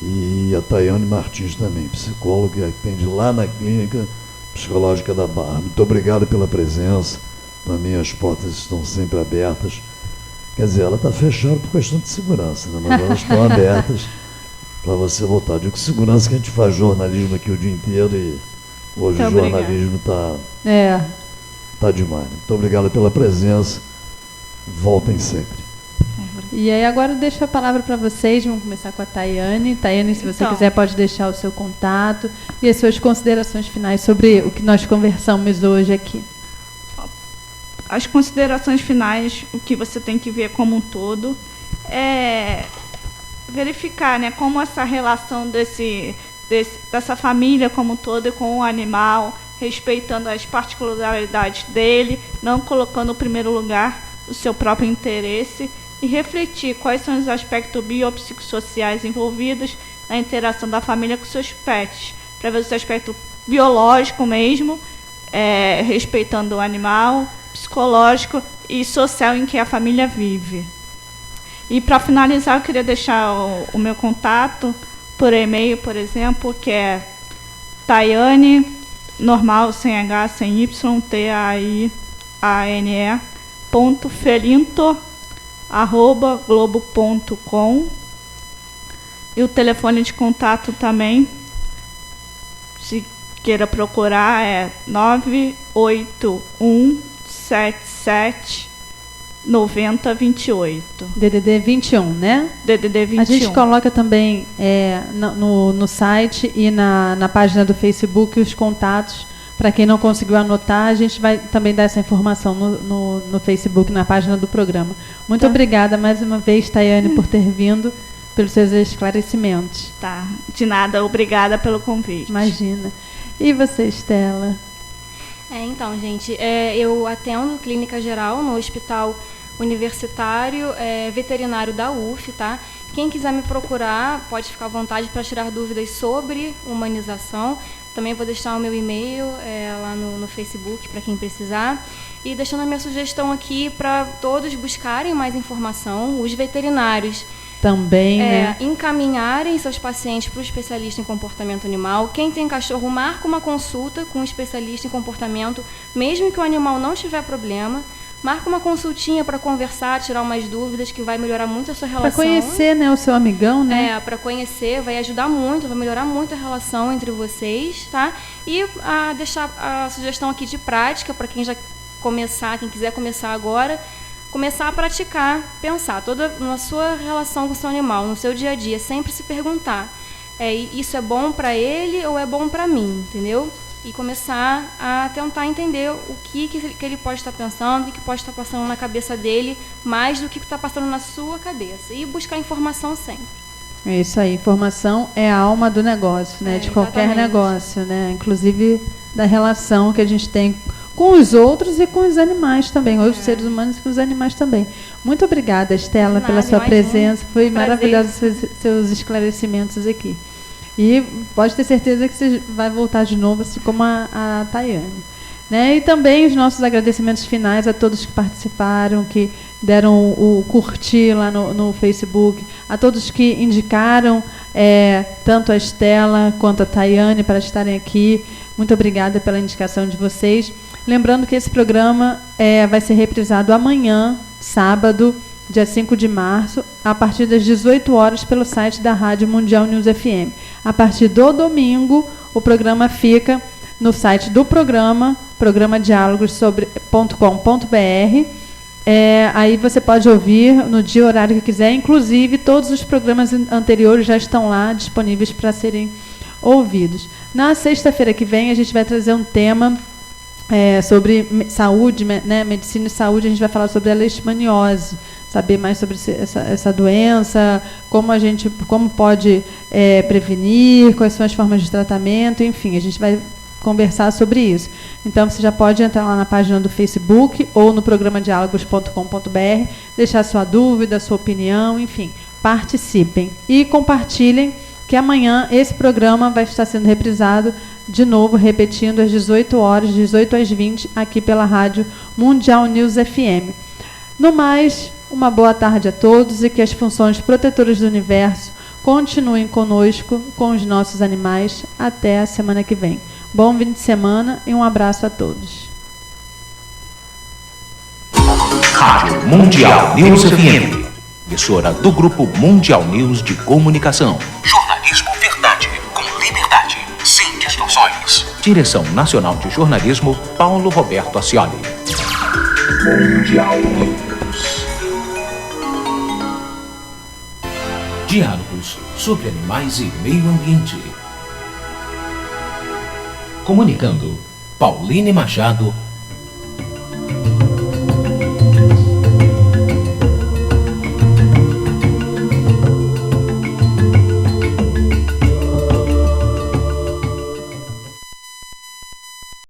E a Tayane Martins também, psicóloga, que atende lá na Clínica Psicológica da Barra. Muito obrigado pela presença. Também as portas estão sempre abertas. Quer dizer, ela está fechada por questão de segurança, né? Mas elas estão abertas para você voltar. Digo segurança que a gente faz jornalismo aqui o dia inteiro e hoje o jornalismo está demais. Muito obrigado pela presença. Voltem sempre. E aí agora eu deixo a palavra para vocês, vamos começar com a Tayane. Tayane, se você quiser, pode deixar o seu contato e as suas considerações finais sobre o que nós conversamos hoje aqui. As considerações finais, o que você tem que ver como um todo, é verificar, né, como essa relação dessa família como um todo com o animal, respeitando as particularidades dele, não colocando no primeiro lugar o seu próprio interesse, e refletir quais são os aspectos biopsicossociais envolvidos na interação da família com seus pets, para ver esse aspecto biológico mesmo, respeitando o animal, psicológico e social em que a família vive. E para finalizar, eu queria deixar o meu contato por e-mail, por exemplo, que é Tayane, normal, sem H, sem Y, TAIANE, .felinto@globo.com. E o telefone de contato também, se queira procurar, é 981779028. DDD 21, né? DDD 21. A gente coloca também no site e na página do Facebook os contatos. Para quem não conseguiu anotar, a gente vai também dar essa informação no Facebook, na página do programa. Muito obrigada mais uma vez, Tayane, por ter vindo, pelos seus esclarecimentos. Tá, de nada, obrigada pelo convite. Imagina. E você, Estela? Então, gente, eu atendo clínica geral no Hospital Universitário Veterinário da UF, tá? Quem quiser me procurar, pode ficar à vontade para tirar dúvidas sobre humanização. Também vou deixar o meu e-mail lá no Facebook para quem precisar. E deixando a minha sugestão aqui para todos buscarem mais informação, os veterinários. Também, né? Encaminharem seus pacientes para o especialista em comportamento animal. Quem tem cachorro, marca uma consulta com um especialista em comportamento, mesmo que o animal não tiver problema. Marca uma consultinha para conversar, tirar umas dúvidas, que vai melhorar muito a sua relação. Para conhecer, né, o seu amigão, né? Para conhecer, vai ajudar muito, vai melhorar muito a relação entre vocês, tá? E deixar a sugestão aqui de prática, para quem já começar, quem quiser começar agora, começar a praticar, pensar toda na sua relação com o seu animal, no seu dia a dia, sempre se perguntar, isso é bom para ele ou é bom para mim, entendeu? E começar a tentar entender o que ele pode estar pensando, o que pode estar passando na cabeça dele, mais do que está passando na sua cabeça. E buscar informação sempre. É isso aí, informação é a alma do negócio, né? De qualquer negócio, né? Inclusive da relação que a gente tem com os outros e com os animais também, os seres humanos e com os animais também. Muito obrigada, Estela, pela sua presença. Foi maravilhoso seus esclarecimentos aqui. E pode ter certeza que você vai voltar de novo, assim como a Tayane. Né? E também os nossos agradecimentos finais a todos que participaram, que deram o curtir lá no Facebook, a todos que indicaram tanto a Estela quanto a Tayane para estarem aqui. Muito obrigada pela indicação de vocês. Lembrando que esse programa vai ser reprisado amanhã, sábado, dia 5 de março, a partir das 18 horas, pelo site da Rádio Mundial News FM. A partir do domingo, o programa fica no site do programa diálogos.com.br. Aí você pode ouvir no dia e horário que quiser. Inclusive, todos os programas anteriores já estão lá disponíveis para serem ouvidos. Na sexta-feira que vem, a gente vai trazer um tema sobre saúde, né, medicina e saúde. A gente vai falar sobre a leishmaniose, saber mais sobre essa doença, como pode prevenir, quais são as formas de tratamento, enfim, a gente vai conversar sobre isso. Então, você já pode entrar lá na página do Facebook ou no programa diálogos.com.br, deixar sua dúvida, sua opinião, enfim, participem e compartilhem, que amanhã esse programa vai estar sendo reprisado de novo, repetindo às 18 horas, 18 às 20, aqui pela Rádio Mundial News FM. No mais, uma boa tarde a todos e que as funções protetoras do universo continuem conosco, com os nossos animais, até a semana que vem. Bom fim de semana e um abraço a todos. Rádio Mundial News FM, emissora do Grupo Mundial News de Comunicação. Jornalismo verdade, com liberdade, sem distorções. Direção Nacional de Jornalismo, Paulo Roberto Ascioli. Mundial News. Diálogos sobre animais e meio ambiente. Comunicando, Pauline Machado